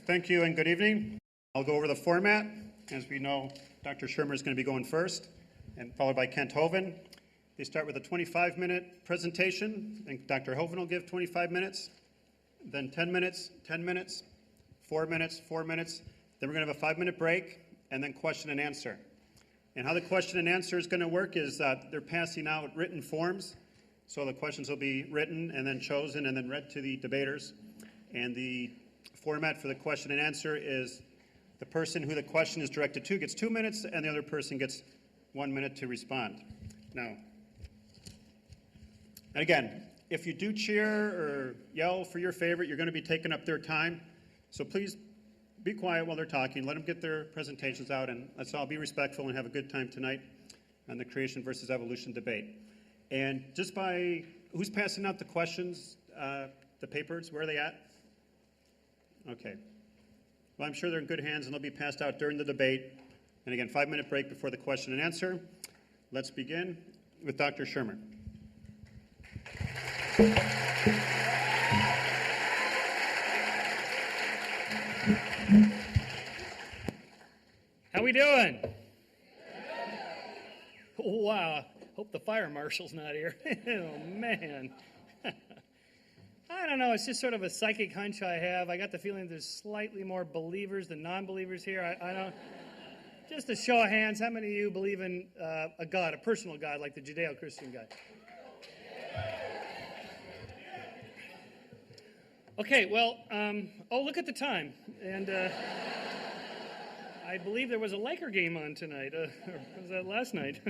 Thank you and good evening. I'll go over the format. As we know, Dr. Shermer is going to be going first, and followed by Kent Hoven. They start with a 25-minute presentation, and Dr. Hoven will give 25 minutes, then 10 minutes, 10 minutes, 4 minutes, 4 minutes. Then we're going to have a 5-minute break, and then question and answer. And how the question and answer is going to work is they're passing out written forms. So the questions will be written and then chosen and then read to the debaters. And the format for the question and answer is the person who the question is directed to gets 2 minutes and the other person gets 1 minute to respond. Now, and again, if you do cheer or yell for your favorite, you're going to be taking up their time. So please be quiet while they're talking. Let them get their presentations out, and let's all be respectful and have a good time tonight on the creation versus evolution debate. And just by, who's passing out the questions, the papers, where are they at? Okay. Well, I'm sure they're in good hands and they'll be passed out during the debate. And again, 5-minute break before the question and answer. Let's begin with Dr. Shermer. How we doing? Oh, wow. Hope the fire marshal's not here. Oh, man. I don't know. It's just sort of a psychic hunch I have. I got the feeling there's slightly more believers than non-believers here. I don't. Just a show of hands, how many of you believe in a God, a personal God, like the Judeo-Christian God? Okay, well, oh, look at the time. And I believe there was a Laker game on tonight. Or was that last night?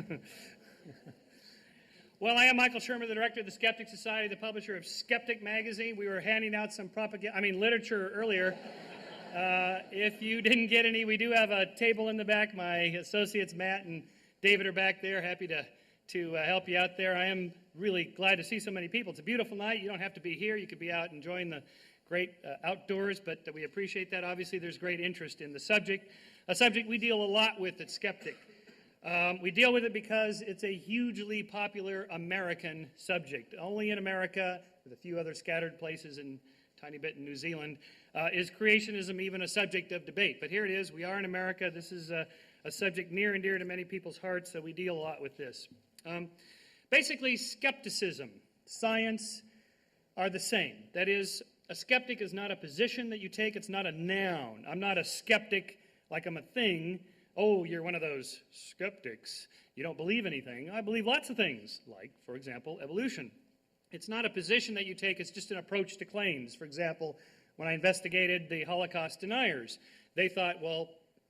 Well, I am Michael Shermer, the director of the Skeptic Society, the publisher of Skeptic Magazine. We were handing out some literature earlier. If you didn't get any, we do have a table in the back. My associates, Matt and David, are back there, happy to help you out there. I am really glad to see so many people. It's a beautiful night. You don't have to be here. You could be out enjoying the great outdoors, but we appreciate that. Obviously, there's great interest in the subject, a subject we deal a lot with at Skeptic. We deal with it because it's a hugely popular American subject. Only in America, with a few other scattered places and a tiny bit in New Zealand, is creationism even a subject of debate. But here it is. We are in America. This is a subject near and dear to many people's hearts, so we deal a lot with this. Basically, skepticism, science are the same. That is, a skeptic is not a position that you take. It's not a noun. I'm not a skeptic like I'm a thing. Oh, you're one of those skeptics. You don't believe anything. I believe lots of things, like, for example, evolution. It's not a position that you take. It's just an approach to claims. For example, when I investigated the Holocaust deniers, they thought, well,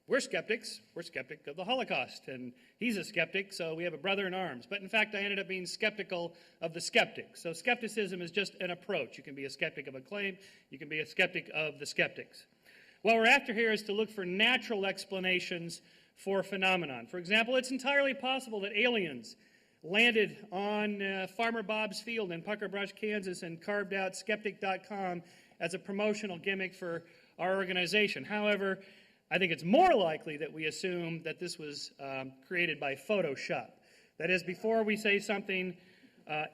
we're skeptics. We're skeptic of the Holocaust, and he's a skeptic, so we have a brother in arms. But in fact, I ended up being skeptical of the skeptic. So skepticism is just an approach. You can be a skeptic of a claim. You can be a skeptic of the skeptics. What we're after here is to look for natural explanations for phenomenon. For example, it's entirely possible that aliens landed on Farmer Bob's field in Pucker Brush, Kansas, and carved out skeptic.com as a promotional gimmick for our organization. However, I think it's more likely that we assume that this was created by Photoshop. That is, before we say something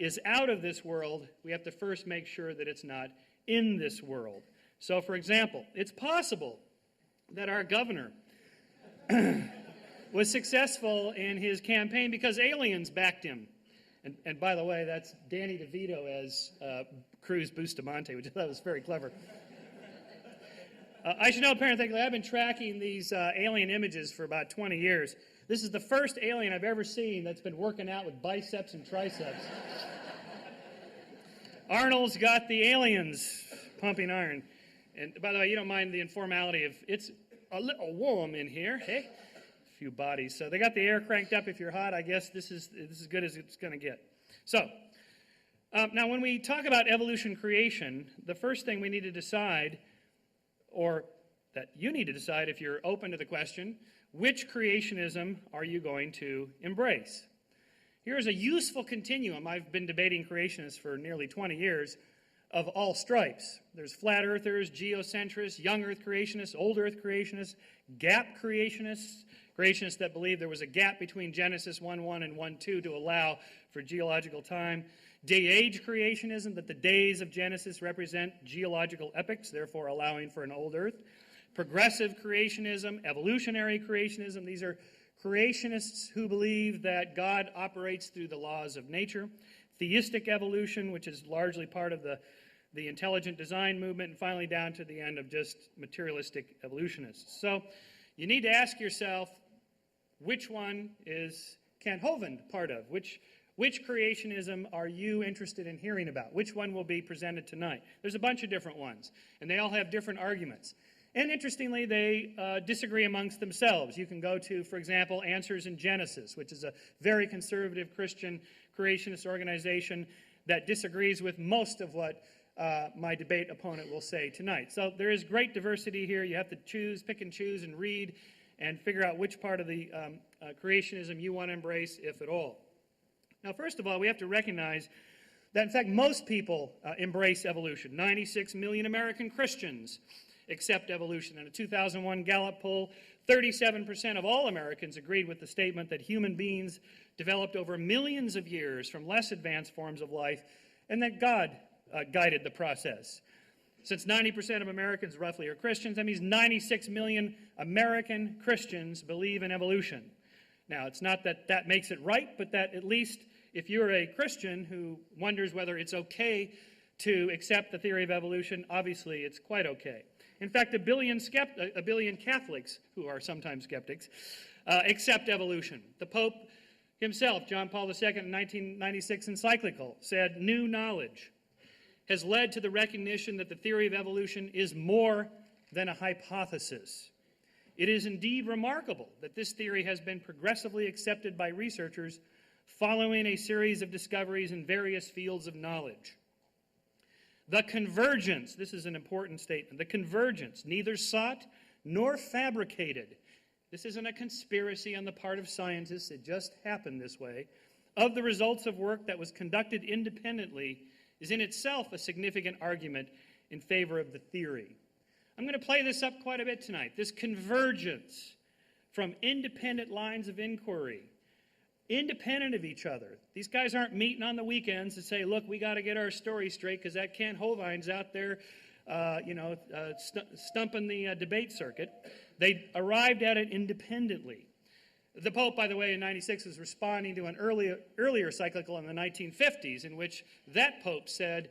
is out of this world, we have to first make sure that it's not in this world. So, for example, it's possible that our governor was successful in his campaign because aliens backed him. And by the way, that's Danny DeVito as Cruz Bustamante, which I thought was very clever. I should know, parenthetically, I've been tracking these alien images for about 20 years. This is the first alien I've ever seen that's been working out with biceps and triceps. Arnold's got the aliens pumping iron. And by the way, you don't mind the informality of, it's a little warm in here, hey? A few bodies. So they got the air cranked up. If you're hot, I guess this is as good as it's going to get. So, now when we talk about evolution creation, the first thing we need to decide, or that you need to decide if you're open to the question, which creationism are you going to embrace? Here's a useful continuum. I've been debating creationists for nearly 20 years of all stripes. There's flat earthers, geocentrists, young earth creationists, old earth creationists, gap creationists, creationists that believe there was a gap between Genesis 1:1 and 1:2 to allow for geological time, day-age creationism, that the days of Genesis represent geological epochs, therefore allowing for an old earth, progressive creationism, evolutionary creationism. These are creationists who believe that God operates through the laws of nature. Theistic evolution, which is largely part of the intelligent design movement, and finally down to the end of just materialistic evolutionists. So you need to ask yourself, which one is Kent Hovind part of? Which creationism are you interested in hearing about? Which one will be presented tonight? There's a bunch of different ones, and they all have different arguments. And interestingly, they disagree amongst themselves. You can go to, for example, Answers in Genesis, which is a very conservative Christian creationist organization that disagrees with most of what my debate opponent will say tonight. So there is great diversity here. You have to choose, pick and choose, and read, and figure out which part of the creationism you want to embrace, if at all. Now, first of all, we have to recognize that, in fact, most people embrace evolution. 96 million American Christians accept evolution. In a 2001 Gallup poll, 37% of all Americans agreed with the statement that human beings developed over millions of years from less advanced forms of life, and that God guided the process. Since 90% of Americans roughly are Christians, that means 96 million American Christians believe in evolution. Now, it's not that that makes it right, but that at least if you're a Christian who wonders whether it's okay to accept the theory of evolution, obviously it's quite okay. In fact, a billion Catholics, who are sometimes skeptics, accept evolution. The Pope himself, John Paul II, in 1996 encyclical, said, "New knowledge has led to the recognition that the theory of evolution is more than a hypothesis. It is indeed remarkable that this theory has been progressively accepted by researchers following a series of discoveries in various fields of knowledge. The convergence," this is an important statement, "the convergence, neither sought nor fabricated," this isn't a conspiracy on the part of scientists, it just happened this way, "of the results of work that was conducted independently is in itself a significant argument in favor of the theory." I'm going to play this up quite a bit tonight. This convergence from independent lines of inquiry, independent of each other. These guys aren't meeting on the weekends to say, look, we got to get our story straight because that Kent Hovind's out there, stumping the debate circuit. They arrived at it independently. The Pope, by the way, in 96 was responding to an earlier cyclical in the 1950s in which that Pope said,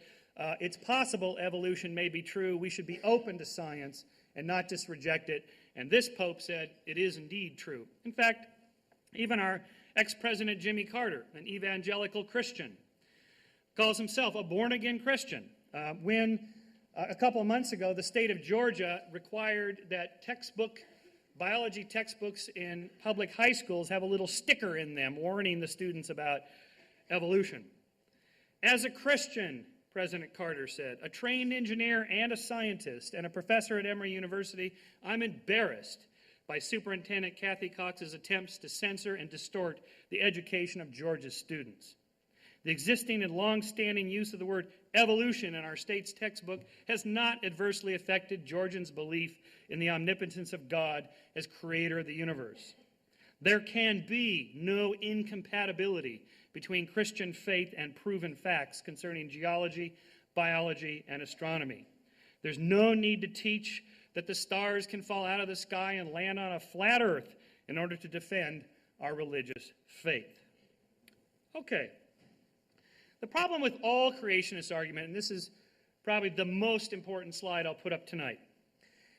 it's possible evolution may be true. We should be open to science and not just reject it. And this Pope said, it is indeed true. In fact, even our ex-president Jimmy Carter, an evangelical Christian, calls himself a born-again Christian. When a couple of months ago, the state of Georgia required that biology textbooks in public high schools have a little sticker in them warning the students about evolution. As a Christian, President Carter said, a trained engineer and a scientist and a professor at Emory University, I'm embarrassed by Superintendent Kathy Cox's attempts to censor and distort the education of Georgia's students. The existing and long-standing use of the word evolution in our state's textbook has not adversely affected Georgians' belief in the omnipotence of God as creator of the universe. There can be no incompatibility between Christian faith and proven facts concerning geology, biology, and astronomy. There's no need to teach that the stars can fall out of the sky and land on a flat earth in order to defend our religious faith. Okay. The problem with all creationist argument, and this is probably the most important slide I'll put up tonight,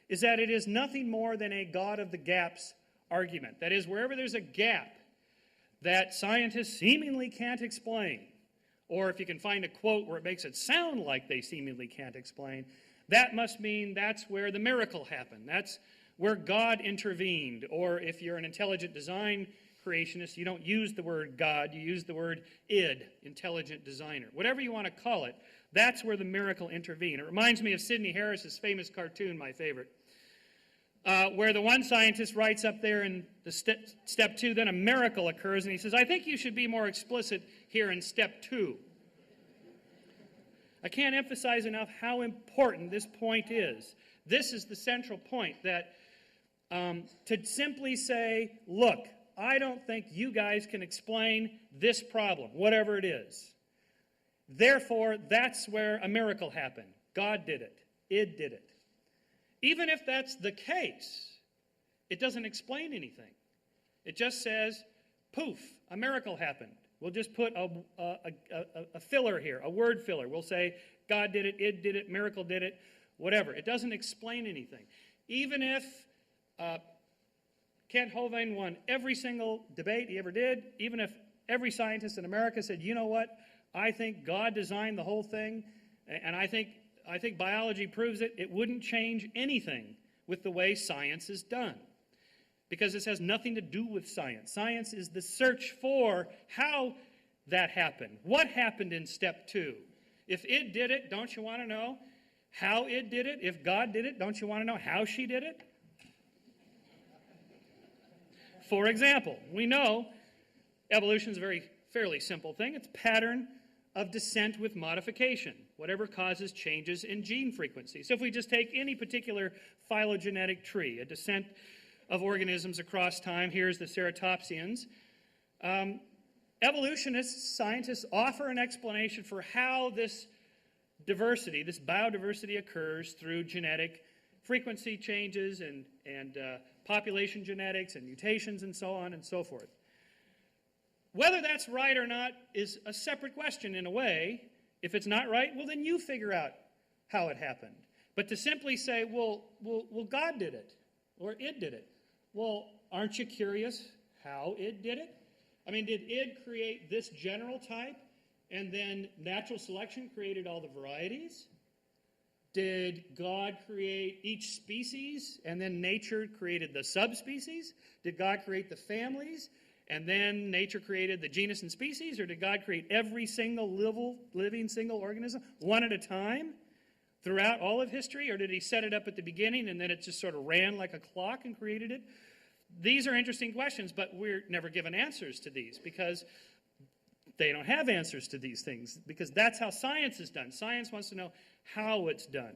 is that it is nothing more than a God of the gaps argument. That is, wherever there's a gap that scientists seemingly can't explain, or if you can find a quote where it makes it sound like they seemingly can't explain, that must mean that's where the miracle happened. That's where God intervened. Or if you're an intelligent design creationist, you don't use the word God, you use the word id, intelligent designer. Whatever you want to call it, that's where the miracle intervened. It reminds me of Sidney Harris's famous cartoon, my favorite, where the one scientist writes up there in the step 2, then a miracle occurs, and he says, I think you should be more explicit here in step 2. I can't emphasize enough how important this point is. This is the central point, that to simply say, look, I don't think you guys can explain this problem, whatever it is. Therefore, that's where a miracle happened. God did it. Id did it. Even if that's the case, it doesn't explain anything. It just says, poof, a miracle happened. We'll just put a filler here, a word filler. We'll say, God did it, miracle did it, whatever. It doesn't explain anything. Even if Kent Hovind won every single debate he ever did, even if every scientist in America said, you know what, I think God designed the whole thing, and I think biology proves it, it wouldn't change anything with the way science is done. Because this has nothing to do with science. Science is the search for how that happened. What happened in step 2? If it did it, don't you want to know how it did it? If God did it, don't you want to know how she did it? For example, we know evolution is a fairly simple thing. It's a pattern of descent with modification, whatever causes changes in gene frequency. So if we just take any particular phylogenetic tree, a descent of organisms across time, here's the ceratopsians. Evolutionists, scientists offer an explanation for how this diversity, this biodiversity occurs through genetic frequency changes and population genetics and mutations and so on and so forth. Whether that's right or not is a separate question in a way. If it's not right, well, then you figure out how it happened. But to simply say, well, God did it, or it did it, well, aren't you curious how it did it? I mean, did it create this general type, and then natural selection created all the varieties? Did God create each species, and then nature created the subspecies? Did God create the families, and then nature created the genus and species? Or did God create every single living single organism one at a time throughout all of history? Or did he set it up at the beginning and then it just sort of ran like a clock and created it? These are interesting questions, but we're never given answers to these because they don't have answers to these things, because that's how science is done. Science wants to know how it's done.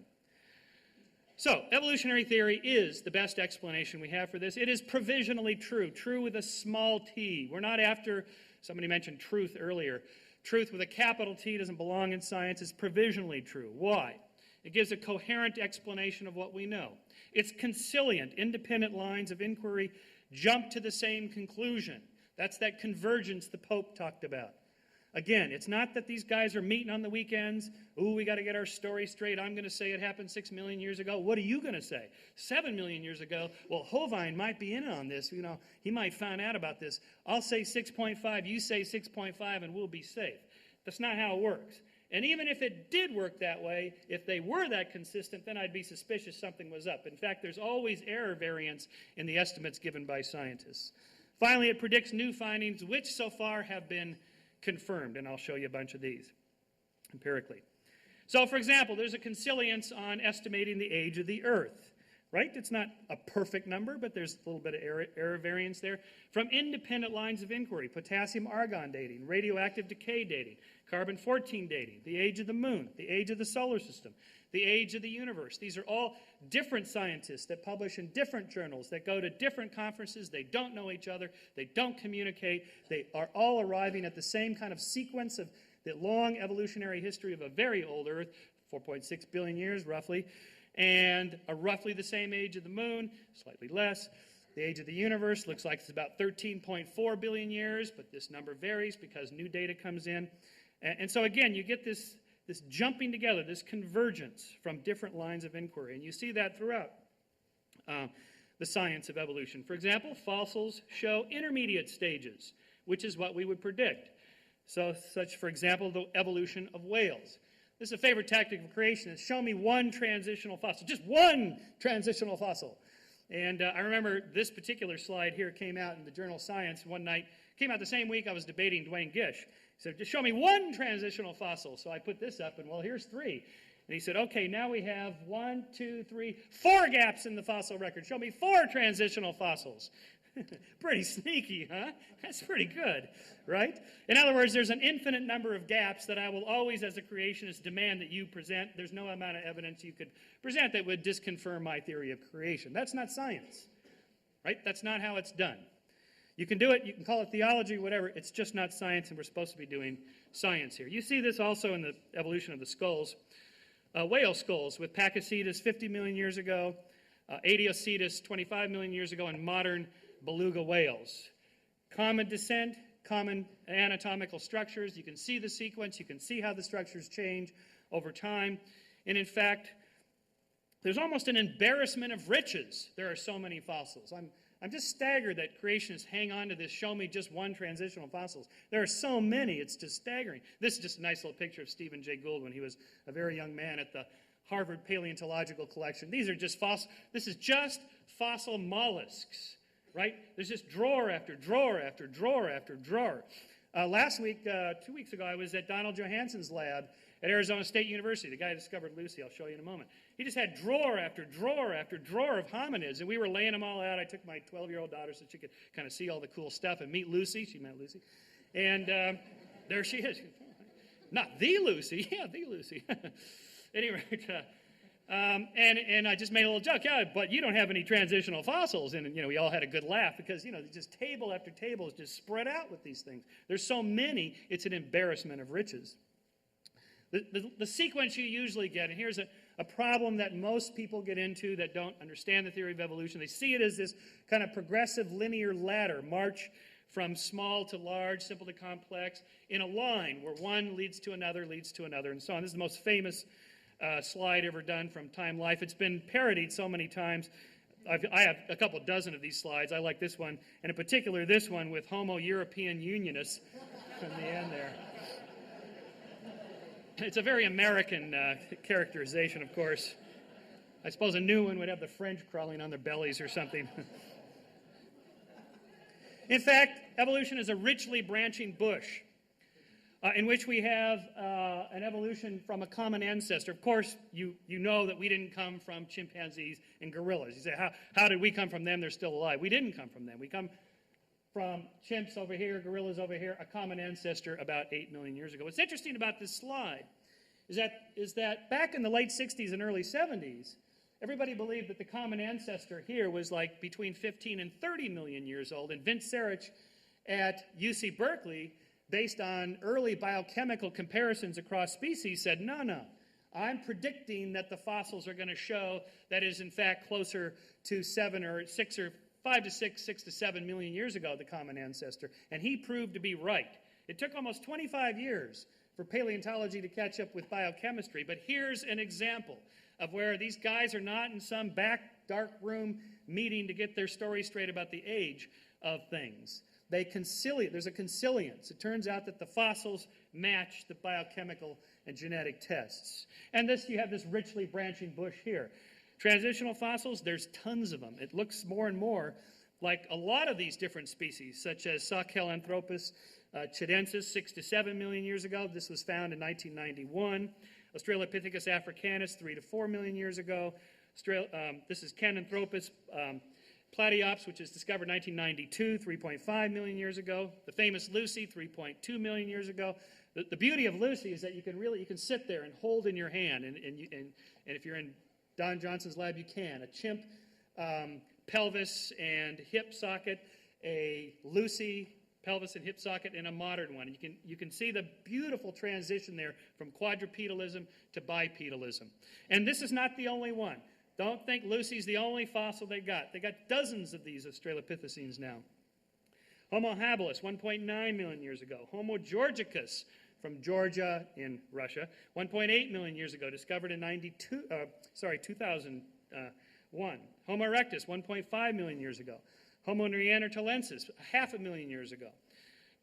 So, evolutionary theory is the best explanation we have for this. It is provisionally true, true with a small t. We're not after, somebody mentioned truth earlier. Truth with a capital T doesn't belong in science. It's provisionally true. Why? It gives a coherent explanation of what we know. It's conciliant. Independent lines of inquiry jump to the same conclusion. That's that convergence the Pope talked about. Again, it's not that these guys are meeting on the weekends. Ooh, we got to get our story straight. I'm going to say it happened 6 million years ago. What are you going to say? 7 million years ago? Well, Hovind might be in on this. You know, he might find out about this. I'll say 6.5, you say 6.5, and we'll be safe. That's not how it works. And even if it did work that way, if they were that consistent, then I'd be suspicious something was up. In fact, there's always error variance in the estimates given by scientists. Finally, it predicts new findings, which so far have been confirmed, and I'll show you a bunch of these empirically. So, for example, there's a consilience on estimating the age of the Earth, right? It's not a perfect number, but there's a little bit of error variance there. From independent lines of inquiry, potassium-argon dating, radioactive decay dating, carbon-14 dating, the age of the moon, the age of the solar system, the age of the universe. These are all different scientists that publish in different journals, that go to different conferences. They don't know each other. They don't communicate. They are all arriving at the same kind of sequence of the long evolutionary history of a very old Earth, 4.6 billion years roughly, and roughly the same age of the moon, slightly less. The age of the universe looks like it's about 13.4 billion years, but this number varies because new data comes in. And so again, you get this jumping together, this convergence from different lines of inquiry. And you see that throughout the science of evolution. For example, fossils show intermediate stages, which is what we would predict. So, such, for example, the evolution of whales. This is a favorite tactic of creationists. Show me one transitional fossil, just one transitional fossil. And I remember this particular slide here came out in the journal Science one night. Came out the same week I was debating Dwayne Gish. He said, just show me one transitional fossil. So I put this up, and well, here's 3. And he said, okay, now we have 1, 2, 3, 4 gaps in the fossil record. Show me 4 transitional fossils. Pretty sneaky, huh? That's pretty good, right? In other words, there's an infinite number of gaps that I will always, as a creationist, demand that you present. There's no amount of evidence you could present that would disconfirm my theory of creation. That's not science, right? That's not how it's done. You can do it, you can call it theology, whatever. It's just not science, and we're supposed to be doing science here. You see this also in the evolution of the skulls. Whale skulls with Pakicetus 50 million years ago, Adiocetus 25 million years ago, and modern beluga whales. Common descent, common anatomical structures. You can see the sequence. You can see how the structures change over time. And in fact, there's almost an embarrassment of riches. There are so many fossils. I'm just staggered that creationists hang on to this, show me just one transitional fossils. There are so many, it's just staggering. This is just a nice little picture of Stephen Jay Gould when he was a very young man at the Harvard Paleontological Collection. These are just fossil, this is just fossil mollusks, right? There's just drawer after drawer after drawer after drawer. Last week, 2 weeks ago, I was at Donald Johansson's lab at Arizona State University. The guy who discovered Lucy, I'll show you in a moment. He just had drawer after drawer after drawer of hominids, and we were laying them all out. I took my 12-year-old daughter so she could kind of see all the cool stuff and meet Lucy. She met Lucy. And there she is. Not the Lucy. Yeah, the Lucy. Anyway, and I just made a little joke. Yeah, but you don't have any transitional fossils. And, we all had a good laugh because, just table after table is just spread out with these things. There's so many, it's an embarrassment of riches. The sequence you usually get, and here's a problem that most people get into that don't understand the theory of evolution. They see it as this kind of progressive linear ladder, march from small to large, simple to complex, in a line where one leads to another, and so on. This is the most famous slide ever done from Time Life. It's been parodied so many times. I have a couple dozen of these slides. I like this one, and in particular this one with Homo European Unionist from the end there. It's a very American characterization, of course. I suppose a new one would have the French crawling on their bellies or something. In fact, evolution is a richly branching bush in which we have an evolution from a common ancestor. Of course, you know that we didn't come from chimpanzees and gorillas. You say, how did we come from them? They're still alive. We didn't come from them. We come from chimps over here, gorillas over here, a common ancestor about 8 million years ago. What's interesting about this slide is that back in the late 60s and early 70s, everybody believed that the common ancestor here was like between 15 and 30 million years old. And Vince Sarich at UC Berkeley, based on early biochemical comparisons across species, said, no, I'm predicting that the fossils are going to show that is in fact closer to 5 to 6 to 7 million years ago, the common ancestor, and he proved to be right. It took almost 25 years for paleontology to catch up with biochemistry, but here's an example of where these guys are not in some back dark room meeting to get their story straight about the age of things. There's a consilience. It turns out that the fossils match the biochemical and genetic tests. And you have this richly branching bush here. Transitional fossils, there's tons of them. It looks more and more like a lot of these different species, such as Sahelanthropus chidensis 6 to 7 million years ago. This was found in 1991. Australopithecus africanus 3 to 4 million years ago. This is Kenanthropus platyops, which was discovered in 1992, 3.5 million years ago. The famous Lucy, 3.2 million years ago. The beauty of Lucy is that you can sit there and hold in your hand, and if you're in Don Johnson's lab, you can. A chimp pelvis and hip socket, a Lucy pelvis and hip socket, and a modern one. You can see the beautiful transition there from quadrupedalism to bipedalism. And this is not the only one. Don't think Lucy's the only fossil they got. They got dozens of these Australopithecines now. Homo habilis, 1.9 million years ago. Homo georgicus, from Georgia in Russia, 1.8 million years ago, discovered in 2001. Homo erectus, 1.5 million years ago. Homo neanderthalensis, 500,000 years ago.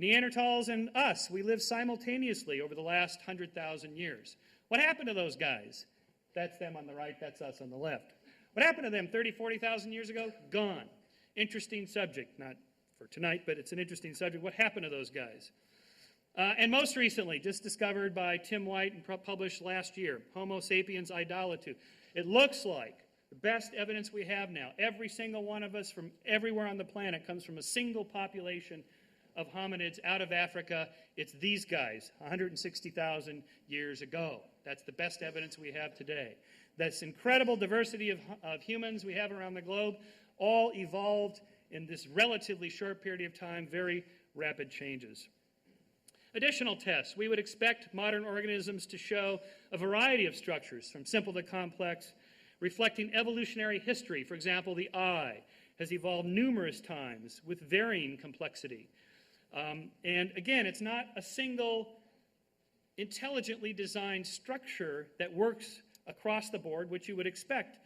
Neanderthals and us, we lived simultaneously over the last 100,000 years. What happened to those guys? That's them on the right, that's us on the left. What happened to them 30, 40,000 years ago? Gone. Interesting subject, not for tonight, but it's an interesting subject. What happened to those guys? And most recently, just discovered by Tim White and published last year, Homo sapiens idolitu. It looks like the best evidence we have now. Every single one of us from everywhere on the planet comes from a single population of hominids out of Africa. It's these guys, 160,000 years ago. That's the best evidence we have today. This incredible diversity of humans we have around the globe all evolved in this relatively short period of time, very rapid changes. Additional tests. We would expect modern organisms to show a variety of structures, from simple to complex. reflecting evolutionary history. For example, the eye has evolved numerous times with varying complexity. And again, it's not a single intelligently designed structure that works across the board, which you would expect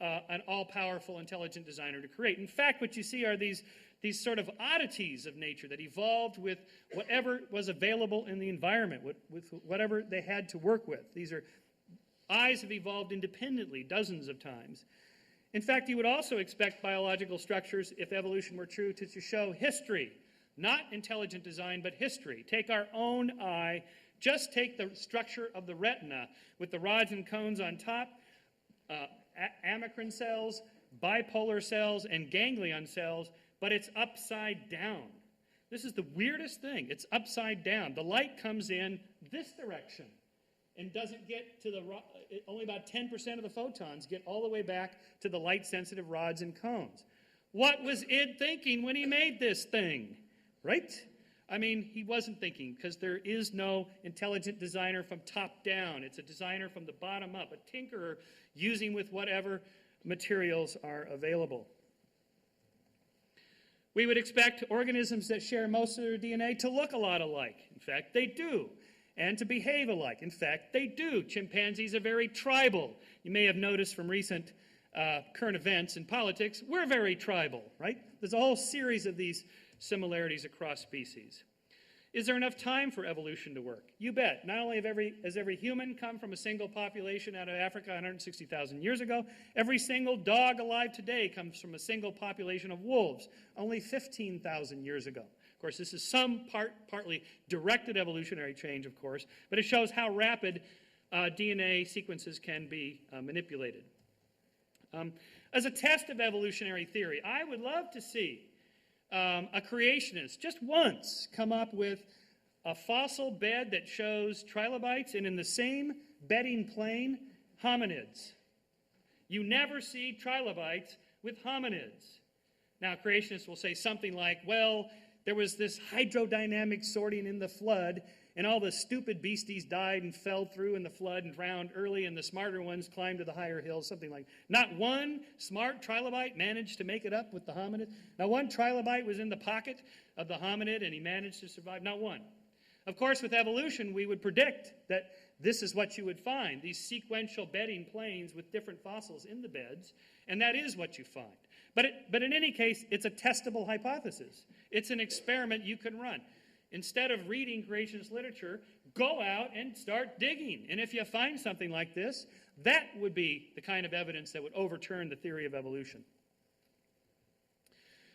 an all-powerful, intelligent designer to create. In fact, what you see are these sort of oddities of nature that evolved with whatever was available in the environment, with whatever they had to work with. Eyes have evolved independently dozens of times. In fact, you would also expect biological structures, if evolution were true, to show history. Not intelligent design, but history. Take our own eye. Just take the structure of the retina with the rods and cones on top, amacrine cells, bipolar cells, and ganglion cells, but it's upside down. This is the weirdest thing. It's upside down. The light comes in this direction and doesn't get to only about 10% of the photons get all the way back to the light-sensitive rods and cones. What was Id thinking when he made this thing? Right? I mean, he wasn't thinking, because there is no intelligent designer from top down. It's a designer from the bottom up, a tinkerer using with whatever materials are available. We would expect organisms that share most of their DNA to look a lot alike. In fact, they do. And to behave alike. In fact, they do. Chimpanzees are very tribal. You may have noticed from recent current events in politics, we're very tribal, right? There's a whole series of these similarities across species. Is there enough time for evolution to work? You bet. Not only has every human come from a single population out of Africa 160,000 years ago, every single dog alive today comes from a single population of wolves only 15,000 years ago. Of course, this is partly directed evolutionary change, of course, but it shows how rapid DNA sequences can be manipulated. As a test of evolutionary theory, I would love to see a creationist just once come up with a fossil bed that shows trilobites and in the same bedding plane, hominids. You never see trilobites with hominids. Now, creationists will say something like, well, there was this hydrodynamic sorting in the flood, and all the stupid beasties died and fell through in the flood and drowned early, and the smarter ones climbed to the higher hills, something like that. Not one smart trilobite managed to make it up with the hominid. Not one trilobite was in the pocket of the hominid, and he managed to survive. Not one. Of course, with evolution, we would predict that this is what you would find, these sequential bedding planes with different fossils in the beds, and that is what you find. But in any case, it's a testable hypothesis. It's an experiment you can run. Instead of reading creationist literature, go out and start digging. And if you find something like this, that would be the kind of evidence that would overturn the theory of evolution.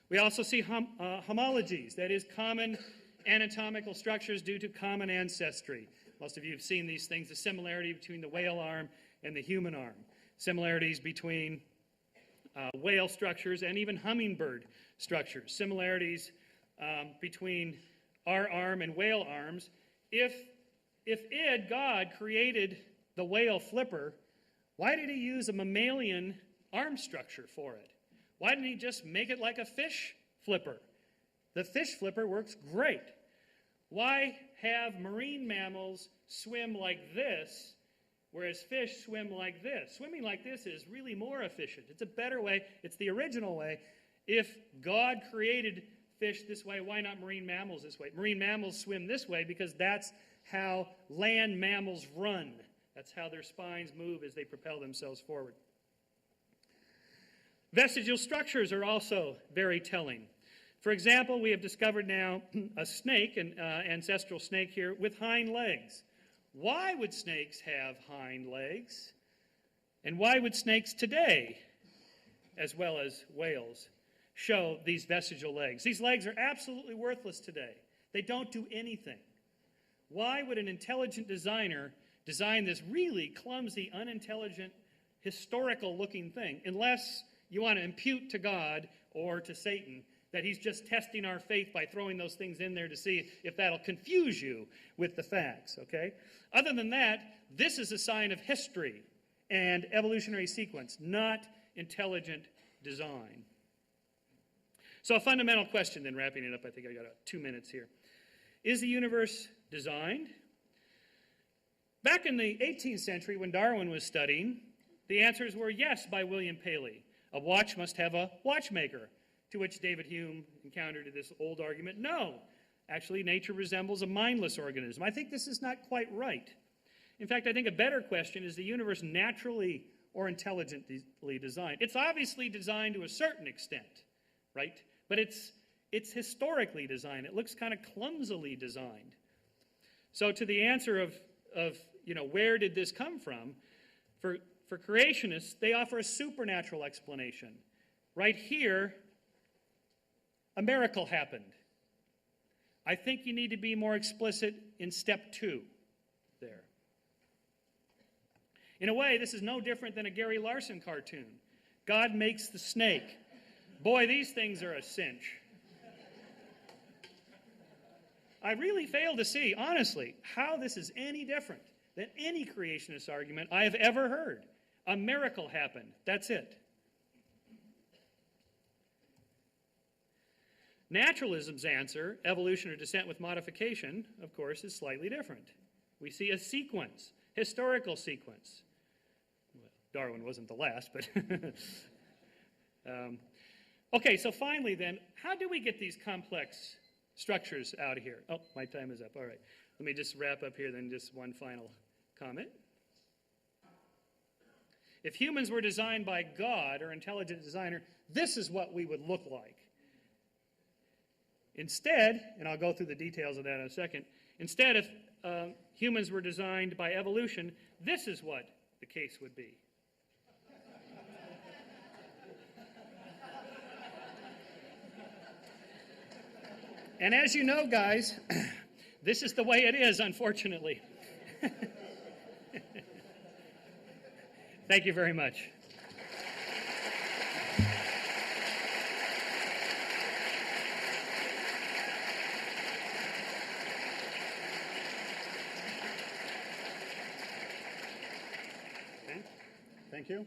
We also see homologies, that is, common anatomical structures due to common ancestry. Most of you have seen these things, the similarity between the whale arm and the human arm, similarities between whale structures and even hummingbird structures, similarities between our arm and whale arms. If God created the whale flipper, why did he use a mammalian arm structure for it? Why didn't he just make it like a fish flipper? The fish flipper works great. Why have marine mammals swim like this, whereas fish swim like this? Swimming like this is really more efficient. It's a better way. It's the original way. If God created fish this way, why not marine mammals this way? Marine mammals swim this way because that's how land mammals run. That's how their spines move as they propel themselves forward. Vestigial structures are also very telling. For example, we have discovered now a snake, an ancestral snake here, with hind legs. Why would snakes have hind legs? And why would snakes today, as well as whales, show these vestigial legs? These legs are absolutely worthless today. They don't do anything. Why would an intelligent designer design this really clumsy, unintelligent, historical-looking thing, unless you want to impute to God or to Satan that he's just testing our faith by throwing those things in there to see if that'll confuse you with the facts, okay? Other than that, this is a sign of history and evolutionary sequence, not intelligent design. So a fundamental question then, wrapping it up, I think I got 2 minutes here. Is the universe designed? Back in the 18th century when Darwin was studying, The answers were yes by William Paley. A watch must have a watchmaker, to which David Hume encountered this old argument, no, actually nature resembles a mindless organism. I think this is not quite right. In fact, I think a better question is the universe naturally or intelligently designed? It's obviously designed to a certain extent, right? But it's historically designed. It looks kind of clumsily designed. So to the answer of where did this come from, for creationists, they offer a supernatural explanation. Right here, a miracle happened. I think you need to be more explicit in step 2 there. In a way, this is no different than a Gary Larson cartoon. God makes the snake. Boy, these things are a cinch. I really fail to see, honestly, how this is any different than any creationist argument I have ever heard. A miracle happened. That's it. Naturalism's answer, evolution or descent with modification, of course, is slightly different. We see a sequence, historical sequence. Well, Darwin wasn't the last, but... Okay, so finally then, how do we get these complex structures out of here? Oh, my time is up. All right. Let me just wrap up here then, just one final comment. If humans were designed by God or intelligent designer, this is what we would look like. Instead, and I'll go through the details of that in a second, instead if humans were designed by evolution, this is what the case would be. And as you know, guys, this is the way it is, unfortunately. Thank you very much. Okay. Thank you.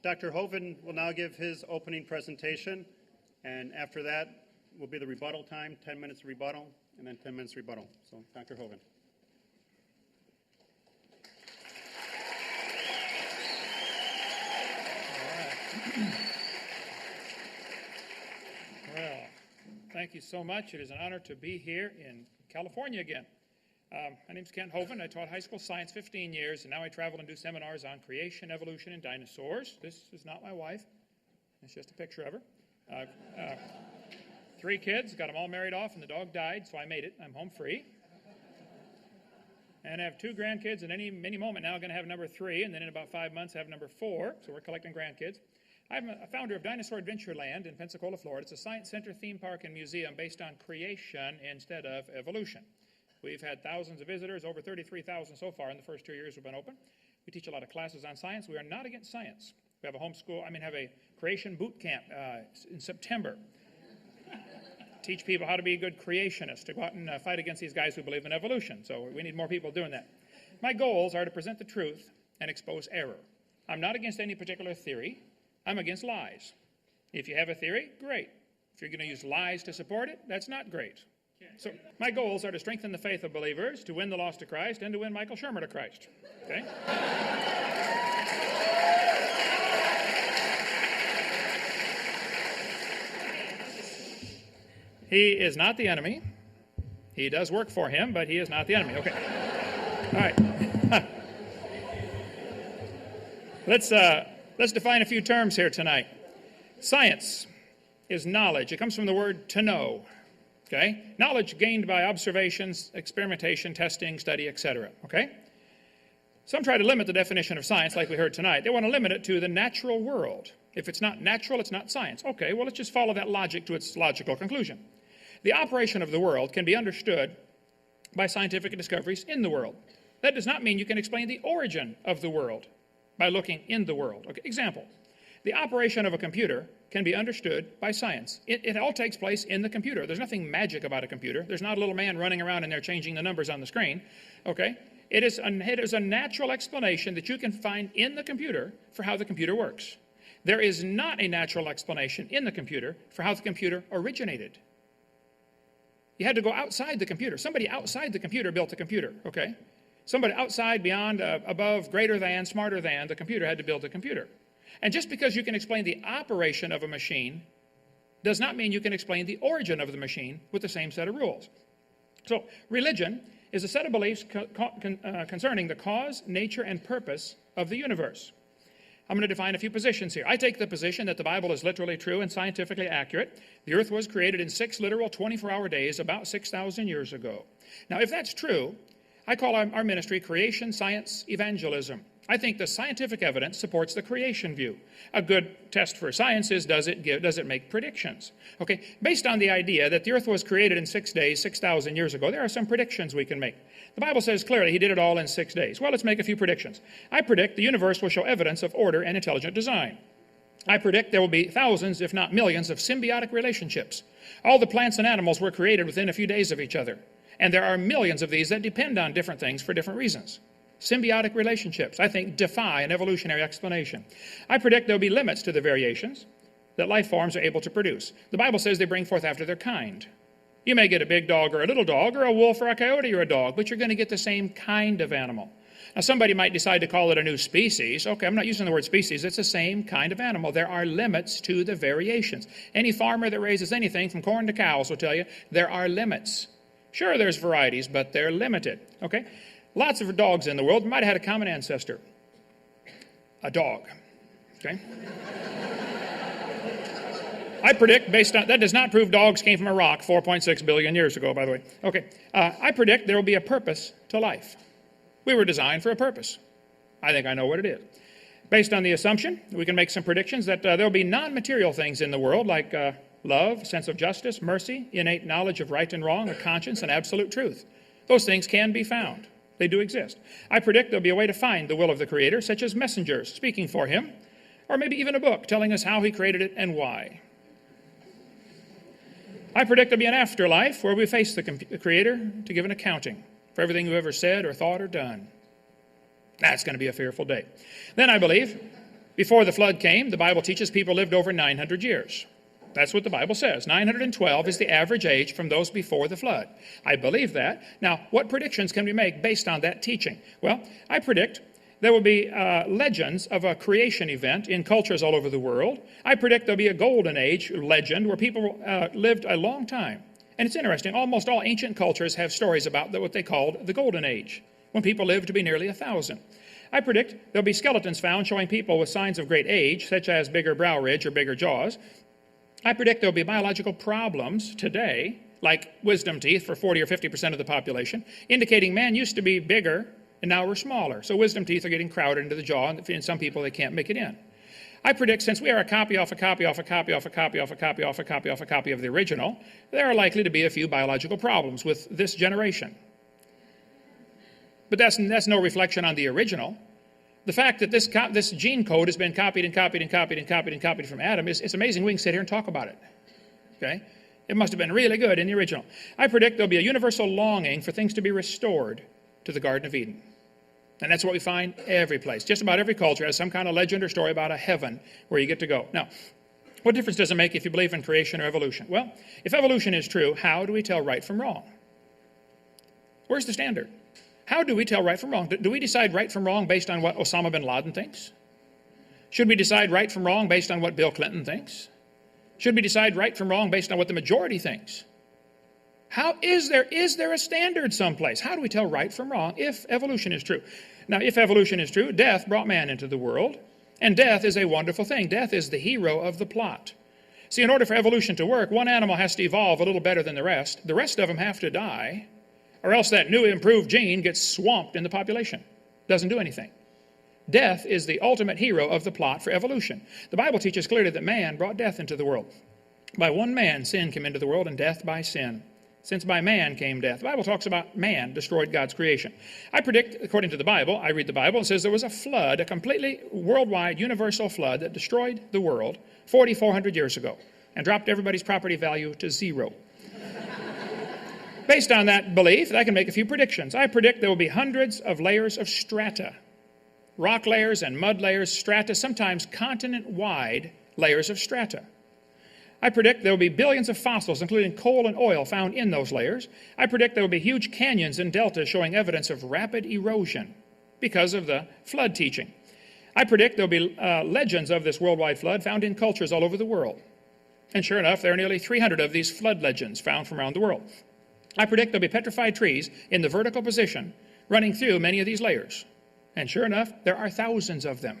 Dr. Hoven will now give his opening presentation, and after that will be the rebuttal time, 10 minutes rebuttal, and then 10 minutes rebuttal. So, Dr. Hoven. Well, thank you so much. It is an honor to be here in California again. My name's Kent Hoven. I taught high school science 15 years, and now I travel and do seminars on creation, evolution, and dinosaurs. This is not my wife. It's just a picture of her. 3 kids, got them all married off, and the dog died, so I made it. I'm home free. And I have 2 grandkids, and any moment now I'm going to have number 3, and then in about 5 months have number 4, so we're collecting grandkids. I'm a founder of Dinosaur Adventureland in Pensacola, Florida. It's a science center, theme park, and museum based on creation instead of evolution. We've had thousands of visitors, over 33,000 so far in the first 2 years we've been open. We teach a lot of classes on science. We are not against science. We have have a creation boot camp in September. Teach people how to be a good creationist, to go out and fight against these guys who believe in evolution. So we need more people doing that. My goals are to present the truth and expose error. I'm not against any particular theory. I'm against lies. If you have a theory, great. If you're going to use lies to support it, that's not great. So my goals are to strengthen the faith of believers, to win the lost to Christ, and to win Michael Shermer to Christ. Okay? He is not the enemy. He does work for him, but he is not the enemy. Okay. All right. Let's define a few terms here tonight. Science is knowledge. It comes from the word to know. Okay? Knowledge gained by observations, experimentation, testing, study, etc. Okay? Some try to limit the definition of science like we heard tonight. They want to limit it to the natural world. If it's not natural, it's not science. Okay, well, let's just follow that logic to its logical conclusion. The operation of the world can be understood by scientific discoveries in the world. That does not mean you can explain the origin of the world by looking in the world. Okay, example, the operation of a computer can be understood by science. It all takes place in the computer. There's nothing magic about a computer. There's not a little man running around in there changing the numbers on the screen. Okay? It is a natural explanation that you can find in the computer for how the computer works. There is not a natural explanation in the computer for how the computer originated. You had to go outside the computer. Somebody outside the computer built the computer, okay? Somebody outside, beyond, above, greater than, smarter than the computer had to build the computer. And just because you can explain the operation of a machine does not mean you can explain the origin of the machine with the same set of rules. So religion is a set of beliefs concerning the cause, nature, and purpose of the universe. I'm going to define a few positions here. I take the position that the Bible is literally true and scientifically accurate. The earth was created in 6 literal 24-hour days about 6,000 years ago. Now, if that's true, I call our ministry Creation Science Evangelism. I think the scientific evidence supports the creation view. A good test for science is, does it make predictions? Okay, based on the idea that the earth was created in 6 days, 6,000 years ago, there are some predictions we can make. The Bible says clearly he did it all in 6 days. Well, let's make a few predictions. I predict the universe will show evidence of order and intelligent design. I predict there will be thousands, if not millions, of symbiotic relationships. All the plants and animals were created within a few days of each other. And there are millions of these that depend on different things for different reasons. Symbiotic relationships, I think, defy an evolutionary explanation. I predict there will be limits to the variations that life forms are able to produce. The Bible says they bring forth after their kind. You may get a big dog or a little dog or a wolf or a coyote or a dog, but you're going to get the same kind of animal. Now, somebody might decide to call it a new species. Okay, I'm not using the word species. It's the same kind of animal. There are limits to the variations. Any farmer that raises anything from corn to cows will tell you there are limits. Sure, there's varieties, but they're limited. Okay? Lots of dogs in the world might have had a common ancestor. A dog. Okay? I predict, based on, that does not prove dogs came from a rock 4.6 billion years ago, by the way. Okay, I predict there will be a purpose to life. We were designed for a purpose. I think I know what it is. Based on the assumption, we can make some predictions that there will be non-material things in the world like love, sense of justice, mercy, innate knowledge of right and wrong, a conscience, and absolute truth. Those things can be found. They do exist. I predict there'll be a way to find the will of the Creator, such as messengers speaking for Him, or maybe even a book telling us how He created it and why. I predict there'll be an afterlife where we face the Creator to give an accounting for everything we've ever said or thought or done. That's going to be a fearful day. Then I believe, before the flood came, the Bible teaches people lived over 900 years. That's what the Bible says. 912 is the average age from those before the flood. I believe that. Now, what predictions can we make based on that teaching? Well, I predict there will be legends of a creation event in cultures all over the world. I predict there'll be a golden age legend where people lived a long time. And it's interesting, almost all ancient cultures have stories about what they called the golden age, when people lived to be nearly 1,000. I predict there'll be skeletons found showing people with signs of great age, such as bigger brow ridge or bigger jaws. I predict there'll be biological problems today, like wisdom teeth for 40 or 50% of the population, indicating man used to be bigger and now we're smaller. So wisdom teeth are getting crowded into the jaw, and in some people they can't make it in. I predict since we are a copy off a copy off a copy off a copy off a copy off a copy off a copy of the original, there are likely to be a few biological problems with this generation. But that's no reflection on the original. The fact that this gene code has been copied and copied and copied and copied and copied from Adam, it's amazing we can sit here and talk about it. Okay? It must have been really good in the original. I predict there'll be a universal longing for things to be restored to the Garden of Eden. And that's what we find every place. Just about every culture has some kind of legend or story about a heaven where you get to go. Now, what difference does it make if you believe in creation or evolution? Well, if evolution is true, how do we tell right from wrong? Where's the standard? How do we tell right from wrong? Do we decide right from wrong based on what Osama bin Laden thinks? Should we decide right from wrong based on what Bill Clinton thinks? Should we decide right from wrong based on what the majority thinks? Is there a standard someplace? How do we tell right from wrong if evolution is true? Now, if evolution is true, death brought man into the world, and death is a wonderful thing. Death is the hero of the plot. See, in order for evolution to work, one animal has to evolve a little better than the rest. The rest of them have to die, or else that new improved gene gets swamped in the population. Doesn't do anything. Death is the ultimate hero of the plot for evolution. The Bible teaches clearly that man brought death into the world. By one man, sin came into the world, and death by sin. Since by man came death. The Bible talks about man destroyed God's creation. I predict, according to the Bible, I read the Bible, it says there was a flood, a completely worldwide, universal flood that destroyed the world 4,400 years ago and dropped everybody's property value to zero. Based on that belief, I can make a few predictions. I predict there will be hundreds of layers of strata, rock layers and mud layers, strata, sometimes continent-wide layers of strata. I predict there will be billions of fossils, including coal and oil, found in those layers. I predict there will be huge canyons and deltas showing evidence of rapid erosion because of the flood teaching. I predict there will be legends of this worldwide flood found in cultures all over the world. And sure enough, there are nearly 300 of these flood legends found from around the world. I predict there will be petrified trees in the vertical position running through many of these layers. And sure enough, there are thousands of them.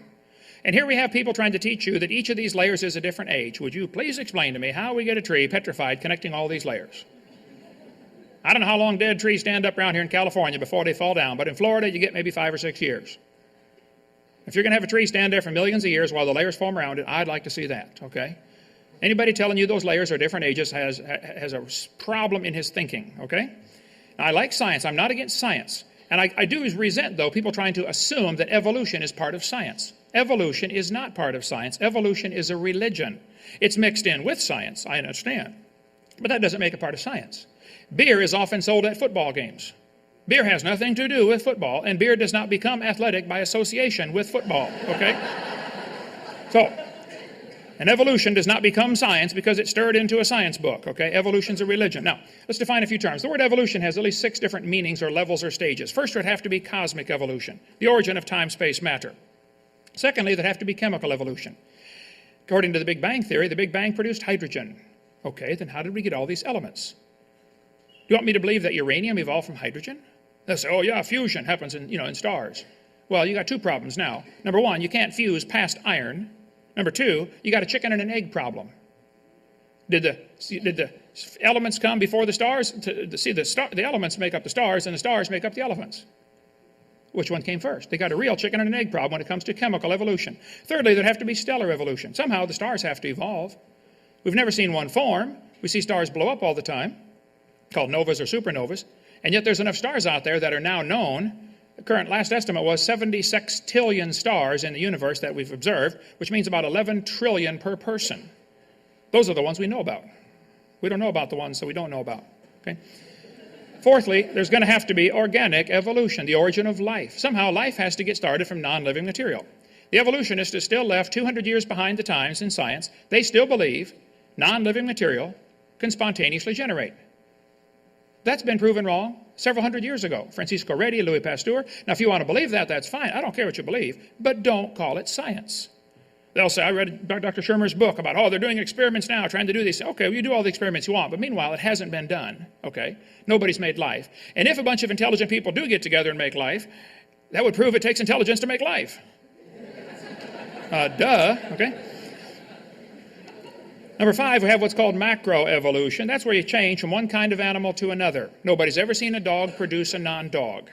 And here we have people trying to teach you that each of these layers is a different age. Would you please explain to me how we get a tree petrified connecting all these layers? I don't know how long dead trees stand up around here in California before they fall down, but in Florida you get maybe 5 or 6 years. If you're going to have a tree stand there for millions of years while the layers form around it, I'd like to see that, okay? Anybody telling you those layers are different ages has a problem in his thinking, okay? Now, I like science. I'm not against science. And I do resent, though, people trying to assume that evolution is part of science. Evolution is not part of science. Evolution is a religion. It's mixed in with science, I understand. But that doesn't make it part of science. Beer is often sold at football games. Beer has nothing to do with football, and beer does not become athletic by association with football, okay? So, and evolution does not become science because it's stirred into a science book, okay? Evolution's a religion. Now, let's define a few terms. The word evolution has at least 6 different meanings or levels or stages. First, it would have to be cosmic evolution, the origin of time, space, matter. Secondly, there'd have to be chemical evolution. According to the Big Bang Theory, the Big Bang produced hydrogen. Okay, then how did we get all these elements? Do you want me to believe that uranium evolved from hydrogen? They'll say, oh yeah, fusion happens in stars. Well, you got 2 problems now. Number 1, you can't fuse past iron. Number 2, you got a chicken and an egg problem. Did the elements come before the stars? The elements make up the stars, and the stars make up the elements. Which one came first? They got a real chicken and an egg problem when it comes to chemical evolution. Thirdly, there'd have to be stellar evolution. Somehow the stars have to evolve. We've never seen one form. We see stars blow up all the time, called novas or supernovas, and yet there's enough stars out there that are now known. The current last estimate was 70 sextillion stars in the universe that we've observed, which means about 11 trillion per person. Those are the ones we know about. We don't know about the ones that we don't know about. Okay? Fourthly, there's going to have to be organic evolution, the origin of life. Somehow life has to get started from non-living material. The evolutionist is still left 200 years behind the times in science. They still believe non-living material can spontaneously generate. That's been proven wrong several hundred years ago. Francisco Redi, Louis Pasteur. Now, if you want to believe that, that's fine. I don't care what you believe, but don't call it science. They'll say, I read Dr. Schirmer's book about, they're doing experiments now, trying to do these. Okay, well, you do all the experiments you want, but meanwhile, it hasn't been done, okay? Nobody's made life. And if a bunch of intelligent people do get together and make life, that would prove it takes intelligence to make life. Okay? Number 5, we have what's called macroevolution. That's where you change from one kind of animal to another. Nobody's ever seen a dog produce a non-dog.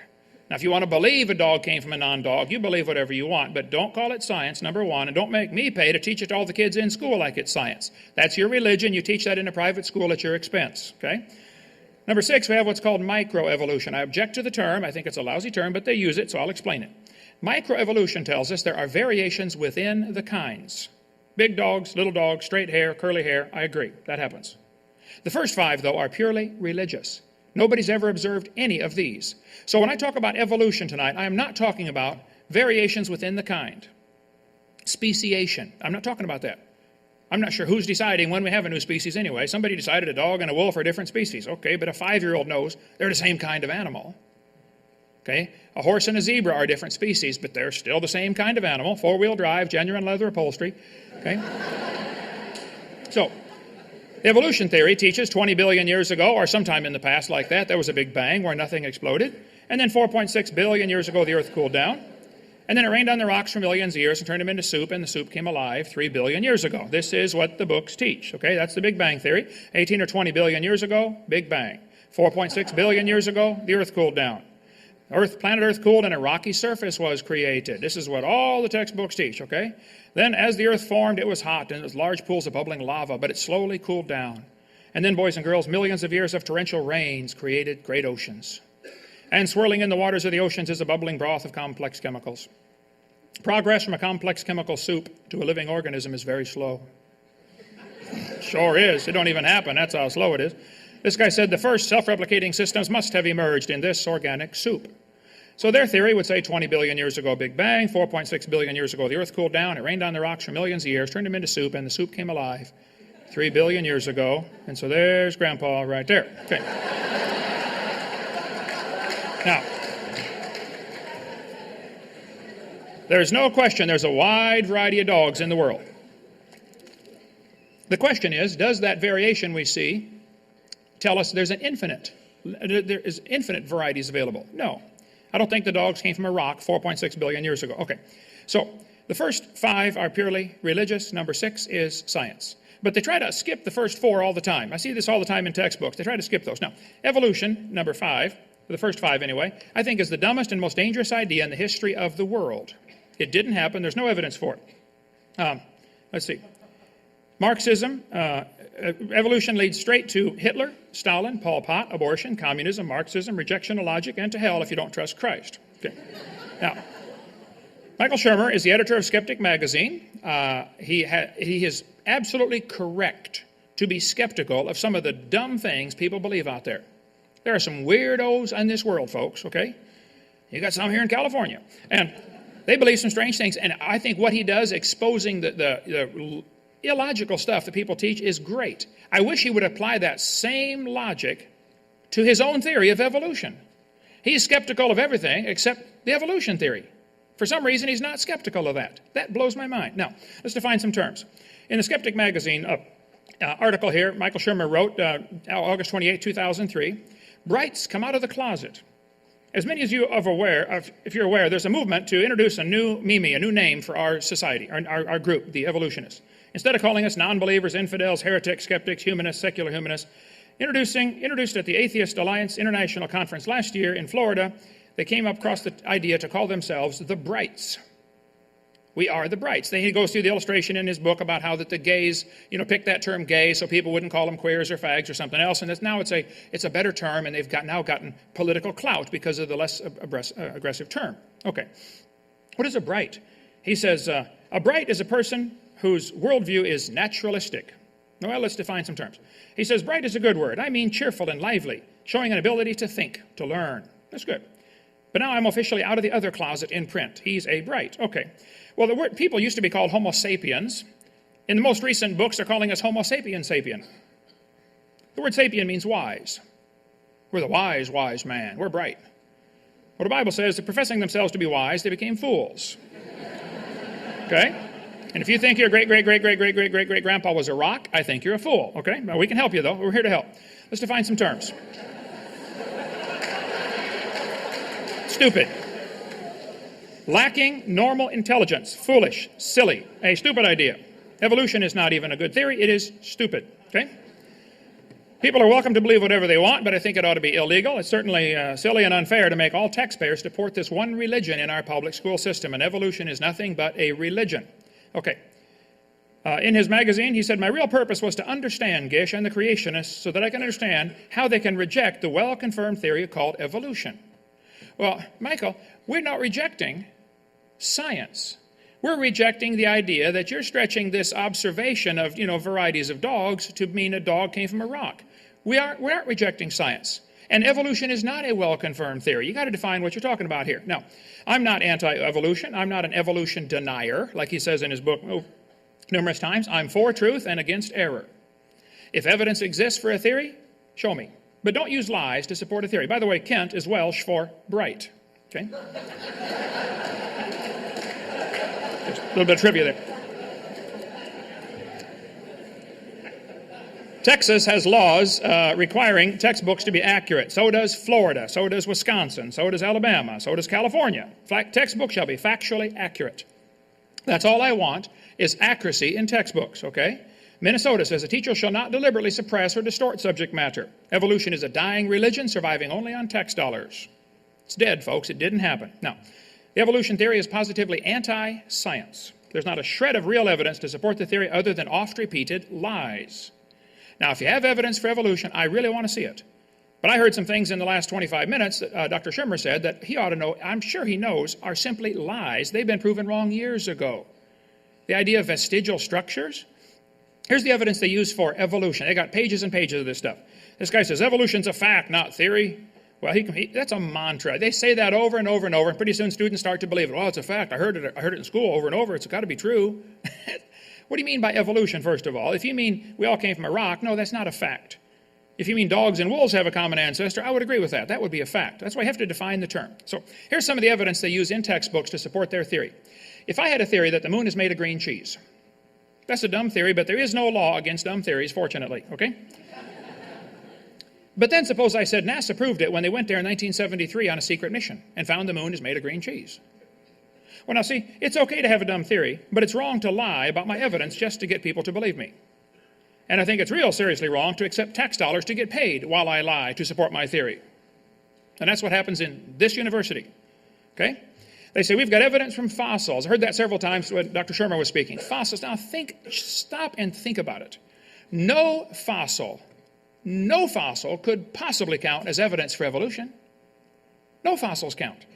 Now, if you want to believe a dog came from a non-dog, you believe whatever you want, but don't call it science, number 1, and don't make me pay to teach it to all the kids in school like it's science. That's your religion. You teach that in a private school at your expense, okay? Number 6, we have what's called microevolution. I object to the term. I think it's a lousy term, but they use it, so I'll explain it. Microevolution tells us there are variations within the kinds. Big dogs, little dogs, straight hair, curly hair, I agree. That happens. The first 5, though, are purely religious. Nobody's ever observed any of these. So when I talk about evolution tonight, I am not talking about variations within the kind. Speciation. I'm not talking about that. I'm not sure who's deciding when we have a new species anyway. Somebody decided a dog and a wolf are different species. Okay, but a 5-year-old knows they're the same kind of animal. Okay, a horse and a zebra are different species, but they're still the same kind of animal. 4-wheel drive, genuine leather upholstery. Okay? So, evolution theory teaches 20 billion years ago, or sometime in the past like that, there was a big bang where nothing exploded. And then 4.6 billion years ago, the earth cooled down. And then it rained on the rocks for millions of years and turned them into soup, and the soup came alive 3 billion years ago. This is what the books teach, okay? That's the Big Bang theory. 18 or 20 billion years ago, Big Bang. 4.6 billion years ago, the earth cooled down. Planet Earth cooled and a rocky surface was created. This is what all the textbooks teach, okay? Then as the earth formed, it was hot and it was large pools of bubbling lava, but it slowly cooled down. And then, boys and girls, millions of years of torrential rains created great oceans. And swirling in the waters of the oceans is a bubbling broth of complex chemicals. Progress from a complex chemical soup to a living organism is very slow. Sure is. It don't even happen. That's how slow it is. This guy said the first self-replicating systems must have emerged in this organic soup. So their theory would say 20 billion years ago, Big Bang, 4.6 billion years ago, the earth cooled down, it rained on the rocks for millions of years, turned them into soup, and the soup came alive 3 billion years ago. And so there's Grandpa right there. Okay. Now, there's no question there's a wide variety of dogs in the world. The question is, does that variation we see tell us there is infinite varieties available? No. I don't think the dogs came from a rock 4.6 billion years ago. Okay. So the first 5 are purely religious. Number 6 is science. But they try to skip the first 4 all the time. I see this all the time in textbooks. They try to skip those. Now, evolution, number 5, the first 5 anyway, I think is the dumbest and most dangerous idea in the history of the world. It didn't happen. There's no evidence for it. Let's see. Marxism, evolution leads straight to Hitler, Stalin, Pol Pot, abortion, communism, Marxism, rejection of logic, and to hell if you don't trust Christ. Okay. Now, Michael Shermer is the editor of Skeptic Magazine. He is absolutely correct to be skeptical of some of the dumb things people believe out there. There are some weirdos in this world, folks, okay? You got some here in California. And they believe some strange things. And I think what he does, exposing the illogical stuff that people teach, is great. I wish he would apply that same logic to his own theory of evolution. He's skeptical of everything except the evolution theory. For some reason, he's not skeptical of that. That blows my mind. Now, let's define some terms. In the Skeptic Magazine article here, Michael Shermer wrote, August 28, 2003, "Brights come out of the closet." As many as you are aware of, if you're aware, there's a movement to introduce a new name for our society, our group, the evolutionists. Instead of calling us non-believers, infidels, heretics, skeptics, humanists, secular humanists, introduced at the Atheist Alliance International Conference last year in Florida, they came across the idea to call themselves the Brights. We are the Brights. He goes through the illustration in his book about how that the gays, picked that term gay so people wouldn't call them queers or fags or something else, and now it's a better term, and they've now gotten political clout because of the less aggressive term. Okay. What is a Bright? He says, a Bright is a person whose worldview is naturalistic. Well, let's define some terms. He says, bright is a good word. I mean cheerful and lively, showing an ability to think, to learn. That's good. But now I'm officially out of the other closet in print. He's a Bright. Okay. Well, the word people used to be called Homo sapiens. In the most recent books, they're calling us Homo sapien. The word sapien means wise. We're the wise man. We're bright. Well, the Bible says that professing themselves to be wise, they became fools. Okay? And if you think your great-great-great-great-great-great-great-grandpa was a rock, I think you're a fool. Okay? Well, we can help you, though. We're here to help. Let's define some terms. Stupid. Lacking normal intelligence. Foolish. Silly. A stupid idea. Evolution is not even a good theory. It is stupid. Okay? People are welcome to believe whatever they want, but I think it ought to be illegal. It's certainly silly and unfair to make all taxpayers support this one religion in our public school system, and evolution is nothing but a religion. Okay. In his magazine, he said, my real purpose was to understand Gish and the Creationists so that I can understand how they can reject the well-confirmed theory called evolution. Well, Michael, we're not rejecting science. We're rejecting the idea that you're stretching this observation of, varieties of dogs to mean a dog came from a rock. We aren't rejecting science. And evolution is not a well-confirmed theory. You've got to define what you're talking about here. Now, I'm not anti-evolution. I'm not an evolution denier, like he says in his book numerous times. I'm for truth and against error. If evidence exists for a theory, show me. But don't use lies to support a theory. By the way, Kent is Welsh for bright. Okay? Just a little bit of trivia there. Texas has laws requiring textbooks to be accurate. So does Florida. So does Wisconsin. So does Alabama. So does California. Textbooks shall be factually accurate. That's all I want is accuracy in textbooks, okay? Minnesota says a teacher shall not deliberately suppress or distort subject matter. Evolution is a dying religion surviving only on tax dollars. It's dead, folks. It didn't happen. Now, the evolution theory is positively anti-science. There's not a shred of real evidence to support the theory other than oft-repeated lies. Now, if you have evidence for evolution, I really want to see it. But I heard some things in the last 25 minutes that Dr. Shermer said that he ought to know, I'm sure he knows, are simply lies. They've been proven wrong years ago. The idea of vestigial structures. Here's the evidence they use for evolution. They got pages and pages of this stuff. This guy says evolution's a fact, not theory. Well, that's a mantra. They say that over and over and over, and pretty soon students start to believe it. Well, it's a fact. I heard it in school over and over. It's got to be true. What do you mean by evolution, first of all? If you mean we all came from a rock, no, that's not a fact. If you mean dogs and wolves have a common ancestor, I would agree with that. That would be a fact. That's why you have to define the term. So here's some of the evidence they use in textbooks to support their theory. If I had a theory that the moon is made of green cheese, that's a dumb theory, but there is no law against dumb theories, fortunately, okay? But then suppose I said NASA proved it when they went there in 1973 on a secret mission and found the moon is made of green cheese. Well, now see, it's okay to have a dumb theory, but it's wrong to lie about my evidence just to get people to believe me. And I think it's real seriously wrong to accept tax dollars to get paid while I lie to support my theory. And that's what happens in this university, okay? They say, we've got evidence from fossils. I heard that several times when Dr. Shermer was speaking. Fossils. Now stop and think about it. No fossil could possibly count as evidence for evolution. No fossils count.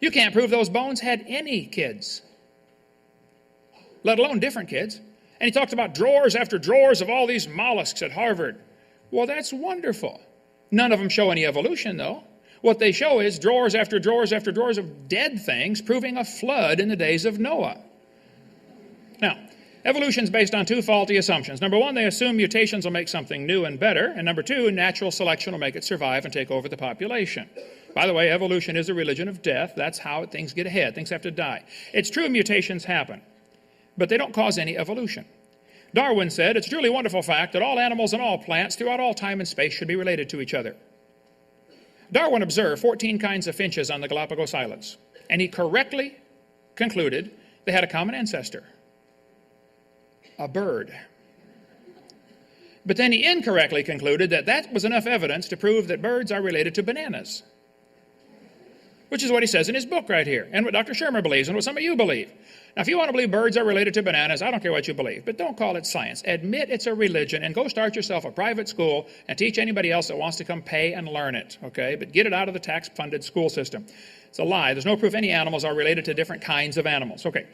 You can't prove those bones had any kids, let alone different kids. And he talked about drawers after drawers of all these mollusks at Harvard. Well, that's wonderful. None of them show any evolution, though. What they show is drawers after drawers after drawers of dead things proving a flood in the days of Noah. Now, evolution is based on two faulty assumptions. Number one, they assume mutations will make something new and better. And number two, natural selection will make it survive and take over the population. By the way, evolution is a religion of death. That's how things get ahead. Things have to die. It's true mutations happen, but they don't cause any evolution. Darwin said, it's a truly wonderful fact that all animals and all plants throughout all time and space should be related to each other. Darwin observed 14 kinds of finches on the Galapagos Islands, and he correctly concluded they had a common ancestor, a bird. But then he incorrectly concluded that that was enough evidence to prove that birds are related to bananas, which is what he says in his book right here, and what Dr. Shermer believes, and what some of you believe. Now, if you want to believe birds are related to bananas, I don't care what you believe, but don't call it science. Admit it's a religion, and go start yourself a private school and teach anybody else that wants to come pay and learn it, okay? But get it out of the tax-funded school system. It's a lie. There's no proof any animals are related to different kinds of animals, okay?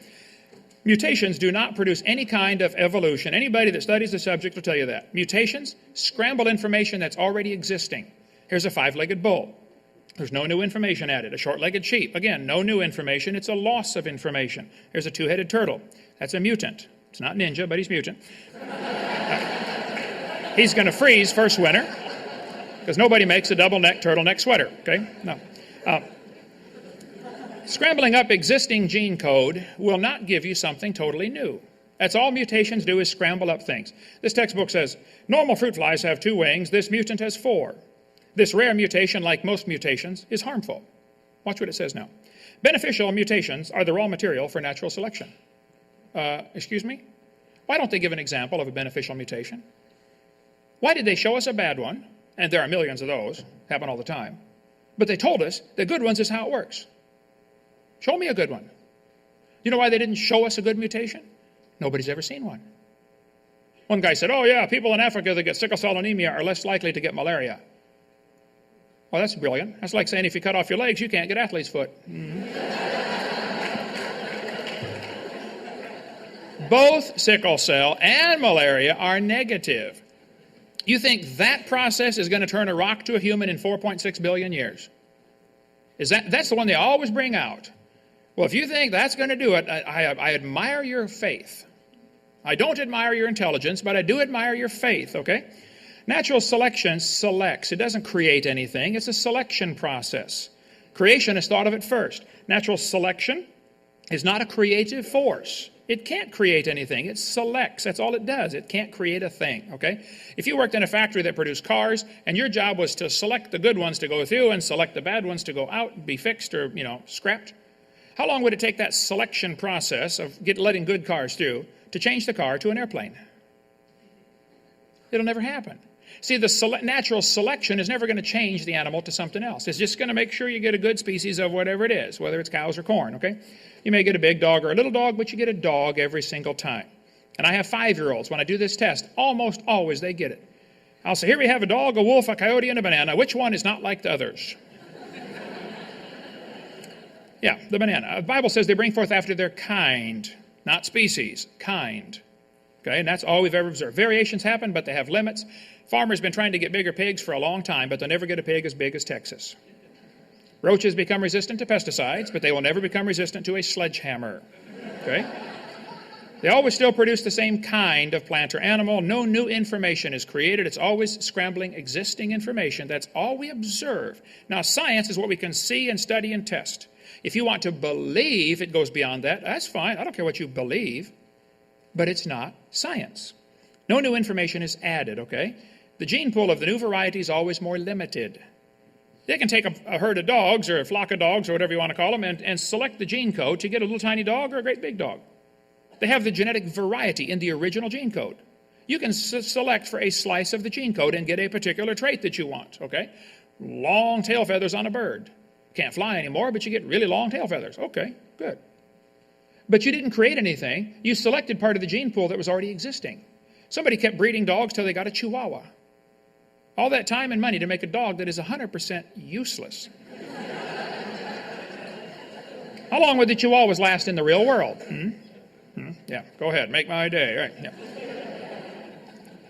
Mutations do not produce any kind of evolution. Anybody that studies the subject will tell you that. Mutations scramble information that's already existing. Here's a five-legged bull. There's no new information added. A short-legged sheep. Again, no new information. It's a loss of information. There's a two-headed turtle. That's a mutant. It's not ninja, but he's mutant. He's going to freeze first winter because nobody makes a double-neck turtleneck sweater, okay? No. Scrambling up existing gene code will not give you something totally new. That's all mutations do, is scramble up things. This textbook says, normal fruit flies have 2 wings. This mutant has 4. This rare mutation, like most mutations, is harmful. Watch what it says now. Beneficial mutations are the raw material for natural selection. Excuse me? Why don't they give an example of a beneficial mutation? Why did they show us a bad one? And there are millions of those, happen all the time. But they told us the good ones is how it works. Show me a good one. You know why they didn't show us a good mutation? Nobody's ever seen one. One guy said, oh yeah, people in Africa that get sickle cell anemia are less likely to get malaria. Well, that's brilliant. That's like saying if you cut off your legs, you can't get athlete's foot. Both sickle cell and malaria are negative. You think that process is going to turn a rock to a human in 4.6 billion years? That's the one they always bring out. Well, if you think that's going to do it, I admire your faith. I don't admire your intelligence, but I do admire your faith, okay? Natural selection selects. It doesn't create anything. It's a selection process. Creationists thought of it first. Natural selection is not a creative force. It can't create anything. It selects. That's all it does. It can't create a thing, okay? If you worked in a factory that produced cars and your job was to select the good ones to go through and select the bad ones to go out, be fixed or, scrapped, how long would it take that selection process of letting good cars through to change the car to an airplane? It'll never happen. See, the natural selection is never going to change the animal to something else. It's just going to make sure you get a good species of whatever it is, whether it's cows or corn, okay? You may get a big dog or a little dog, but you get a dog every single time. And I have 5-year-olds. When I do this test, almost always they get it. I'll say, here we have a dog, a wolf, a coyote, and a banana. Which one is not like the others? Yeah, the banana. The Bible says they bring forth after their kind, not species, kind. Okay, and that's all we've ever observed. Variations happen, but they have limits. Farmers have been trying to get bigger pigs for a long time, but they'll never get a pig as big as Texas. Roaches become resistant to pesticides, but they will never become resistant to a sledgehammer. Okay? They always still produce the same kind of plant or animal. No new information is created. It's always scrambling existing information. That's all we observe. Now, science is what we can see and study and test. If you want to believe it goes beyond that, that's fine. I don't care what you believe. But it's not science. No new information is added, okay? The gene pool of the new variety is always more limited. They can take a herd of dogs or a flock of dogs or whatever you want to call them and select the gene code to get a little tiny dog or a great big dog. They have the genetic variety in the original gene code. You can select for a slice of the gene code and get a particular trait that you want, okay? Long tail feathers on a bird. Can't fly anymore, but you get really long tail feathers. Okay, good. But you didn't create anything. You selected part of the gene pool that was already existing. Somebody kept breeding dogs till they got a Chihuahua. All that time and money to make a dog that is 100% useless. How long would the Chihuahuas last in the real world? Yeah, go ahead, make my day. Right, yeah.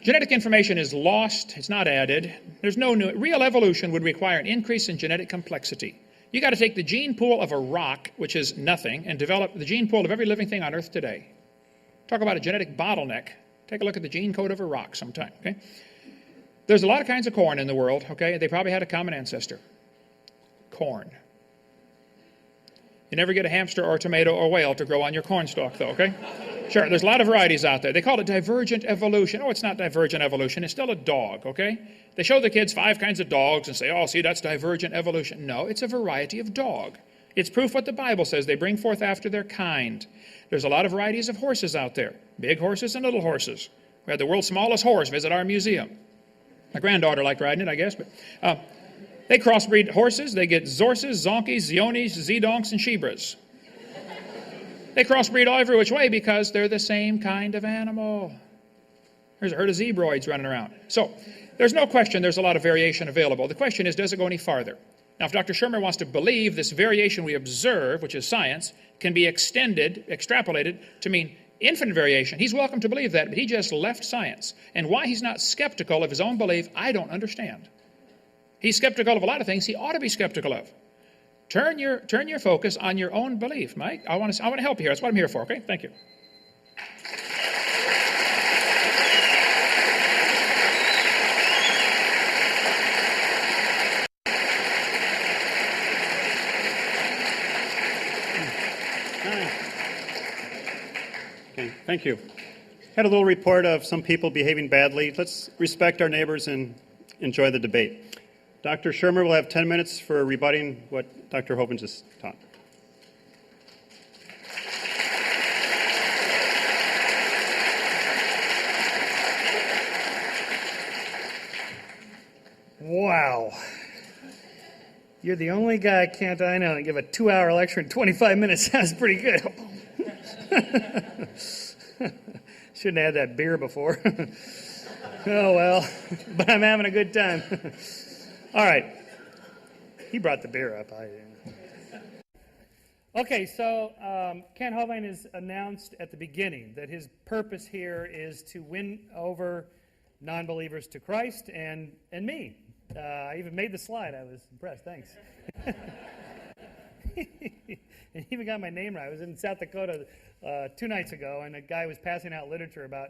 Genetic information is lost, it's not added. There's no new. Real evolution would require an increase in genetic complexity. You got to take the gene pool of a rock, which is nothing, and develop the gene pool of every living thing on Earth today. Talk about a genetic bottleneck. Take a look at the gene code of a rock sometime, okay? There's a lot of kinds of corn in the world, okay? They probably had a common ancestor. Corn. You never get a hamster or a tomato or a whale to grow on your corn stalk, though, okay? Sure, there's a lot of varieties out there. They call it divergent evolution. Oh, it's not divergent evolution. It's still a dog, okay? They show the kids 5 kinds of dogs and say, oh, see, that's divergent evolution. No, it's a variety of dog. It's proof what the Bible says. They bring forth after their kind. There's a lot of varieties of horses out there. Big horses and little horses. We had the world's smallest horse visit our museum. My granddaughter liked riding it, I guess. But they crossbreed horses. They get Zorses, Zonkies, Zionis, Zedonks, and Shebras. They crossbreed all every which way because they're the same kind of animal. There's a herd of zebroids running around. So there's no question there's a lot of variation available. The question is, does it go any farther? Now, if Dr. Shermer wants to believe this variation we observe, which is science, can be extended, extrapolated to mean infinite variation, he's welcome to believe that, but he just left science. And why he's not skeptical of his own belief, I don't understand. He's skeptical of a lot of things he ought to be skeptical of. Turn your focus on your own belief, Mike. I want to help you here. That's what I'm here for, okay? Thank you. Okay, thank you. Had a little report of some people behaving badly. Let's respect our neighbors and enjoy the debate. Dr. Shermer will have 10 minutes for rebutting what Dr. Hovind just taught. Wow. You're the only guy I know that give a 2-hour lecture in 25 minutes. Sounds pretty good. Shouldn't have had that beer before. Oh, well, but I'm having a good time. All right. He brought the beer up. Okay, so Ken Hovind has announced at the beginning that his purpose here is to win over non-believers to Christ and me. I even made the slide. I was impressed. Thanks. And even got my name right. I was in South Dakota 2 nights ago, and a guy was passing out literature about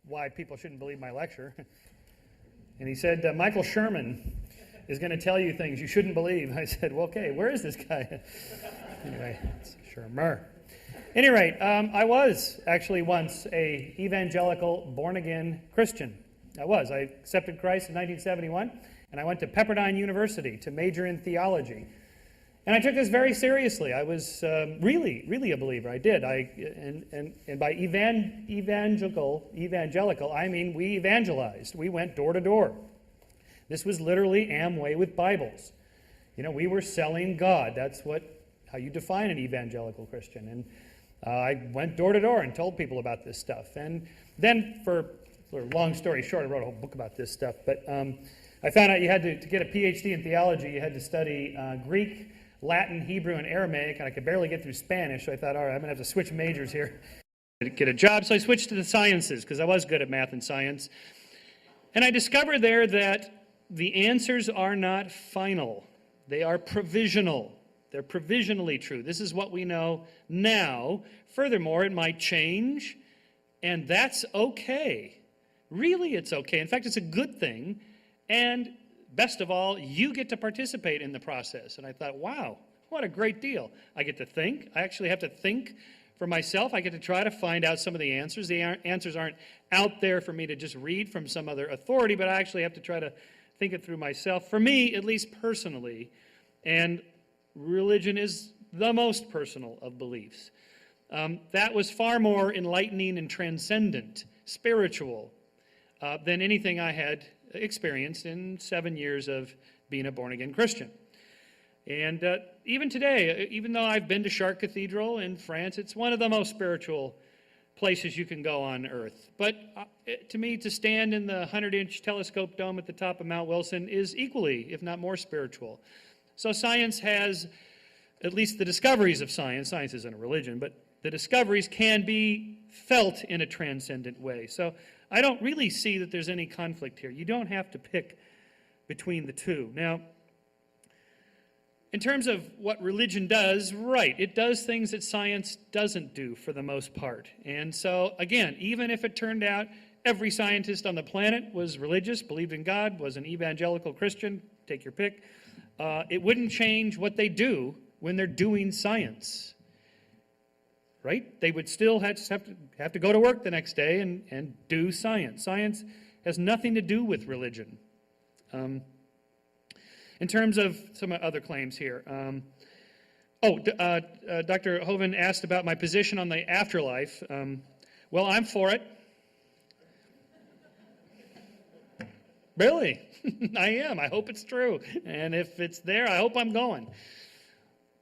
why people shouldn't believe my lecture. And he said, Michael Sherman is going to tell you things you shouldn't believe. I said, well, okay, where is this guy? Anyway, it's Shermer. At any rate, I was actually once a evangelical, born-again Christian. I accepted Christ in 1971, and I went to Pepperdine University to major in theology. And I took this very seriously. I was really, really a believer. I did. And by evangelical, I mean we evangelized. We went door to door. This was literally Amway with Bibles. You know, we were selling God. That's how you define an evangelical Christian. And I went door to door and told people about this stuff. And then, for a long story short, I wrote a whole book about this stuff. But I found out you had to get a PhD in theology, you had to study Greek, Latin, Hebrew, and Aramaic, and I could barely get through Spanish, so I thought, all right, I'm going to have to switch majors here to get a job. So I switched to the sciences, because I was good at math and science. And I discovered there that the answers are not final. They are provisional. They're provisionally true. This is what we know now. Furthermore, it might change. And that's okay. Really, it's okay. In fact, it's a good thing. And best of all, you get to participate in the process. And I thought, wow, what a great deal. I get to think. I actually have to think for myself. I get to try to find out some of the answers. The answers aren't out there for me to just read from some other authority, but I actually have to try to think it through myself. For me, at least personally, and religion is the most personal of beliefs. That was far more enlightening and transcendent, spiritual, than anything I had experienced in 7 years of being a born-again Christian. And even today, even though I've been to Chartres Cathedral in France, it's one of the most spiritual places you can go on earth. But to me, to stand in the 100-inch telescope dome at the top of Mount Wilson is equally, if not more, spiritual. So science has, at least the discoveries of science isn't a religion, but the discoveries can be felt in a transcendent way. So I don't really see that there's any conflict here. You don't have to pick between the two. Now, in terms of what religion does, right, it does things that science doesn't do for the most part. And so, again, even if it turned out every scientist on the planet was religious, believed in God, was an evangelical Christian, take your pick, it wouldn't change what they do when they're doing science. Right? They would still have to go to work the next day and do science. Science has nothing to do with religion. In terms of some other claims here. Dr. Hoven asked about my position on the afterlife. Well, I'm for it. Really? I am. I hope it's true. And if it's there, I hope I'm going.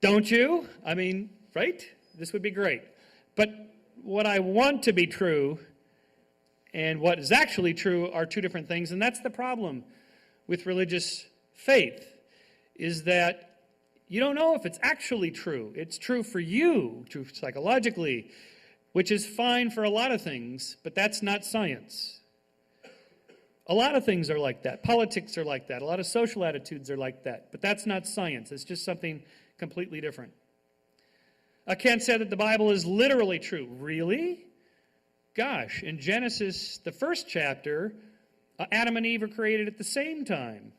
Don't you? I mean, right? This would be great. But what I want to be true and what is actually true are two different things, and that's the problem with religious faith, is that you don't know if it's actually true. It's true for you, true psychologically, which is fine for a lot of things, but that's not science. A lot of things are like that. Politics are like that. A lot of social attitudes are like that, but that's not science. It's just something completely different. Kent said that the Bible is literally true. Really? Gosh, in Genesis, the first chapter, Adam and Eve are created at the same time.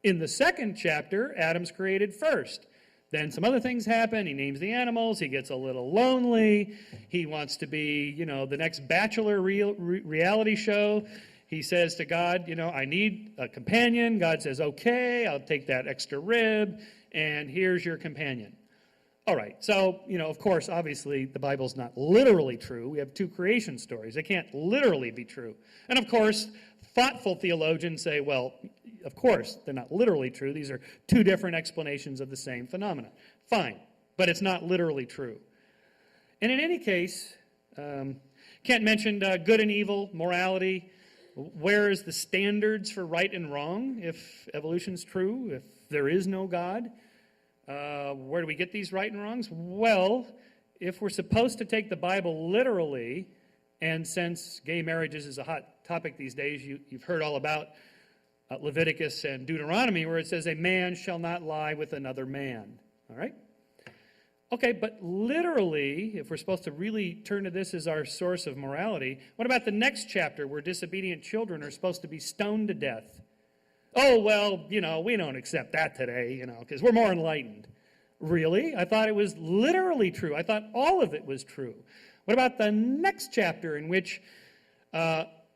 In the second chapter, Adam's created first. Then some other things happen. He names the animals. He gets a little lonely. He wants to be, the next Bachelor reality show. He says to God, I need a companion. God says, okay, I'll take that extra rib, and here's your companion. All right, so, of course, obviously, the Bible's not literally true. We have two creation stories. They can't literally be true. And, of course, thoughtful theologians say, well, of course, they're not literally true. These are two different explanations of the same phenomenon. Fine, but it's not literally true. And in any case, Kent mentioned good and evil, morality. Where is the standards for right and wrong if evolution's true, if there is no God? Where do we get these right and wrongs? Well, if we're supposed to take the Bible literally, and since gay marriages is a hot topic these days, you've heard all about Leviticus and Deuteronomy, where it says, a man shall not lie with another man. All right? Okay, but literally, if we're supposed to really turn to this as our source of morality, what about the next chapter where disobedient children are supposed to be stoned to death? Oh, well, we don't accept that today, because we're more enlightened. Really? I thought it was literally true. I thought all of it was true. What about the next chapter in which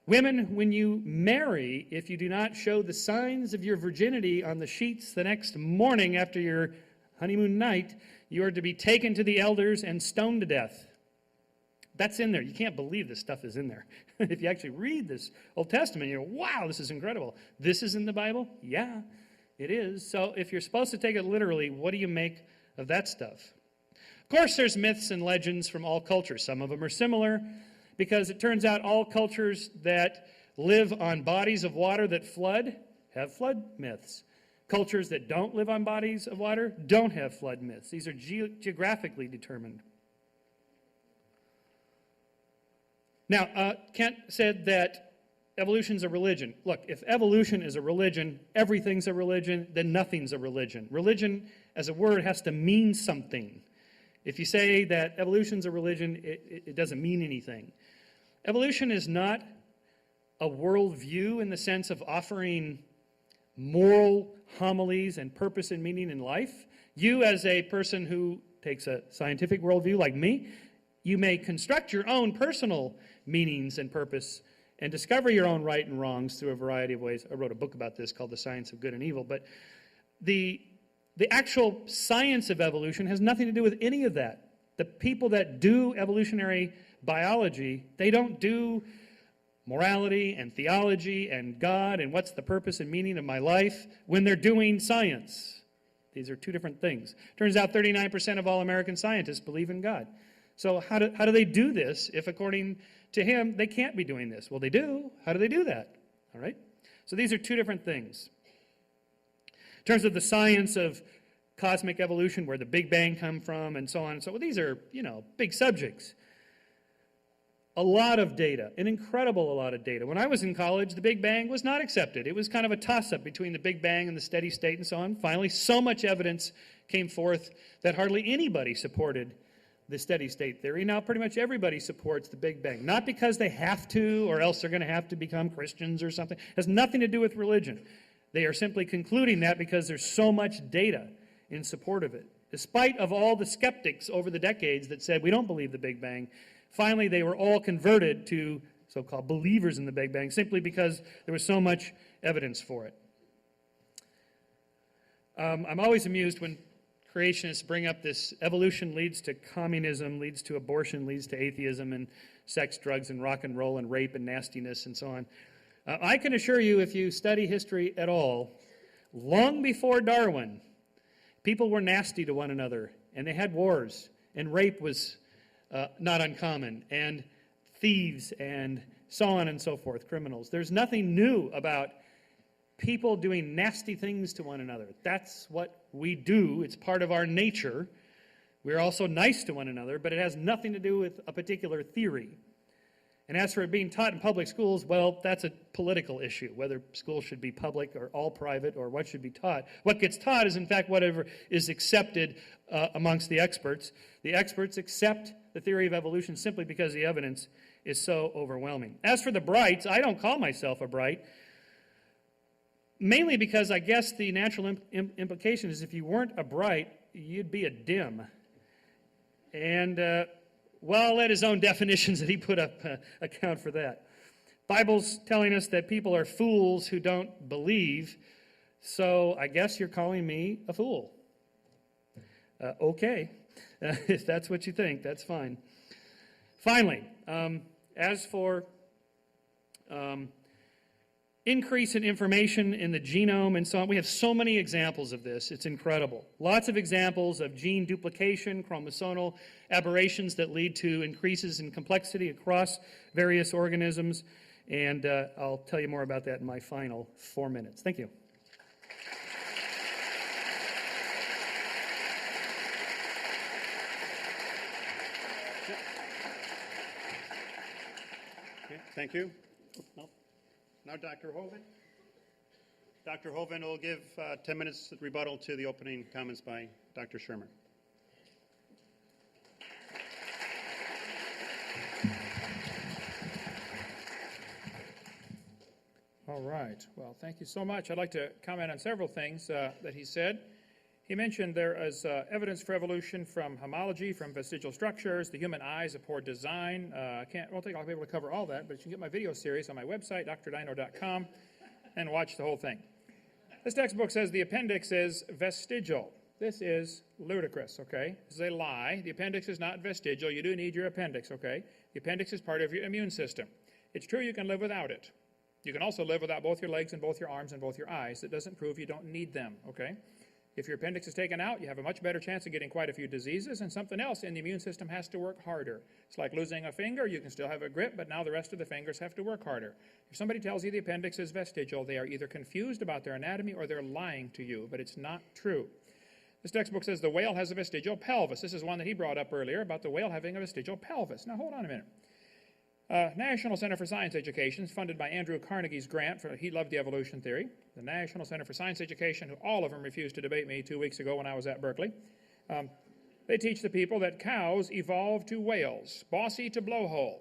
women, when you marry, if you do not show the signs of your virginity on the sheets the next morning after your honeymoon night, you are to be taken to the elders and stoned to death? That's in there. You can't believe this stuff is in there. If you actually read this Old Testament, wow, this is incredible. This is in the Bible? Yeah, it is. So if you're supposed to take it literally, what do you make of that stuff? Of course, there's myths and legends from all cultures. Some of them are similar because it turns out all cultures that live on bodies of water that flood have flood myths. Cultures that don't live on bodies of water don't have flood myths. These are geographically determined. Now, Kent said that evolution's a religion. Look, if evolution is a religion, everything's a religion, then nothing's a religion. Religion, as a word, has to mean something. If you say that evolution's a religion, it doesn't mean anything. Evolution is not a worldview in the sense of offering moral homilies and purpose and meaning in life. You, as a person who takes a scientific worldview like me, you may construct your own personal meanings and purpose and discover your own right and wrongs through a variety of ways. I wrote a book about this called The Science of Good and Evil, but the actual science of evolution has nothing to do with any of that. The people that do evolutionary biology, they don't do morality and theology and God and what's the purpose and meaning of my life when they're doing science. These are two different things. Turns out 39% of all American scientists believe in God. So how do they do this if, according to him, they can't be doing this? Well, they do. How do they do that? All right? So these are two different things. In terms of the science of cosmic evolution, where the Big Bang come from, and so on and so on, these are, big subjects. A lot of data, an incredible lot of data. When I was in college, the Big Bang was not accepted. It was kind of a toss-up between the Big Bang and the steady state and so on. Finally, so much evidence came forth that hardly anybody supported the steady state theory. Now, pretty much everybody supports the Big Bang. Not because they have to, or else they're going to have to become Christians or something. It has nothing to do with religion. They are simply concluding that because there's so much data in support of it. Despite of all the skeptics over the decades that said, we don't believe the Big Bang, finally they were all converted to so-called believers in the Big Bang simply because there was so much evidence for it. I'm always amused when creationists bring up this evolution leads to communism, leads to abortion, leads to atheism, and sex, drugs, and rock and roll, and rape, and nastiness, and so on. I can assure you, if you study history at all, long before Darwin, people were nasty to one another, and they had wars, and rape was not uncommon, and thieves, and so on and so forth, criminals. There's nothing new about people doing nasty things to one another. That's what we do. It's part of our nature. We're also nice to one another, but it has nothing to do with a particular theory. And as for it being taught in public schools, well, that's a political issue, whether schools should be public or all private or what should be taught. What gets taught is, in fact, whatever is accepted amongst the experts. The experts accept the theory of evolution simply because the evidence is so overwhelming. As for the brights, I don't call myself a bright, mainly because I guess the natural implication is if you weren't a bright, you'd be a dim. And well, I'll let his own definitions that he put up account for that. Bible's telling us that people are fools who don't believe, so I guess you're calling me a fool. Okay, if that's what you think, that's fine. Finally, as for increase in information in the genome and so on, we have so many examples of this. It's incredible. Lots of examples of gene duplication, chromosomal aberrations that lead to increases in complexity across various organisms, and I'll tell you more about that in my final 4 minutes. Thank you. Okay, thank you. Now Dr. Hoven. Dr. Hoven will give 10 minutes rebuttal to the opening comments by Dr. Shermer. All right. Well, thank you so much. I'd like to comment on several things that he said. He mentioned there is evidence for evolution from homology, from vestigial structures. The human eye is a poor design. I won't think I'll be able to cover all that, but you can get my video series on my website, drdino.com, and watch the whole thing. This textbook says the appendix is vestigial. This is ludicrous, okay? This is a lie. The appendix is not vestigial. You do need your appendix, okay? The appendix is part of your immune system. It's true you can live without it. You can also live without both your legs and both your arms and both your eyes. That doesn't prove you don't need them, okay? If your appendix is taken out, you have a much better chance of getting quite a few diseases, and something else in the immune system has to work harder. It's like losing a finger. You can still have a grip, but now the rest of the fingers have to work harder. If somebody tells you the appendix is vestigial, they are either confused about their anatomy or they're lying to you, but it's not true. This textbook says the whale has a vestigial pelvis. This is one that he brought up earlier about the whale having a vestigial pelvis. Now, hold on a minute. National Center for Science Education is funded by Andrew Carnegie's grant. He loved the evolution theory. The National Center for Science Education, who all of them refused to debate me 2 weeks ago when I was at Berkeley, they teach the people that cows evolved to whales, bossy to blowhole.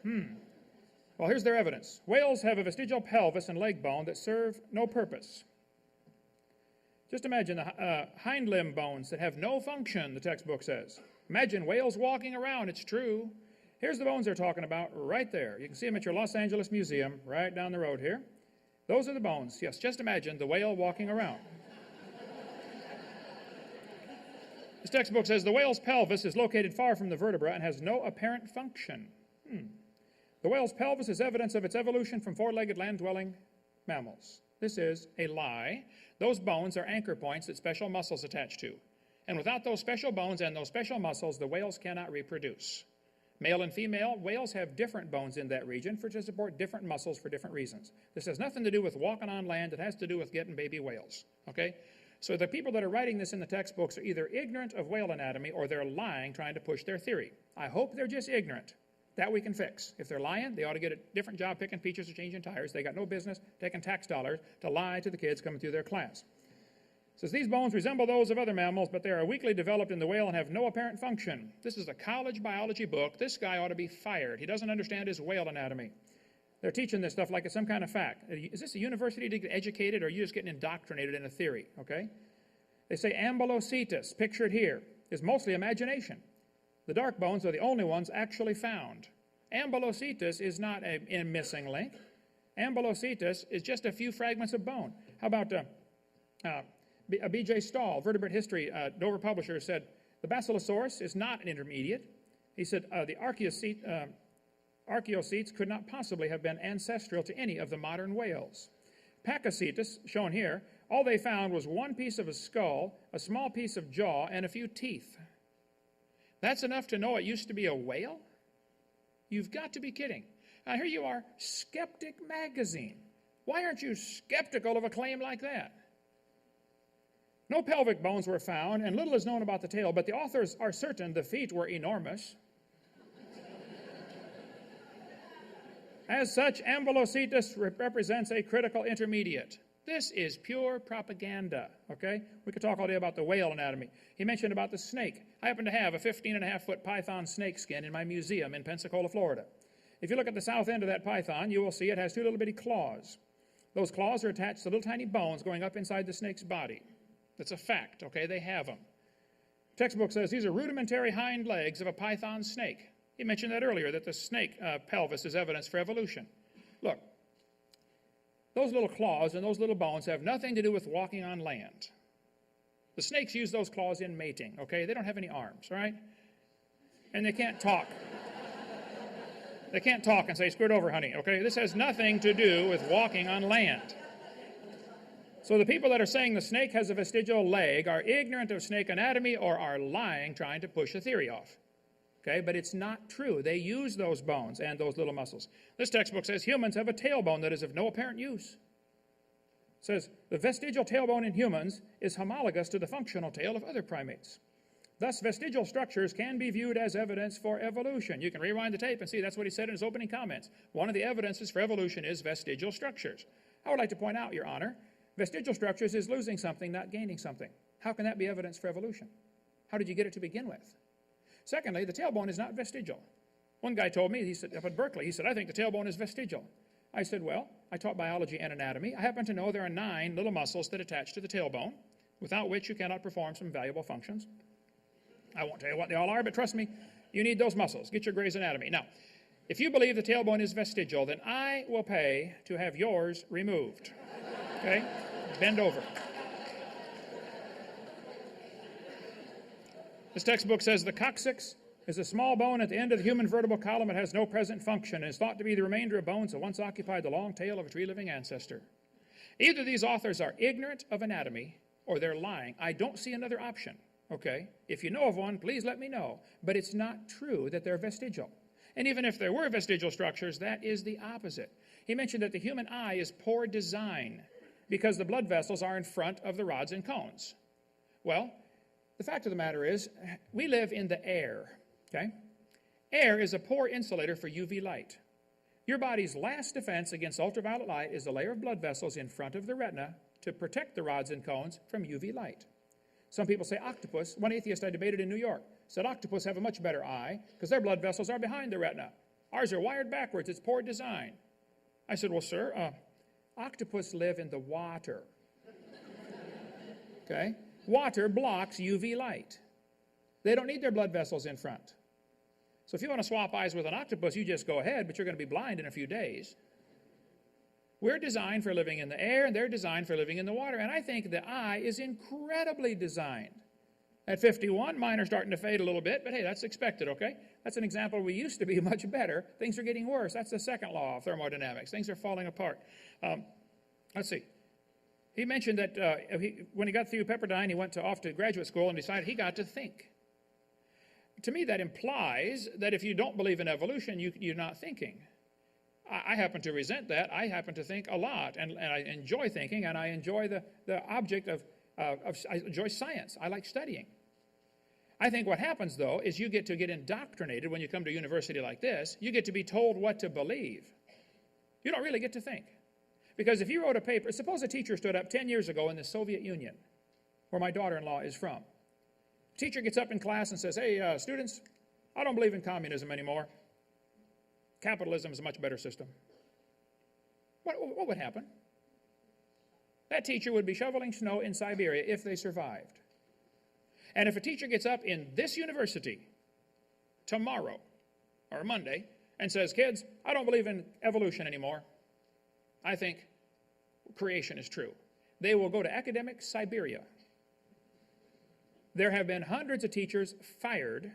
Well, here's their evidence. Whales have a vestigial pelvis and leg bone that serve no purpose. Just imagine the hind limb bones that have no function, the textbook says. Imagine whales walking around, it's true. Here's the bones they're talking about right there. You can see them at your Los Angeles Museum right down the road here. Those are the bones. Yes, just imagine the whale walking around. This textbook says the whale's pelvis is located far from the vertebra and has no apparent function. The whale's pelvis is evidence of its evolution from four-legged land-dwelling mammals. This is a lie. Those bones are anchor points that special muscles attach to. And without those special bones and those special muscles, the whales cannot reproduce. Male and female whales have different bones in that region to support different muscles for different reasons. This has nothing to do with walking on land. It has to do with getting baby whales. Okay? So the people that are writing this in the textbooks are either ignorant of whale anatomy or they're lying trying to push their theory. I hope they're just ignorant. That we can fix. If they're lying, they ought to get a different job picking features or changing tires. They got no business taking tax dollars to lie to the kids coming through their class. It says these bones resemble those of other mammals, but they are weakly developed in the whale and have no apparent function. This is a college biology book. This guy ought to be fired. He doesn't understand his whale anatomy. They're teaching this stuff like it's some kind of fact. Is this a university to get educated, or are you just getting indoctrinated in a theory? Okay? They say ambulocetus, pictured here, is mostly imagination. The dark bones are the only ones actually found. Ambulocetus is not a missing link. Ambulocetus is just a few fragments of bone. How about B.J. Stahl, Vertebrate History, Dover publisher, said the Basilosaurus is not an intermediate. He said the Archaeocetes could not possibly have been ancestral to any of the modern whales. Pakicetus, shown here, all they found was one piece of a skull, a small piece of jaw, and a few teeth. That's enough to know it used to be a whale? You've got to be kidding. Now here you are, Skeptic Magazine. Why aren't you skeptical of a claim like that? No pelvic bones were found, and little is known about the tail, but the authors are certain the feet were enormous. As such, Ambulocetus represents a critical intermediate. This is pure propaganda, okay? We could talk all day about the whale anatomy. He mentioned about the snake. I happen to have a 15.5-foot python snake skin in my museum in Pensacola, Florida. If you look at the south end of that python, you will see it has two little bitty claws. Those claws are attached to little tiny bones going up inside the snake's body. That's a fact, okay? They have them. Textbook says these are rudimentary hind legs of a python snake. He mentioned that earlier, that the snake pelvis is evidence for evolution. Look, those little claws and those little bones have nothing to do with walking on land. The snakes use those claws in mating, okay? They don't have any arms, all right? And they can't talk. They can't talk and say, squirt over, honey, okay? This has nothing to do with walking on land. So the people that are saying the snake has a vestigial leg are ignorant of snake anatomy or are lying trying to push a theory off. Okay, but it's not true. They use those bones and those little muscles. This textbook says humans have a tailbone that is of no apparent use. It says the vestigial tailbone in humans is homologous to the functional tail of other primates. Thus, vestigial structures can be viewed as evidence for evolution. You can rewind the tape and see that's what he said in his opening comments. One of the evidences for evolution is vestigial structures. I would like to point out, Your Honor, vestigial structures is losing something, not gaining something. How can that be evidence for evolution? How did you get it to begin with? Secondly, the tailbone is not vestigial. One guy told me, he said, up at Berkeley, he said, I think the tailbone is vestigial. I said, well, I taught biology and anatomy. I happen to know there are 9 little muscles that attach to the tailbone, without which you cannot perform some valuable functions. I won't tell you what they all are, but trust me, you need those muscles. Get your Gray's Anatomy. Now, if you believe the tailbone is vestigial, then I will pay to have yours removed. Okay? Bend over. This textbook says the coccyx is a small bone at the end of the human vertebral column. It has no present function and is thought to be the remainder of bones that once occupied the long tail of a tree-living ancestor. Either these authors are ignorant of anatomy or they're lying. I don't see another option, okay? If you know of one, please let me know. But it's not true that they're vestigial. And even if there were vestigial structures, that is the opposite. He mentioned that the human eye is poor design because the blood vessels are in front of the rods and cones. Well, the fact of the matter is, we live in the air, okay? Air is a poor insulator for UV light. Your body's last defense against ultraviolet light is a layer of blood vessels in front of the retina to protect the rods and cones from UV light. Some people say octopus. One atheist I debated in New York said octopus have a much better eye because their blood vessels are behind the retina. Ours are wired backwards. It's poor design. I said, well, sir, octopus live in the water. Okay? Water blocks UV light. They don't need their blood vessels in front. So if you want to swap eyes with an octopus, you just go ahead, but you're going to be blind in a few days. We're designed for living in the air, and they're designed for living in the water. And I think the eye is incredibly designed. At 51, mine are starting to fade a little bit, but hey, that's expected, okay? That's an example. We used to be much better. Things are getting worse. That's the second law of thermodynamics. Things are falling apart. Let's see. He mentioned that when he got through Pepperdine, he went off to graduate school and decided he got to think. To me, that implies that if you don't believe in evolution, you're not thinking. I happen to resent that. I happen to think a lot, and I enjoy thinking, and I enjoy the object of I enjoy science. I like studying. I think what happens, though, is you get indoctrinated when you come to a university like this. You get to be told what to believe. You don't really get to think. Because if you wrote a paper, suppose a teacher stood up 10 years ago in the Soviet Union, where my daughter-in-law is from. Teacher gets up in class and says, hey, students, I don't believe in communism anymore. Capitalism is a much better system. What would happen? That teacher would be shoveling snow in Siberia if they survived. And if a teacher gets up in this university tomorrow or Monday and says, kids, I don't believe in evolution anymore. I think creation is true. They will go to academic Siberia. There have been hundreds of teachers fired,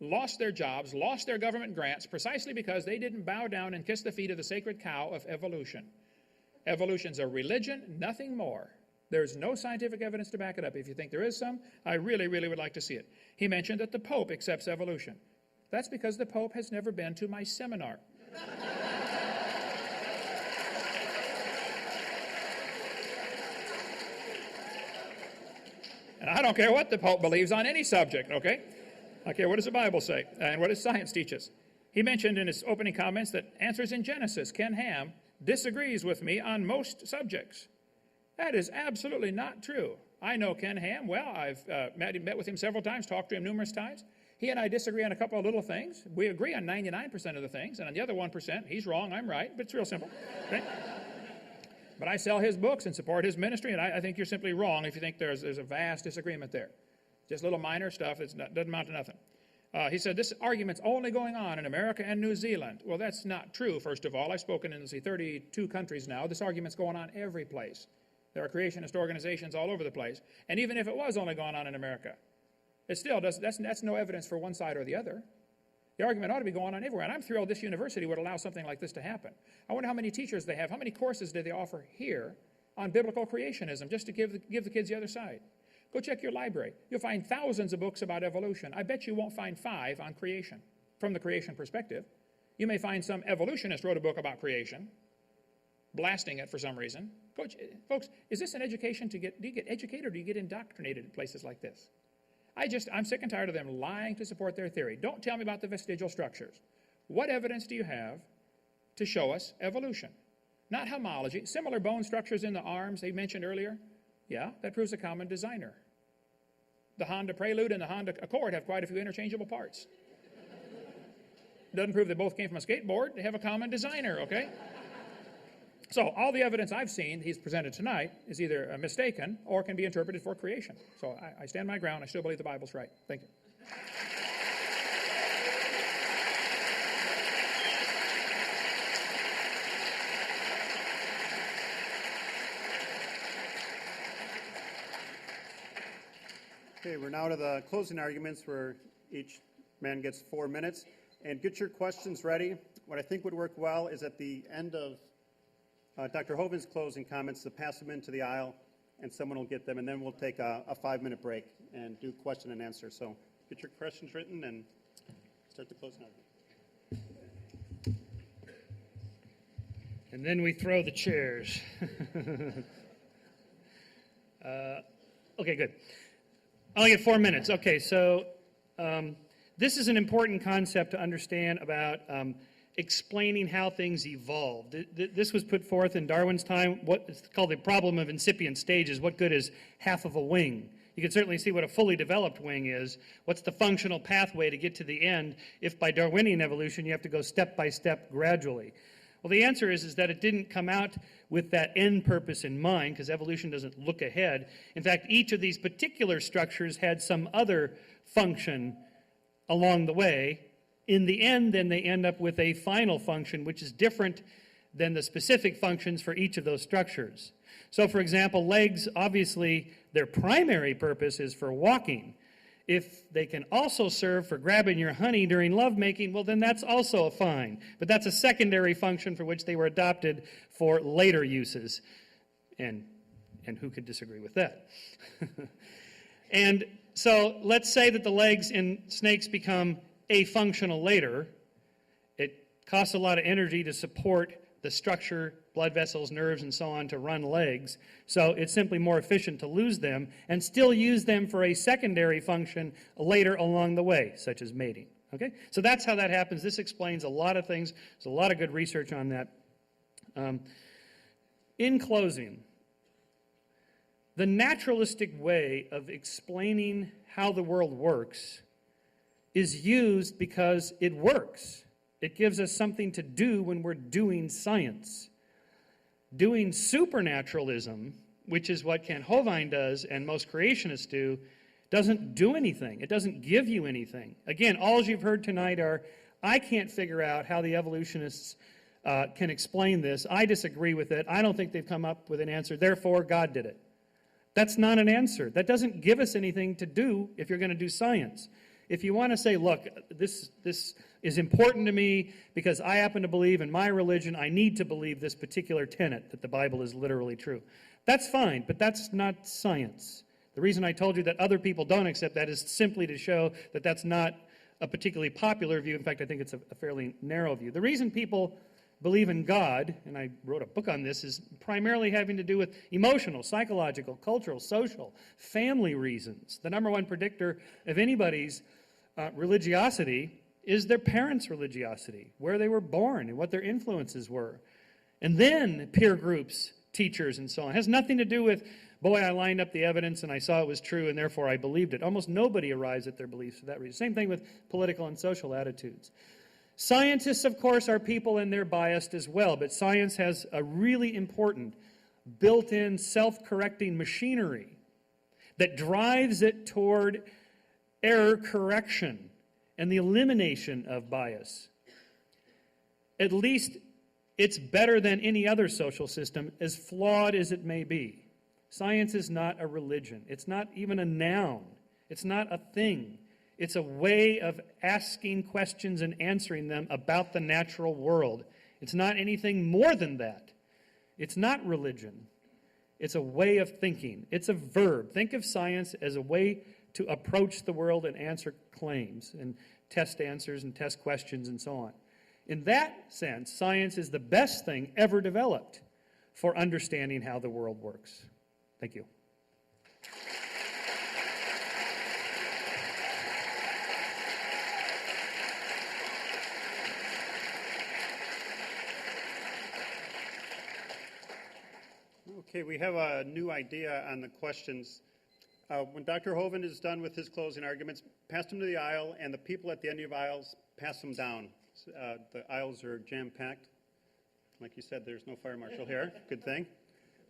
lost their jobs, lost their government grants, precisely because they didn't bow down and kiss the feet of the sacred cow of evolution. Evolution's a religion, nothing more. There's no scientific evidence to back it up. If you think there is some, I really, really would like to see it. He mentioned that the Pope accepts evolution. That's because the Pope has never been to my seminar. And I don't care what the Pope believes on any subject, okay? I care what does the Bible say and what does science teach us. He mentioned in his opening comments that Answers in Genesis, Ken Ham, disagrees with me on most subjects. That is absolutely not true. I know Ken Ham well. I've met with him several times, talked to him numerous times. He and I disagree on a couple of little things. We agree on 99% of the things, and on the other 1%, he's wrong, I'm right, but it's real simple. Okay? But I sell his books and support his ministry, and I think you're simply wrong if you think there's a vast disagreement there. Just little minor stuff that doesn't amount to nothing. He said this argument's only going on in America and New Zealand. Well, that's not true, first of all. I've spoken in, 32 countries now. This argument's going on every place. There are creationist organizations all over the place. And even if it was only going on in America, it still does. That's no evidence for one side or the other. The argument ought to be going on everywhere. And I'm thrilled this university would allow something like this to happen. I wonder how many teachers they have. How many courses do they offer here on biblical creationism, just to give the kids the other side? Go check your library. You'll find thousands of books about evolution. I bet you won't find 5 on creation, from the creation perspective. You may find some evolutionist wrote a book about creation, blasting it for some reason. Folks, is this an education do you get educated or do you get indoctrinated in places like this? I'm sick and tired of them lying to support their theory. Don't tell me about the vestigial structures. What evidence do you have to show us evolution? Not homology. Similar bone structures in the arms they mentioned earlier. Yeah, that proves a common designer. The Honda Prelude and the Honda Accord have quite a few interchangeable parts. Doesn't prove they both came from a skateboard. They have a common designer, okay? So all the evidence I've seen he's presented tonight is either mistaken or can be interpreted for creation. So I stand my ground. I still believe the Bible's right. Thank you. Okay, we're now to the closing arguments where each man gets 4 minutes. And get your questions ready. What I think would work well is at the end of Dr. Hoven's closing comments to pass them into the aisle, and someone will get them, and then we'll take a 5-minute break and do question and answer. So get your questions written and start the closing argument. And then we throw the chairs. Okay, good. I only get 4 minutes. Okay, so this is an important concept to understand about explaining how things evolved. This was put forth in Darwin's time. What is called the problem of incipient stages. What good is half of a wing? You can certainly see what a fully developed wing is. What's the functional pathway to get to the end if by Darwinian evolution you have to go step by step gradually? Well, the answer is that it didn't come out with that end purpose in mind, because evolution doesn't look ahead. In fact, each of these particular structures had some other function along the way. In the end, then, they end up with a final function, which is different than the specific functions for each of those structures. So, for example, legs, obviously, their primary purpose is for walking. If they can also serve for grabbing your honey during lovemaking, well, then that's also fine. But that's a secondary function for which they were adopted for later uses. And who could disagree with that? And so let's say that the legs in snakes become afunctional later. It costs a lot of energy to support the structure, blood vessels, nerves, and so on to run legs. So it's simply more efficient to lose them and still use them for a secondary function later along the way, such as mating. Okay? So that's how that happens. This explains a lot of things. There's a lot of good research on that. In closing, the naturalistic way of explaining how the world works is used because it works. It gives us something to do when we're doing science. Doing supernaturalism, which is what Kent Hovind does and most creationists do, doesn't do anything. It doesn't give you anything. Again, all you've heard tonight are, I can't figure out how the evolutionists can explain this. I disagree with it. I don't think they've come up with an answer. Therefore, God did it. That's not an answer. That doesn't give us anything to do if you're going to do science. If you want to say, look, this is important to me because I happen to believe in my religion, I need to believe this particular tenet that the Bible is literally true. That's fine, but that's not science. The reason I told you that other people don't accept that is simply to show that that's not a particularly popular view. In fact, I think it's a fairly narrow view. The reason people believe in God, and I wrote a book on this, is primarily having to do with emotional, psychological, cultural, social, family reasons. The number one predictor of anybody's religiosity is their parents' religiosity, where they were born and what their influences were. And then peer groups, teachers, and so on. It has nothing to do with, boy, I lined up the evidence and I saw it was true and therefore I believed it. Almost nobody arrives at their beliefs for that reason. Same thing with political and social attitudes. Scientists, of course, are people and they're biased as well, but science has a really important built-in self-correcting machinery that drives it toward error correction and the elimination of bias. At least it's better than any other social system, as flawed as it may be. Science is not a religion. It's not even a noun. It's not a thing. It's a way of asking questions and answering them about the natural world. It's not anything more than that. It's not religion. It's a way of thinking. It's a verb. Think of science as a way to approach the world and answer claims and test answers and test questions and so on. In that sense, science is the best thing ever developed for understanding how the world works. Thank you. Okay, we have a new idea on the questions. When Dr. Hovind is done with his closing arguments, pass them to the aisle, and the people at the end of the aisles, pass them down. The aisles are jam-packed. Like you said, there's no fire marshal here. Good thing.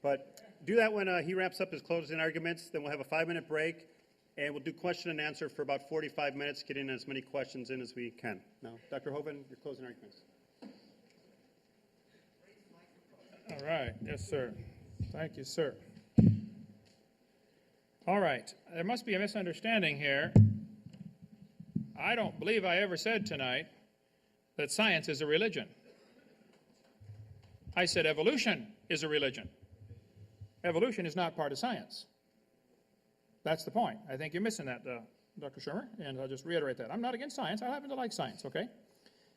But do that when he wraps up his closing arguments. Then we'll have a 5-minute break, and we'll do question and answer for about 45 minutes, getting as many questions in as we can. Now, Dr. Hovind, your closing arguments. All right. Yes, sir. Thank you, sir. All right. There must be a misunderstanding here. I don't believe I ever said tonight that science is a religion. I said evolution is a religion. Evolution is not part of science. That's the point. I think you're missing that, Dr. Shermer, and I'll just reiterate that. I'm not against science. I happen to like science, okay?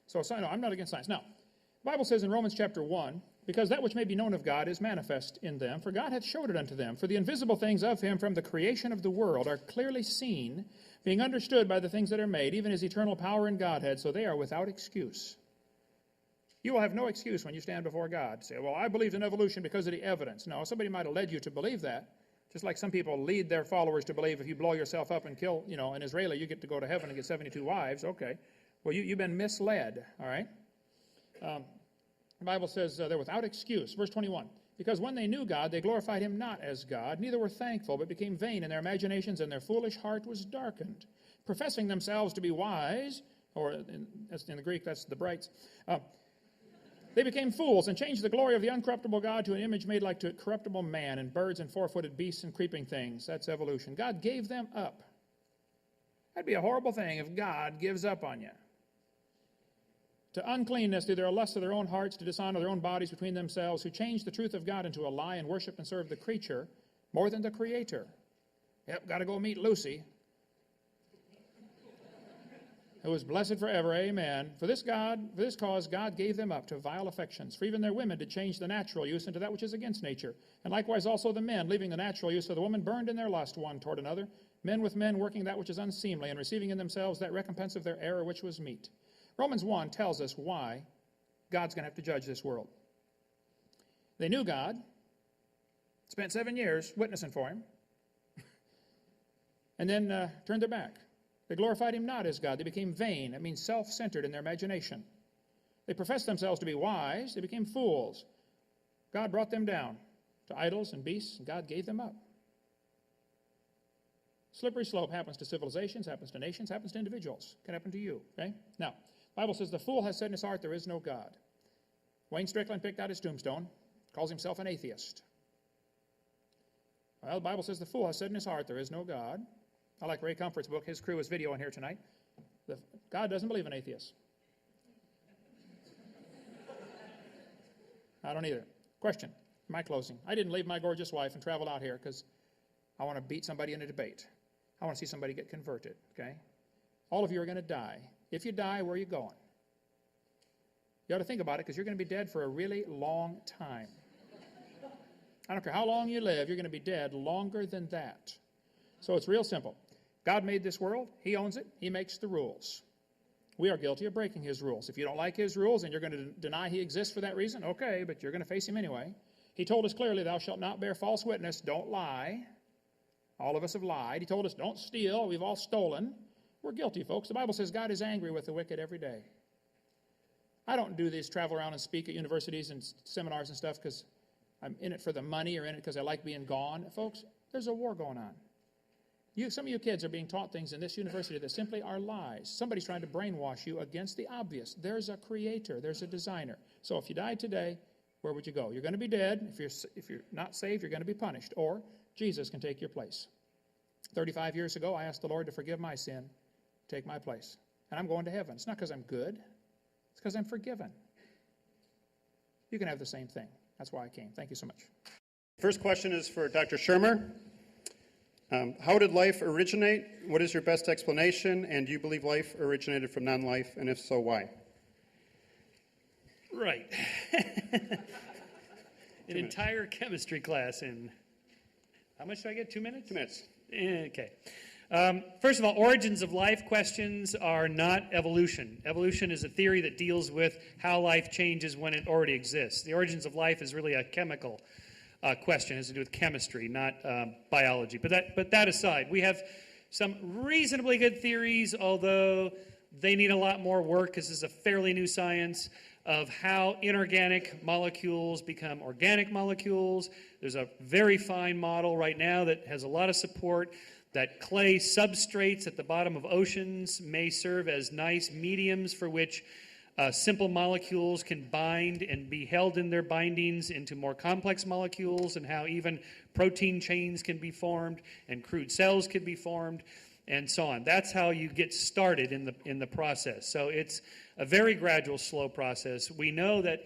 So, no, I'm not against science. Now, the Bible says in Romans chapter 1, because that which may be known of God is manifest in them, for God hath showed it unto them. For the invisible things of him from the creation of the world are clearly seen, being understood by the things that are made, even his eternal power and Godhead, so they are without excuse. You will have no excuse when you stand before God. Say, well, I believed in evolution because of the evidence. No, somebody might have led you to believe that, Just like some people lead their followers to believe if you blow yourself up and kill, an Israeli, you get to go to heaven and get 72 wives. Okay. Well, you've been misled, all right? The Bible says they're without excuse. Verse 21, because when they knew God, they glorified him not as God, neither were thankful, but became vain in their imaginations, and their foolish heart was darkened. Professing themselves to be wise, or in the Greek, that's the brights, they became fools and changed the glory of the uncorruptible God to an image made like to a corruptible man and birds and four-footed beasts and creeping things. That's evolution. God gave them up. That'd be a horrible thing if God gives up on you. To uncleanness through their lust of their own hearts, to dishonor their own bodies between themselves, who changed the truth of God into a lie and worship and serve the creature more than the Creator. Yep, got to go meet Lucy, who is blessed forever, amen. For this cause God gave them up to vile affections, for even their women did change the natural use into that which is against nature. And likewise also the men, leaving the natural use of the woman, burned in their lust one toward another, men with men working that which is unseemly, and receiving in themselves that recompense of their error which was meet. Romans 1 tells us why God's going to have to judge this world. They knew God, spent 7 years witnessing for him, and then turned their back. They glorified him not as God. They became vain. That means self-centered in their imagination. They professed themselves to be wise. They became fools. God brought them down to idols and beasts, and God gave them up. Slippery slope happens to civilizations, happens to nations, happens to individuals. Can happen to you, okay? Now, the Bible says the fool has said in his heart there is no God. Wayne Strickland picked out his tombstone, calls himself an atheist. Well, the Bible says the fool has said in his heart there is no God. I like Ray Comfort's book. His crew is videoing here tonight. God doesn't believe in atheists. I don't either. Question, my closing. I didn't leave my gorgeous wife and travel out here because I want to beat somebody in a debate. I want to see somebody get converted, okay? All of you are going to die. If you die, where are you going? You ought to think about it because you're going to be dead for a really long time. I don't care how long you live, you're going to be dead longer than that. So it's real simple. God made this world. He owns it. He makes the rules. We are guilty of breaking his rules. If you don't like his rules and you're going to deny he exists for that reason, okay, but you're going to face him anyway. He told us clearly, thou shalt not bear false witness. Don't lie. All of us have lied. He told us, don't steal. We've all stolen. We're guilty, folks. The Bible says God is angry with the wicked every day. I don't do this, travel around and speak at universities and seminars and stuff because I'm in it for the money or in it because I like being gone. Folks, there's a war going on. Some of you kids are being taught things in this university that simply are lies. Somebody's trying to brainwash you against the obvious. There's a creator. There's a designer. So if you died today, where would you go? You're going to be dead. If you're not saved, you're going to be punished. Or Jesus can take your place. 35 years ago, I asked the Lord to forgive my sin, take my place. And I'm going to heaven. It's not because I'm good. It's because I'm forgiven. You can have the same thing. That's why I came. Thank you so much. First question is for Dr. Shermer. How did life originate? What is your best explanation? And do you believe life originated from non-life? And if so, why? Right. An entire chemistry class in, how much do I get, 2 minutes? 2 minutes. Okay. First of all, origins of life questions are not evolution. Evolution is a theory that deals with how life changes when it already exists. The origins of life is really a chemical question. It has to do with chemistry, not biology. But that aside, we have some reasonably good theories, although they need a lot more work because this is a fairly new science of how inorganic molecules become organic molecules. There's a very fine model right now that has a lot of support that clay substrates at the bottom of oceans may serve as nice mediums for which simple molecules can bind and be held in their bindings into more complex molecules, and how even protein chains can be formed and crude cells can be formed, and so on. That's how you get started in the process. So it's a very gradual, slow process. We know that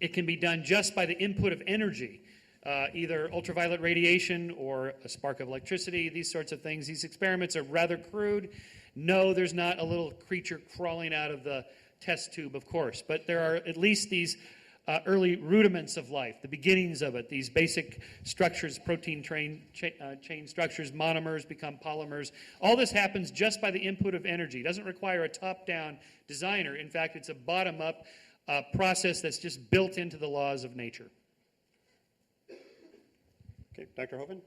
it can be done just by the input of energy, either ultraviolet radiation or a spark of electricity, these sorts of things. These experiments are rather crude. No, there's not a little creature crawling out of the test tube, of course, but there are at least these early rudiments of life, the beginnings of it, these basic structures, protein chain structures, monomers become polymers. All this happens just by the input of energy. It doesn't require a top-down designer. In fact, it's a bottom-up process that's just built into the laws of nature. Okay, Dr. Hovind?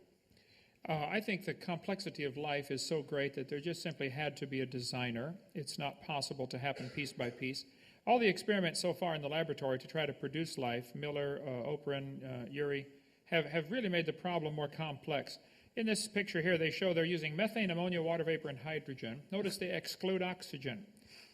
I think the complexity of life is so great that there just simply had to be a designer. It's not possible to happen piece by piece. All the experiments so far in the laboratory to try to produce life, Miller, Oprin, Urey, have really made the problem more complex. In this picture here, they show they're using methane, ammonia, water vapor, and hydrogen. Notice they exclude oxygen.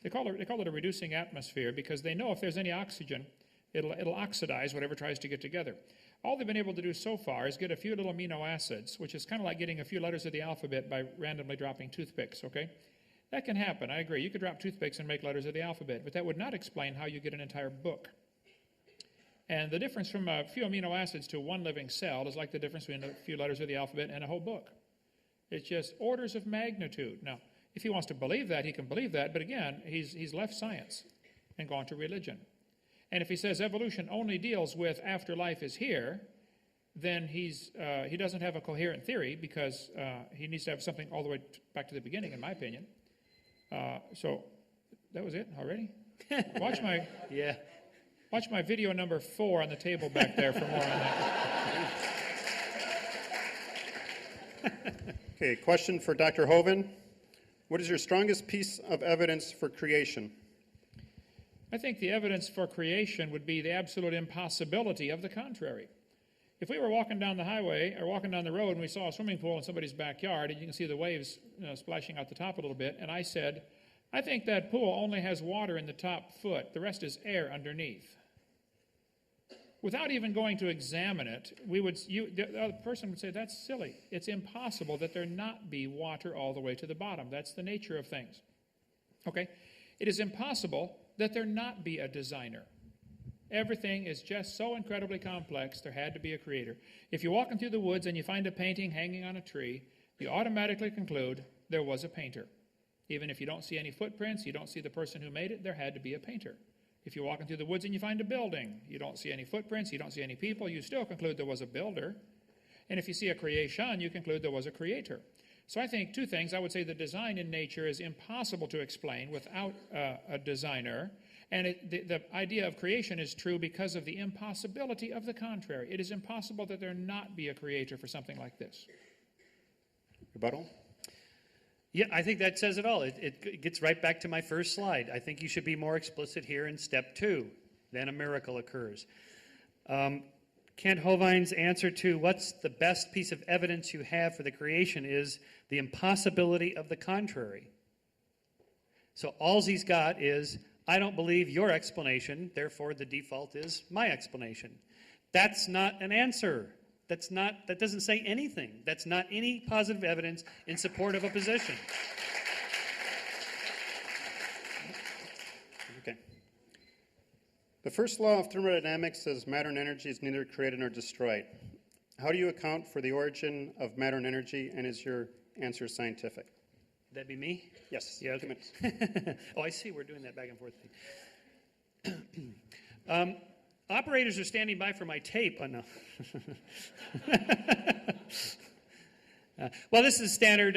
They call it a reducing atmosphere because they know if there's any oxygen, it'll oxidize whatever tries to get together. All they've been able to do so far is get a few little amino acids, which is kind of like getting a few letters of the alphabet by randomly dropping toothpicks, okay? That can happen, I agree. You could drop toothpicks and make letters of the alphabet, but that would not explain how you get an entire book. And the difference from a few amino acids to one living cell is like the difference between a few letters of the alphabet and a whole book. It's just orders of magnitude. Now, if he wants to believe that, he can believe that, but again, he's left science and gone to religion. And if he says evolution only deals with after life is here, then he doesn't have a coherent theory because he needs to have something all the way back to the beginning, in my opinion. So that was it already? Watch my video number 4 on the table back there for more on that. Okay, question for Dr. Hovind. What is your strongest piece of evidence for creation? I think the evidence for creation would be the absolute impossibility of the contrary. If we were walking down the highway or walking down the road and we saw a swimming pool in somebody's backyard and you can see the waves splashing out the top a little bit, and I said, I think that pool only has water in the top foot, the rest is air underneath. Without even going to examine it, the other person would say, that's silly. It's impossible that there not be water all the way to the bottom. That's the nature of things. Okay? It is impossible that there not be a designer. Everything is just so incredibly complex, there had to be a creator. If you're walking through the woods and you find a painting hanging on a tree, you automatically conclude there was a painter. Even if you don't see any footprints, you don't see the person who made it, there had to be a painter. If you're walking through the woods and you find a building, you don't see any footprints, you don't see any people, you still conclude there was a builder. And if you see a creation, you conclude there was a creator. So I think two things. I would say the design in nature is impossible to explain without a designer. And the idea of creation is true because of the impossibility of the contrary. It is impossible that there not be a creator for something like this. Rebuttal? Yeah, I think that says it all. It gets right back to my first slide. I think you should be more explicit here in step 2. Then a miracle occurs. Kent Hovind's answer to what's the best piece of evidence you have for the creation is the impossibility of the contrary. So all he's got is, I don't believe your explanation, therefore the default is my explanation. That's not an answer. That doesn't say anything. That's not any positive evidence in support of a position. Okay. The first law of thermodynamics says matter and energy is neither created nor destroyed. How do you account for the origin of matter and energy, and is your answer scientific? Would that be me? Yes. Yeah, 2 minutes. Oh, I see. We're doing that back and forth thing. Operators are standing by for my tape. Oh, no. Well, this is standard.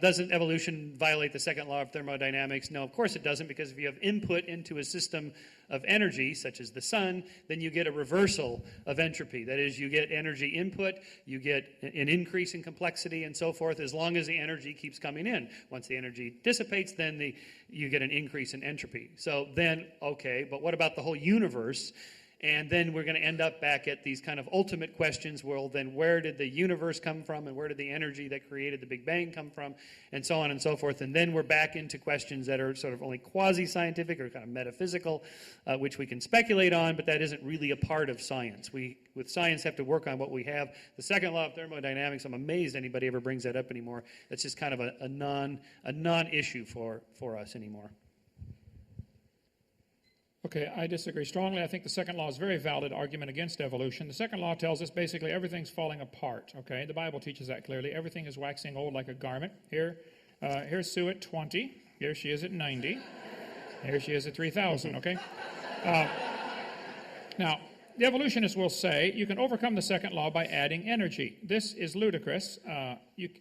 Doesn't evolution violate the second law of thermodynamics? No, of course it doesn't, because if you have input into a system of energy, such as the sun, then you get a reversal of entropy. That is, you get energy input, you get an increase in complexity and so forth, as long as the energy keeps coming in. Once the energy dissipates, then you get an increase in entropy. So then, okay, but what about the whole universe? And then we're going to end up back at these kind of ultimate questions. Well, then where did the universe come from, and where did the energy that created the Big Bang come from, and so on and so forth. And then we're back into questions that are sort of only quasi-scientific or kind of metaphysical, which we can speculate on, but that isn't really a part of science. We, with science, have to work on what we have. The second law of thermodynamics, I'm amazed anybody ever brings that up anymore. That's just kind of a non-issue for us anymore. Okay, I disagree strongly. I think the second law is a very valid argument against evolution. The second law tells us basically everything's falling apart, okay? The Bible teaches that clearly. Everything is waxing old like a garment. Here's Sue at 20. Here she is at 90. Here she is at 3,000, okay? Now, the evolutionists will say you can overcome the second law by adding energy. This is ludicrous.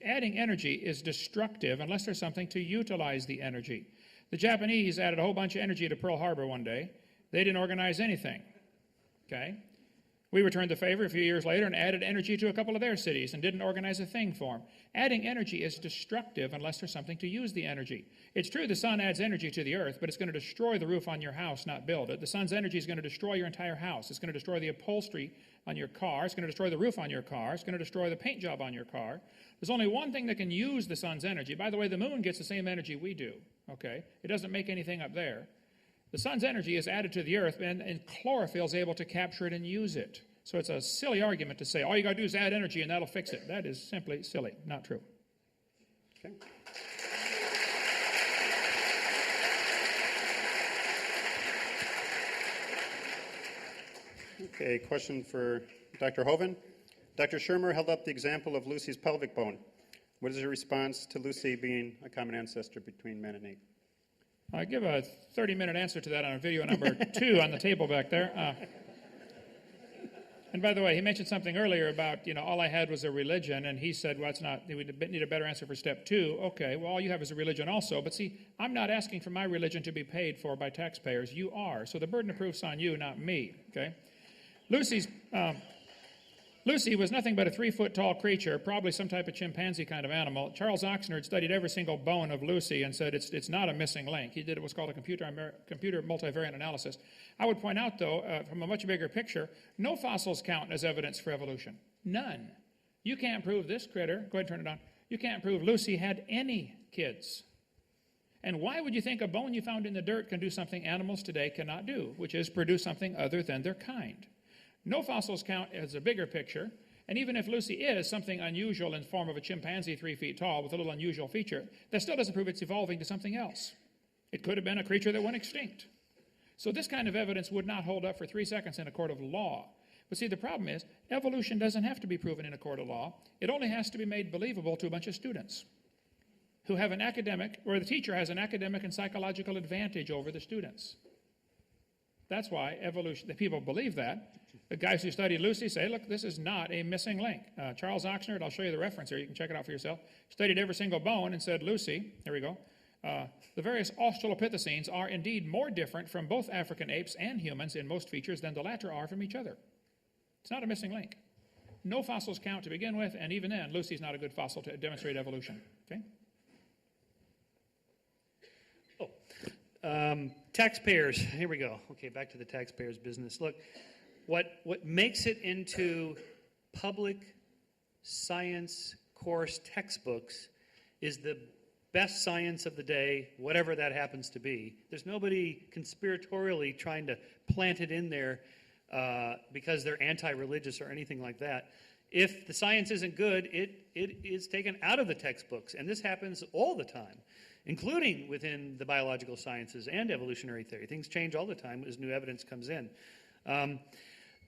Adding energy is destructive unless there's something to utilize the energy. The Japanese added a whole bunch of energy to Pearl Harbor one day. They didn't organize anything, okay? We returned the favor a few years later and added energy to a couple of their cities and didn't organize a thing for them. Adding energy is destructive unless there's something to use the energy. It's true the sun adds energy to the earth, but it's going to destroy the roof on your house, not build it. The sun's energy is going to destroy your entire house. It's going to destroy the upholstery on your car. It's going to destroy the roof on your car. It's going to destroy the paint job on your car. There's only one thing that can use the sun's energy. By the way, the moon gets the same energy we do, okay? It doesn't make anything up there. The sun's energy is added to the earth, and chlorophyll is able to capture it and use it. So it's a silly argument to say, all you got to do is add energy and that'll fix it. That is simply silly, not true. Okay. Okay, question for Dr. Hovind. Dr. Shermer held up the example of Lucy's pelvic bone. What is your response to Lucy being a common ancestor between men and ape? I give a 30-minute answer to that on video number 2 on the table back there. And by the way, he mentioned something earlier about, all I had was a religion, and he said, well, it's not, we need a better answer for step 2. Okay, well, all you have is a religion also. But see, I'm not asking for my religion to be paid for by taxpayers. You are. So the burden of proof's on you, not me, okay? Lucy was nothing but a 3-foot-tall creature, probably some type of chimpanzee kind of animal. Charles Oxner had studied every single bone of Lucy and said it's not a missing link. He did what's called a computer multivariate analysis. I would point out, though, from a much bigger picture, no fossils count as evidence for evolution. None. You can't prove this critter. Go ahead and turn it on. You can't prove Lucy had any kids. And why would you think a bone you found in the dirt can do something animals today cannot do, which is produce something other than their kind? No fossils count as a bigger picture, and even if Lucy is something unusual in the form of a chimpanzee 3 feet tall with a little unusual feature, that still doesn't prove it's evolving to something else. It could have been a creature that went extinct. So this kind of evidence would not hold up for 3 seconds in a court of law. But see, the problem is, evolution doesn't have to be proven in a court of law. It only has to be made believable to a bunch of students who have an academic, where the teacher has an academic and psychological advantage over the students. That's why evolution, the people believe that. The guys who studied Lucy say, look, this is not a missing link. Charles Oxner, and I'll show you the reference here, you can check it out for yourself, studied every single bone and said, Lucy, here we go, the various Australopithecines are indeed more different from both African apes and humans in most features than the latter are from each other. It's not a missing link. No fossils count to begin with, and even then, Lucy's not a good fossil to demonstrate evolution. Okay? Taxpayers, here we go. Okay, back to the taxpayers business. Look, what makes it into public science course textbooks is the best science of the day, whatever that happens to be. There's nobody conspiratorially trying to plant it in there because they're anti-religious or anything like that. If the science isn't good, it is taken out of the textbooks, and this happens all the time, including within the biological sciences and evolutionary theory. Things change all the time as new evidence comes in.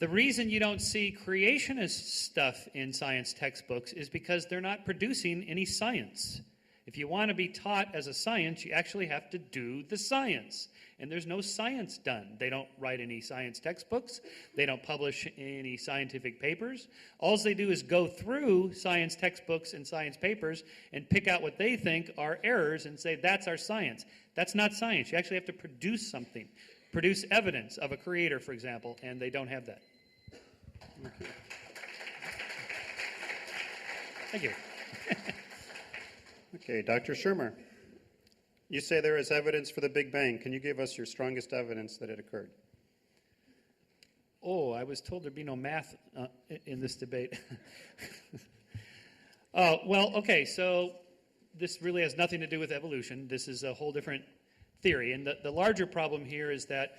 The reason you don't see creationist stuff in science textbooks is because they're not producing any science. If you want to be taught as a science, you actually have to do the science. And there's no science done. They don't write any science textbooks. They don't publish any scientific papers. All they do is go through science textbooks and science papers and pick out what they think are errors and say, that's our science. That's not science. You actually have to produce something. Produce evidence of a creator, for example, and they don't have that. Thank you. Okay, Dr. Shermer, you say there is evidence for the Big Bang. Can you give us your strongest evidence that it occurred? Oh, I was told there'd be no math in this debate. Well, okay, so this really has nothing to do with evolution. This is a whole different theory. And the larger problem here is that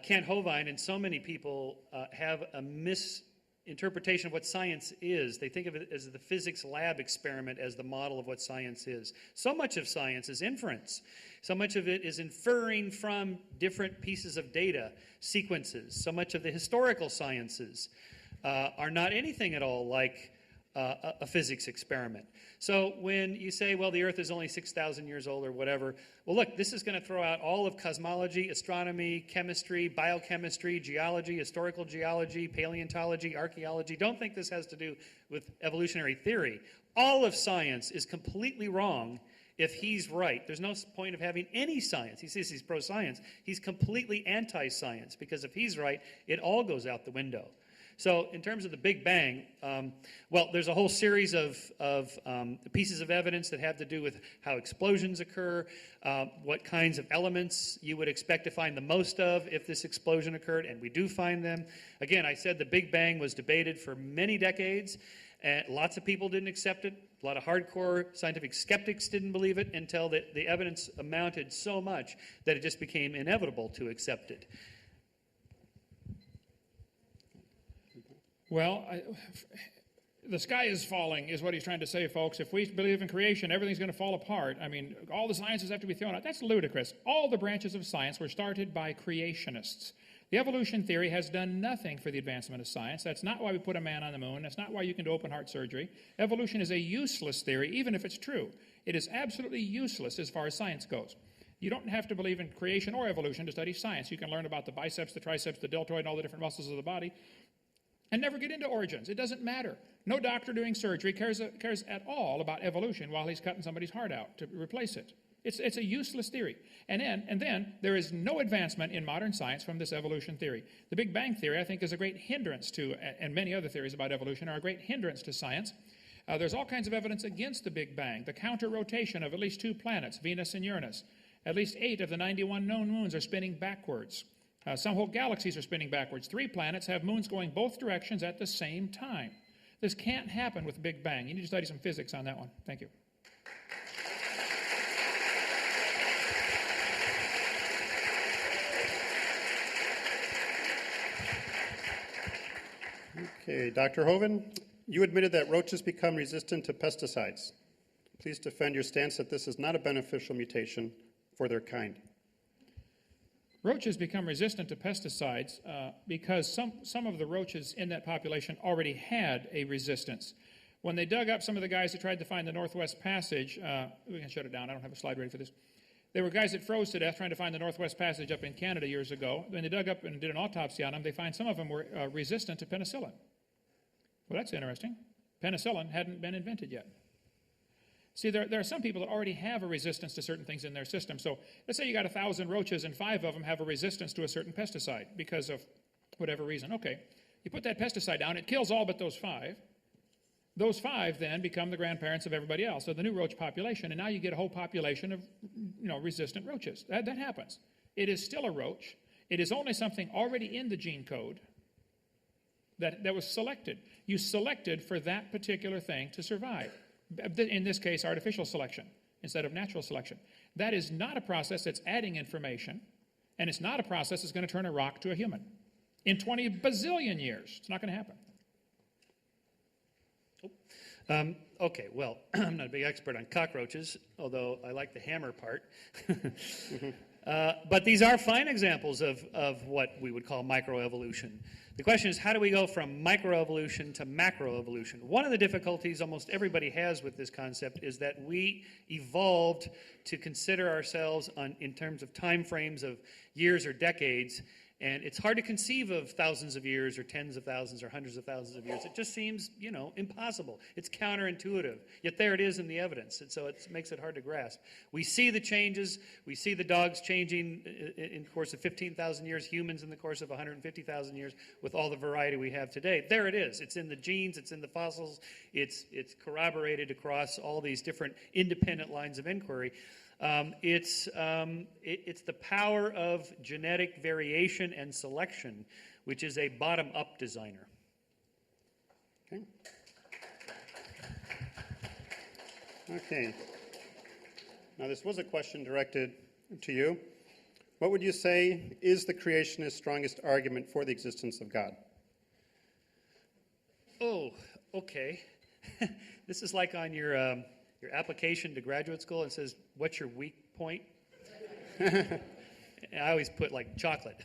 Kent Hovind and so many people have a misinterpretation of what science is. They think of it as the physics lab experiment as the model of what science is. So much of science is inference. So much of it is inferring from different pieces of data, sequences. So much of the historical sciences are not anything at all like a physics experiment. So when you say, well, the Earth is only 6,000 years old or whatever, well, look, this is going to throw out all of cosmology, astronomy, chemistry, biochemistry, geology, historical geology, paleontology, archaeology. Don't think this has to do with evolutionary theory. All of science is completely wrong if he's right. There's no point of having any science. He says he's pro-science. He's completely anti-science because if he's right, it all goes out the window. So in terms of the Big Bang, well, there's a whole series of pieces of evidence that have to do with how explosions occur, what kinds of elements you would expect to find the most of if this explosion occurred, and we do find them. Again, I said the Big Bang was debated for many decades, and lots of people didn't accept it. A lot of hardcore scientific skeptics didn't believe it until the evidence amounted so much that it just became inevitable to accept it. Well, the sky is falling is what he's trying to say, folks. If we believe in creation, everything's going to fall apart. I mean, all the sciences have to be thrown out. That's ludicrous. All the branches of science were started by creationists. The evolution theory has done nothing for the advancement of science. That's not why we put a man on the moon. That's not why you can do open heart surgery. Evolution is a useless theory, even if it's true. It is absolutely useless as far as science goes. You don't have to believe in creation or evolution to study science. You can learn about the biceps, the triceps, the deltoid, and all the different muscles of the body, and never get into origins. It doesn't matter. No doctor doing surgery cares at all about evolution while he's cutting somebody's heart out to replace it. It's a useless theory. And then there is no advancement in modern science from this evolution theory. The Big Bang theory, I think, is a great hindrance to, and many other theories about evolution are a great hindrance to science. There's all kinds of evidence against the Big Bang. The counter-rotation of at least 2 planets, Venus and Uranus. At least 8 of the 91 known moons are spinning backwards. Some whole galaxies are spinning backwards. 3 planets have moons going both directions at the same time. This can't happen with Big Bang. You need to study some physics on that one. Thank you. Okay, Dr. Hoven, you admitted that roaches become resistant to pesticides. Please defend your stance that this is not a beneficial mutation for their kind. Roaches become resistant to pesticides because some of the roaches in that population already had a resistance. When they dug up some of the guys that tried to find the Northwest Passage, we can shut it down, I don't have a slide ready for this. There were guys that froze to death trying to find the Northwest Passage up in Canada years ago. When they dug up and did an autopsy on them, they find some of them were resistant to penicillin. Well, that's interesting. Penicillin hadn't been invented yet. See, there are some people that already have a resistance to certain things in their system. So let's say you got 1,000 roaches and 5 of them have a resistance to a certain pesticide because of whatever reason. Okay, you put that pesticide down, it kills all but those 5. Those 5 then become the grandparents of everybody else, so the new roach population, and now you get a whole population of resistant roaches. That happens. It is still a roach. It is only something already in the gene code that was selected. You selected for that particular thing to survive. In this case, artificial selection instead of natural selection. That is not a process that's adding information, and it's not a process that's going to turn a rock to a human. In 20 bazillion years, it's not going to happen. Okay, well, I'm not a big expert on cockroaches, although I like the hammer part. But these are fine examples of what we would call microevolution. The question is, how do we go from microevolution to macroevolution? One of the difficulties almost everybody has with this concept is that we evolved to consider ourselves in terms of time frames of years or decades, and it's hard to conceive of thousands of years or tens of thousands or hundreds of thousands of years. It just seems, impossible. It's counterintuitive. Yet there it is in the evidence, and so it makes it hard to grasp. We see the changes. We see the dogs changing in the course of 15,000 years, humans in the course of 150,000 years, with all the variety we have today. There it is. It's in the genes. It's in the fossils. It's corroborated across all these different independent lines of inquiry. It's the power of genetic variation and selection, which is a bottom-up designer. Okay. Okay. Now, this was a question directed to you. What would you say is the creationist strongest argument for the existence of God? Oh, okay. This is like on your application to graduate school. It says, what's your weak point? I always put like chocolate.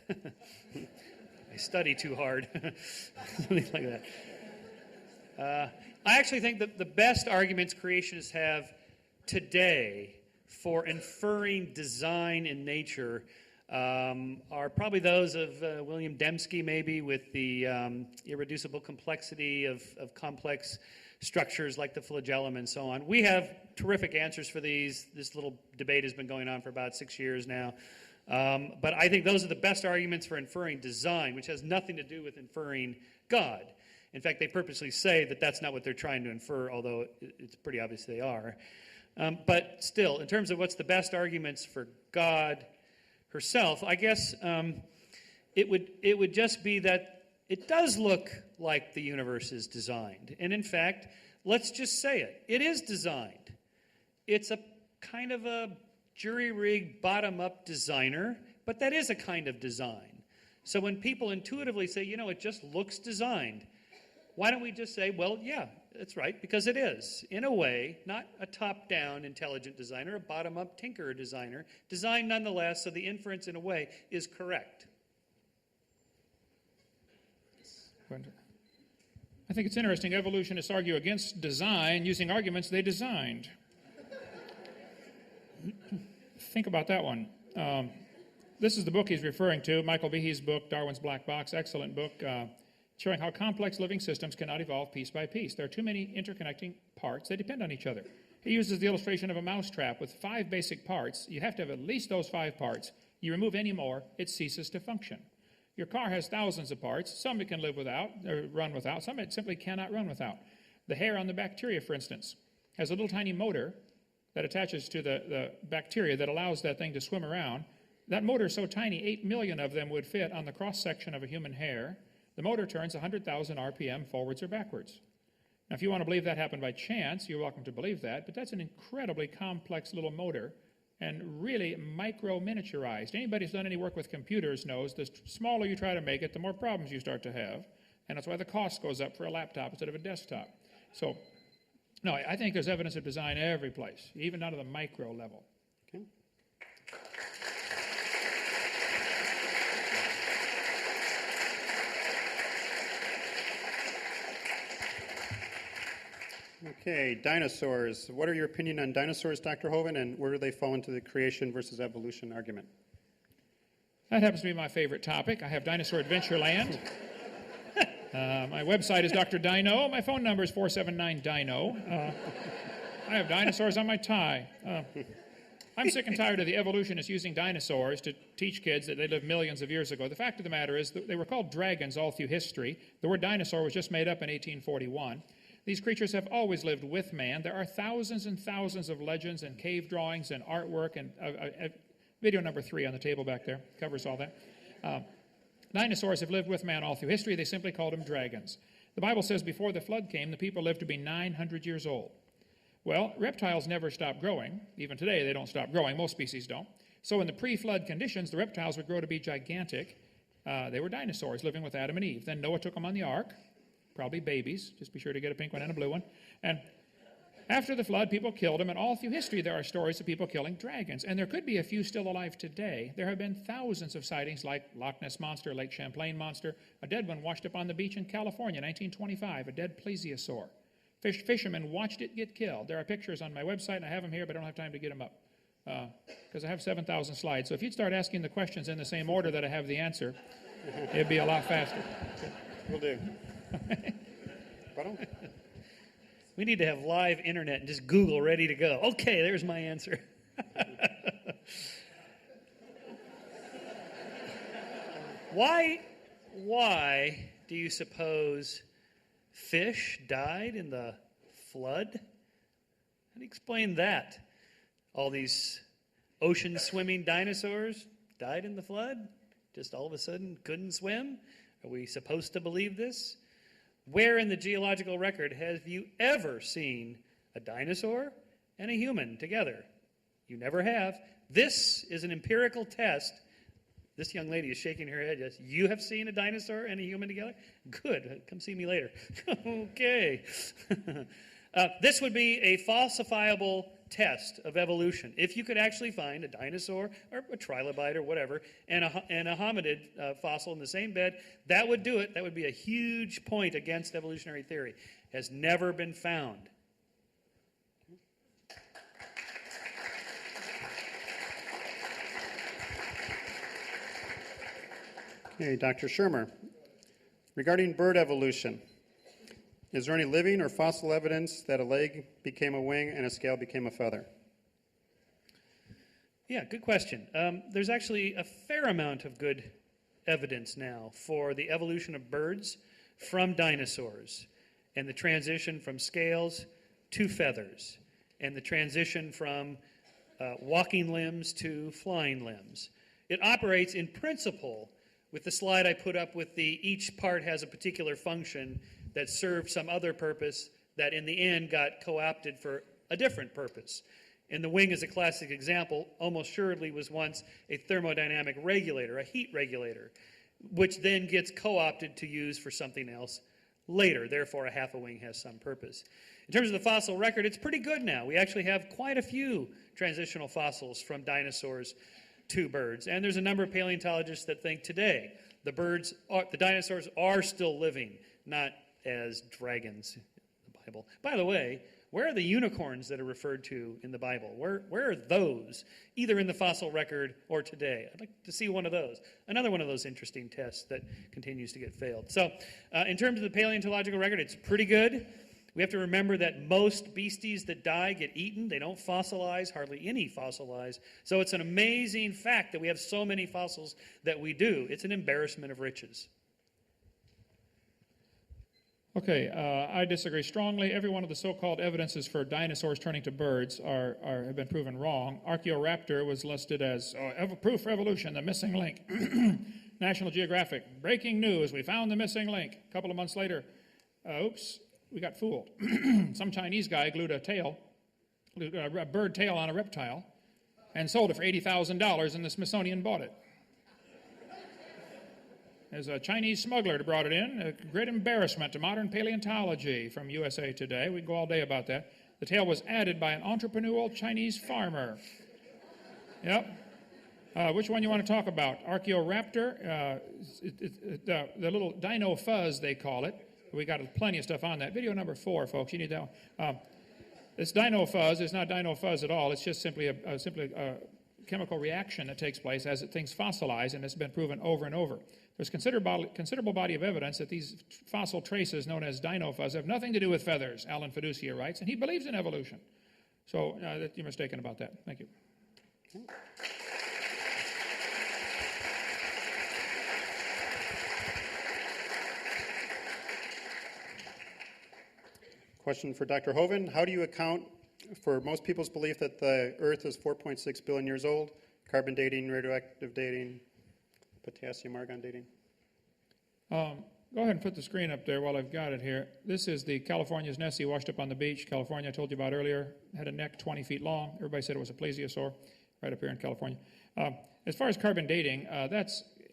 I study too hard. Something like that. I actually think that the best arguments creationists have today for inferring design in nature are probably those of William Dembski, maybe, with the irreducible complexity of complex structures like the flagellum and so on. We have terrific answers for these. This little debate has been going on for about 6 years now. But I think those are the best arguments for inferring design, which has nothing to do with inferring God. In fact, they purposely say that that's not what they're trying to infer, although it's pretty obvious they are. But still, in terms of what's the best arguments for God herself, I guess it would just be that it does look like the universe is designed. And in fact, let's just say it. It is designed. It's a kind of a jury-rigged, bottom-up designer, but that is a kind of design. So when people intuitively say, it just looks designed, why don't we just say, well, yeah, that's right, because it is. In a way, not a top-down intelligent designer, a bottom-up tinkerer designer, designed nonetheless, so the inference, in a way, is correct. I think it's interesting. Evolutionists argue against design using arguments they designed. Think about that one. This is the book he's referring to, Michael Behe's book, Darwin's Black Box, excellent book, showing how complex living systems cannot evolve piece by piece. There are too many interconnecting parts. They depend on each other. He uses the illustration of a mousetrap with 5 basic parts. You have to have at least those 5 parts. You remove any more, it ceases to function. Your car has thousands of parts. Some it can live without, or run without. Some it simply cannot run without. The hair on the bacteria, for instance, has a little tiny motor that attaches to the bacteria that allows that thing to swim around. That motor is so tiny, 8 million of them would fit on the cross-section of a human hair. The motor turns 100,000 RPM forwards or backwards. Now, if you want to believe that happened by chance, you're welcome to believe that, but that's an incredibly complex little motor and really micro-miniaturized. Anybody who's done any work with computers knows the smaller you try to make it, the more problems you start to have, and that's why the cost goes up for a laptop instead of a desktop. So, no, I think there's evidence of design every place, even down to the micro level. Okay. Okay, dinosaurs. What are your opinion on dinosaurs, Dr. Hoven, and where do they fall into the creation versus evolution argument? That happens to be my favorite topic. I have Dinosaur Adventureland. My website is Dr. Dino. My phone number is 479-DINO. I have dinosaurs on my tie. I'm sick and tired of the evolutionists using dinosaurs to teach kids that they lived millions of years ago. The fact of the matter is that they were called dragons all through history. The word dinosaur was just made up in 1841. These creatures have always lived with man. There are thousands and thousands of legends and cave drawings and artwork, and video number 3 on the table back there covers all that. Dinosaurs have lived with man all through history. They simply called them dragons. The Bible says before the flood came, the people lived to be 900 years old. Well, reptiles never stop growing. Even today, they don't stop growing. Most species don't. So in the pre-flood conditions, the reptiles would grow to be gigantic. They were dinosaurs living with Adam and Eve. Then Noah took them on the ark. Probably babies. Just be sure to get a pink one and a blue one. And after the flood, people killed them, and all through history there are stories of people killing dragons. And there could be a few still alive today. There have been thousands of sightings like Loch Ness Monster, Lake Champlain Monster. A dead one washed up on the beach in California, 1925, a dead plesiosaur. Fishermen watched it get killed. There are pictures on my website, and I have them here, but I don't have time to get them up because I have 7,000 slides. So if you'd start asking the questions in the same order that I have the answer, it'd be a lot faster. Will do. We need to have live internet and just Google ready to go. Okay, there's my answer. Why do you suppose fish died in the flood? How do you explain that? All these ocean swimming dinosaurs died in the flood? Just all of a sudden couldn't swim? Are we supposed to believe this? Where in the geological record have you ever seen a dinosaur and a human together? You never have. This is an empirical test. This young lady is shaking her head. Yes, you have seen a dinosaur and a human together? Good. Come see me later. Okay. This would be a falsifiable test of evolution. If you could actually find a dinosaur or a trilobite or whatever and a hominid fossil in the same bed, that would do it. That would be a huge point against evolutionary theory. Has never been found. Okay, Dr. Shermer. Regarding bird evolution, is there any living or fossil evidence that a leg became a wing and a scale became a feather? Yeah, good question. There's actually a fair amount of good evidence now for the evolution of birds. from dinosaurs, and the transition from scales to feathers, and the transition from walking limbs to flying limbs. It operates in principle with the slide I put up with each part has a particular function that served some other purpose that in the end got co-opted for a different purpose. And the wing is a classic example, almost surely was once a thermodynamic regulator, a heat regulator, which then gets co-opted to use for something else later. Therefore, a half a wing has some purpose. In terms of the fossil record, it's pretty good now. We actually have quite a few transitional fossils from dinosaurs to birds. And there's a number of paleontologists that think today the dinosaurs are still living, not as dragons in the Bible. By the way, where are the unicorns that are referred to in the Bible? Where are those, either in the fossil record or today? I'd like to see one of those. Another one of those interesting tests that continues to get failed. So in terms of the paleontological record, it's pretty good. We have to remember that most beasties that die get eaten. They don't fossilize, hardly any fossilize. So it's an amazing fact that we have so many fossils that we do. It's an embarrassment of riches. Okay, I disagree strongly. Every one of the so-called evidences for dinosaurs turning to birds have been proven wrong. Archaeoraptor was listed as proof for evolution, the missing link. National Geographic, breaking news, we found the missing link. A couple of months later, oops, we got fooled. Some Chinese guy glued a bird tail on a reptile and sold it for $80,000, and the Smithsonian bought it. There's a Chinese smuggler that brought it in, a great embarrassment to modern paleontology from USA Today. We can go all day about that. The tail was added by an entrepreneurial Chinese farmer. Yep. Which one you want to talk about? Archaeoraptor, the little dino fuzz, they call it. We got plenty of stuff on that. Video number 4, folks. You need that one. This dino fuzz is not dino fuzz at all. It's just simply a chemical reaction that takes place as things fossilize, and it's been proven over and over. There's considerable body of evidence that these fossil traces known as dino fuzz have nothing to do with feathers, Alan Fiducia writes, and he believes in evolution. So you're mistaken about that. Thank you. Question for Dr. Hoven. How do you account for most people's belief that the Earth is 4.6 billion years old, carbon dating, radioactive dating, potassium argon dating? Go ahead and put the screen up there while I've got it here. This is the California's Nessie washed up on the beach. California, I told you about earlier, had a neck 20 feet long. Everybody said it was a plesiosaur right up here in California. As far as carbon dating,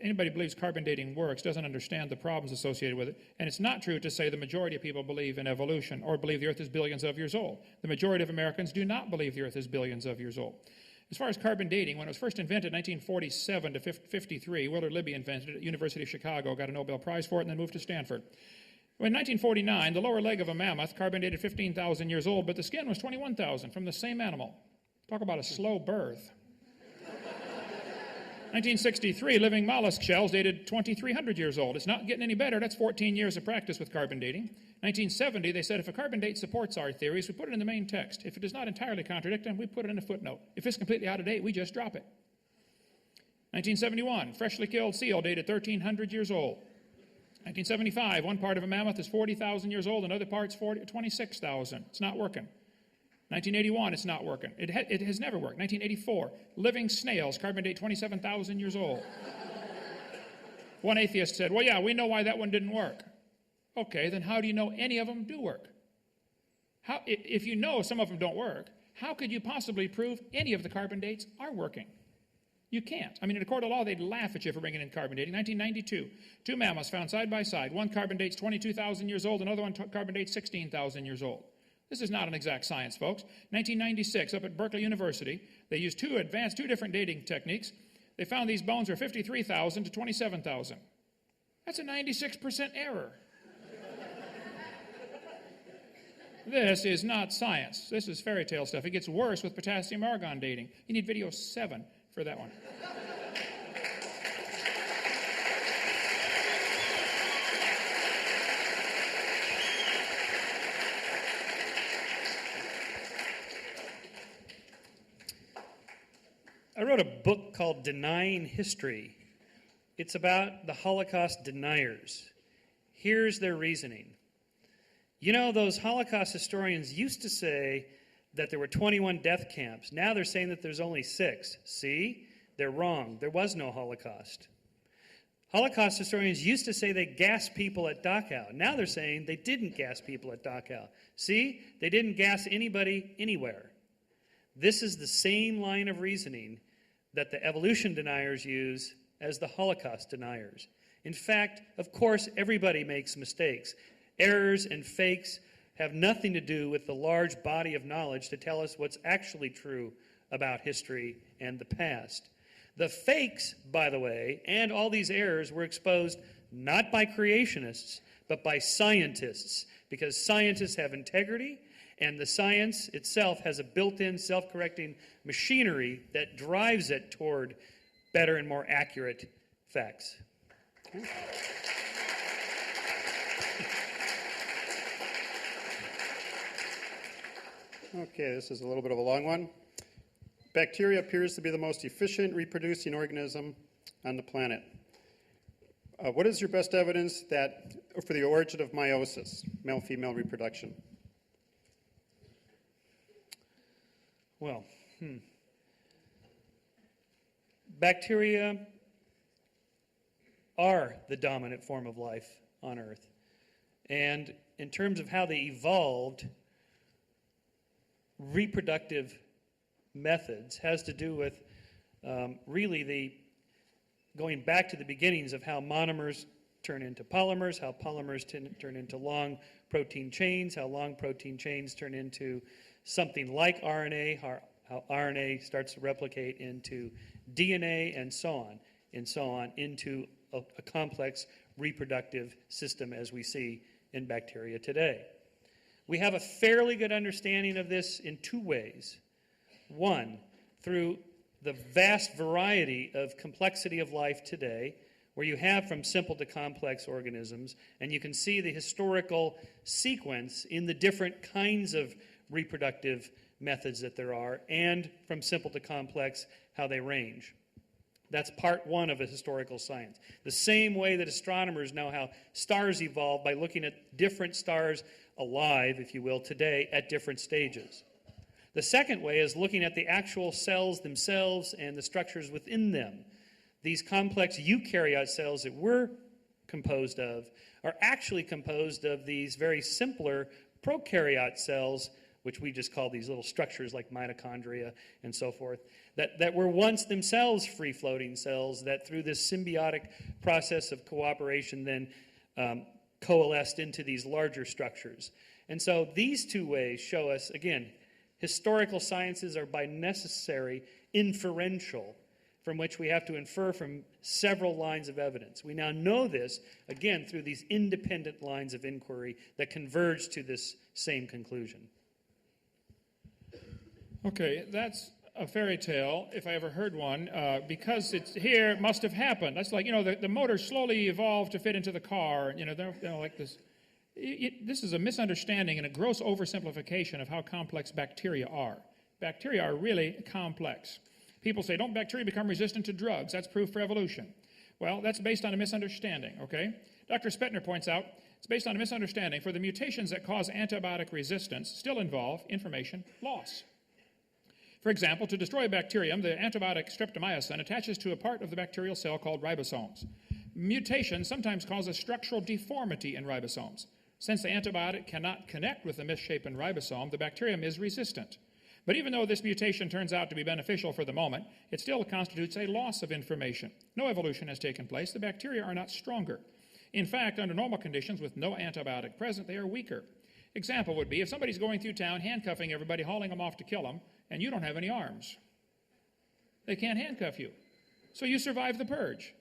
anybody who believes carbon dating works doesn't understand the problems associated with it. And it's not true to say the majority of people believe in evolution or believe the Earth is billions of years old. The majority of Americans do not believe the Earth is billions of years old. As far as carbon dating, when it was first invented in 1947 to 53, Willard Libby invented it at the University of Chicago, got a Nobel Prize for it, and then moved to Stanford. In 1949, the lower leg of a mammoth carbon dated 15,000 years old, but the skin was 21,000 from the same animal. Talk about a slow birth. 1963, living mollusk shells dated 2,300 years old. It's not getting any better. That's 14 years of practice with carbon dating. 1970, they said if a carbon date supports our theories, we put it in the main text. If it does not entirely contradict them, we put it in a footnote. If it's completely out of date, we just drop it. 1971, freshly killed seal dated 1,300 years old. 1975, one part of a mammoth is 40,000 years old, another part's 26,000. It's not working. 1981, it's not working. It has never worked. 1984, living snails, carbon date 27,000 years old. One atheist said, well, yeah, we know why that one didn't work. Okay, then how do you know any of them do work? If you know some of them don't work, how could you possibly prove any of the carbon dates are working? You can't. I mean, in a court of law, they'd laugh at you for bringing in carbon dating. 1992, two mammoths found side by side. One carbon dates 22,000 years old, another one carbon dates 16,000 years old. This is not an exact science, folks. 1996, up at Berkeley University, they used two different dating techniques. They found these bones were 53,000 to 27,000. That's a 96% error. This is not science. This is fairy tale stuff. It gets worse with potassium argon dating. You need video 7 for that one. I wrote a book called Denying History. It's about the Holocaust deniers. Here's their reasoning. You know, those Holocaust historians used to say that there were 21 death camps. Now they're saying that there's only 6. See? They're wrong. There was no Holocaust. Holocaust historians used to say they gassed people at Dachau. Now they're saying they didn't gas people at Dachau. See? They didn't gas anybody anywhere. This is the same line of reasoning that the evolution deniers use as the Holocaust deniers. In fact, of course, everybody makes mistakes. Errors and fakes have nothing to do with the large body of knowledge to tell us what's actually true about history and the past. The fakes, by the way, and all these errors were exposed not by creationists, but by scientists, because scientists have integrity, and the science itself has a built-in self-correcting machinery that drives it toward better and more accurate facts. Okay. Okay, this is a little bit of a long one. Bacteria appears to be the most efficient reproducing organism on the planet. What is your best evidence for the origin of meiosis, male-female reproduction? Well, bacteria are the dominant form of life on Earth. And in terms of how they evolved, reproductive methods has to do with really going back to the beginnings of how monomers turn into polymers, how polymers turn into long protein chains, how long protein chains turn into something like RNA, how RNA starts to replicate into DNA, and so on, into a complex reproductive system as we see in bacteria today. We have a fairly good understanding of this in 2 ways. One, through the vast variety of complexity of life today, where you have from simple to complex organisms, and you can see the historical sequence in the different kinds of reproductive methods that there are, and from simple to complex, how they range. That's part 1 of a historical science. The same way that astronomers know how stars evolve by looking at different stars alive, if you will, today at different stages. The second way is looking at the actual cells themselves and the structures within them. These complex eukaryote cells that we're composed of are actually composed of these very simpler prokaryote cells, which we just call these little structures like mitochondria and so forth, that were once themselves free-floating cells that through this symbiotic process of cooperation then coalesced into these larger structures. And so these 2 ways show us, again, historical sciences are by necessary inferential, from which we have to infer from several lines of evidence. We now know this, again, through these independent lines of inquiry that converge to this same conclusion. Okay, that's a fairy tale, if I ever heard one, because it's here, it must have happened. That's like, the motor slowly evolved to fit into the car, they're like this. This is a misunderstanding and a gross oversimplification of how complex bacteria are. Bacteria are really complex. People say, don't bacteria become resistant to drugs? That's proof for evolution. Well, that's based on a misunderstanding, okay? Dr. Spettner points out, it's based on a misunderstanding, for the mutations that cause antibiotic resistance still involve information loss. For example, to destroy a bacterium, the antibiotic streptomycin attaches to a part of the bacterial cell called ribosomes. Mutation sometimes causes structural deformity in ribosomes. Since the antibiotic cannot connect with the misshapen ribosome, the bacterium is resistant. But even though this mutation turns out to be beneficial for the moment, it still constitutes a loss of information. No evolution has taken place. The bacteria are not stronger. In fact, under normal conditions with no antibiotic present, they are weaker. Example would be if somebody's going through town handcuffing everybody, hauling them off to kill them, and you don't have any arms. They can't handcuff you. So you survive the purge.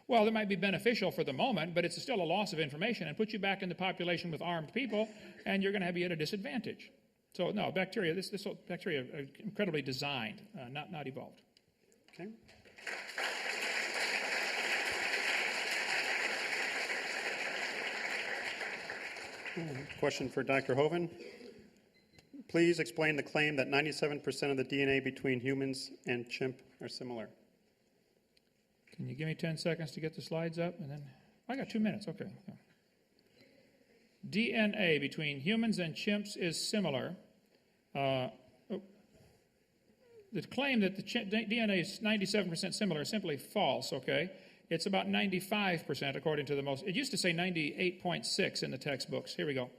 Well, it might be beneficial for the moment, but it's still a loss of information and puts you back in the population with armed people, and you're going to be at a disadvantage. So no, bacteria, this bacteria are incredibly designed, not evolved. Okay. Question for Dr. Hoven. Please explain the claim that 97% of the DNA between humans and chimp are similar. Can you give me 10 seconds to get the slides up? And then I got 2 minutes, okay. Yeah. DNA between humans and chimps is similar. The claim that the DNA is 97% similar is simply false, okay? It's about 95% according to the most, it used to say 98.6 in the textbooks. Here we go.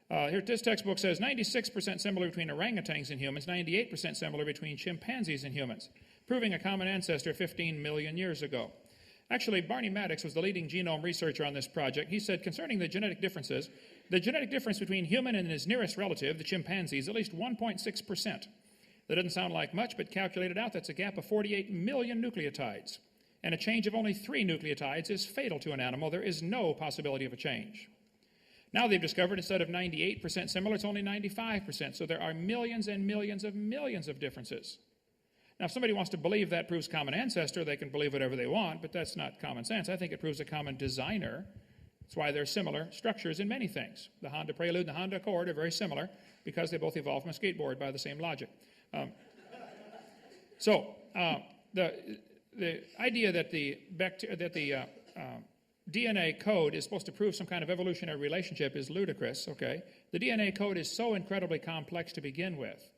Here, this textbook says 96% similar between orangutans and humans, 98% similar between chimpanzees and humans, proving a common ancestor 15 million years ago. Actually, Barney Maddox was the leading genome researcher on this project. He said, concerning the genetic differences, the genetic difference between human and his nearest relative, the chimpanzee, is at least 1.6%. That doesn't sound like much, but calculated out, that's a gap of 48 million nucleotides. And a change of only 3 nucleotides is fatal to an animal. There is no possibility of a change. Now they've discovered instead of 98% similar, it's only 95%. So there are millions and millions of differences. Now, if somebody wants to believe that proves common ancestor, they can believe whatever they want, but that's not common sense. I think it proves a common designer. That's why they're similar structures in many things. The Honda Prelude and the Honda Accord are very similar because they both evolved from a skateboard by the same logic. The idea that the DNA code is supposed to prove some kind of evolutionary relationship is ludicrous, okay? The DNA code is so incredibly complex to begin with.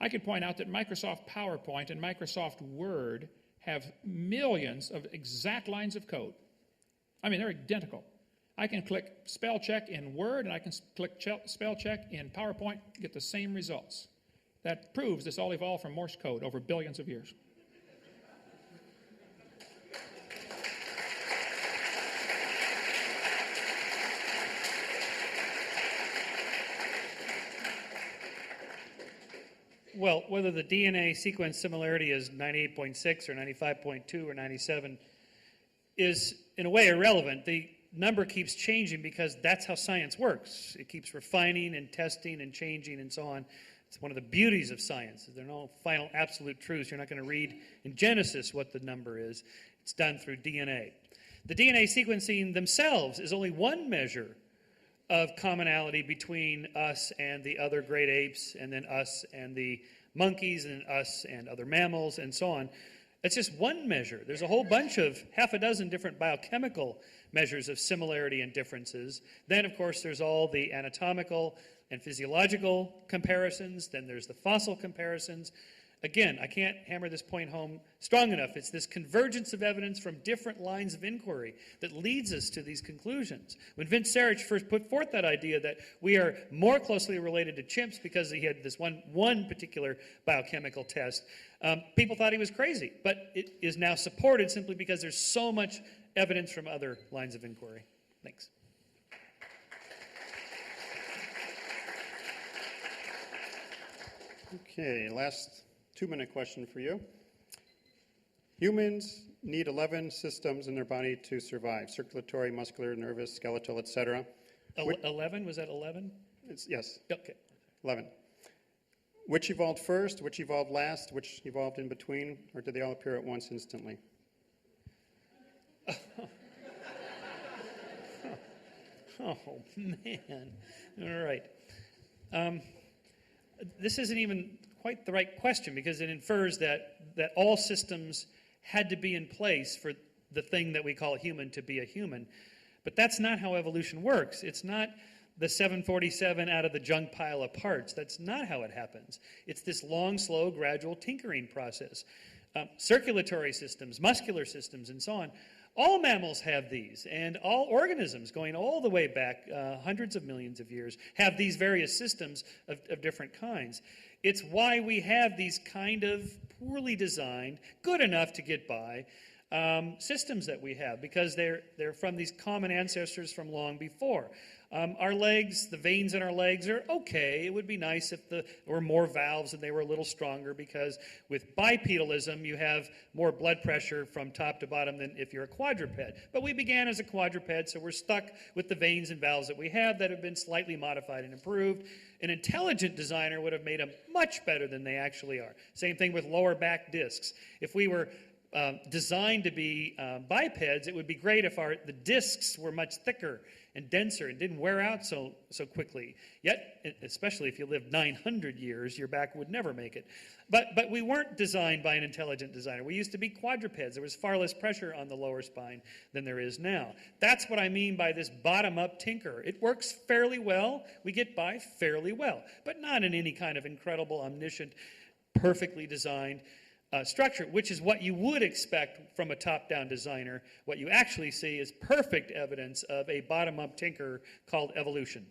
I could point out that Microsoft PowerPoint and Microsoft Word have millions of exact lines of code. I mean, they're identical. I can click spell check in Word and I can click spell check in PowerPoint, get the same results. That proves this all evolved from Morse code over billions of years. Well, whether the DNA sequence similarity is 98.6 or 95.2 or 97 is, in a way, irrelevant. The number keeps changing because that's how science works. It keeps refining and testing and changing and so on. It's one of the beauties of science. There are no final absolute truths. You're not going to read in Genesis what the number is. It's done through DNA. The DNA sequencing themselves is only one measure of commonality between us and the other great apes, and then us and the monkeys, and us and other mammals, and so on. It's just one measure. There's a whole bunch of half a dozen different biochemical measures of similarity and differences. Then, of course, there's all the anatomical and physiological comparisons. Then there's the fossil comparisons. Again, I can't hammer this point home strong enough. It's this convergence of evidence from different lines of inquiry that leads us to these conclusions. When Vince Sarich first put forth that idea that we are more closely related to chimps because he had this one particular biochemical test, people thought he was crazy. But it is now supported simply because there's so much evidence from other lines of inquiry. Thanks. Okay, last 2-minute question for you. Humans need 11 systems in their body to survive: circulatory, muscular, nervous, skeletal, etc. 11? Was that 11? Yes. Okay. 11. Which evolved first? Which evolved last? Which evolved in between? Or did they all appear at once instantly? Oh, man. All right. This isn't even quite the right question because it infers that all systems had to be in place for the thing that we call a human to be a human. But that's not how evolution works. It's not the 747 out of the junk pile of parts. That's not how it happens. It's this long, slow, gradual tinkering process. Circulatory systems, muscular systems, and so on. All mammals have these, and all organisms going all the way back hundreds of millions of years have these various systems of different kinds. It's why we have these kind of poorly designed, good enough to get by, systems that we have, because they're from these common ancestors from long before. Our legs, the veins in our legs are okay. It would be nice if there were more valves and they were a little stronger, because with bipedalism, you have more blood pressure from top to bottom than if you're a quadruped. But we began as a quadruped, so we're stuck with the veins and valves that we have that have been slightly modified and improved. An intelligent designer would have made them much better than they actually are. Same thing with lower back discs. If we were designed to be bipeds, it would be great if the discs were much thicker and denser and didn't wear out so quickly. Yet, especially if you lived 900 years, your back would never make it. But we weren't designed by an intelligent designer. We used to be quadrupeds. There was far less pressure on the lower spine than there is now. That's what I mean by this bottom-up tinker. It works fairly well. We get by fairly well, but not in any kind of incredible, omniscient, perfectly designed structure, which is what you would expect from a top-down designer. What you actually see is perfect evidence of a bottom-up tinker called evolution.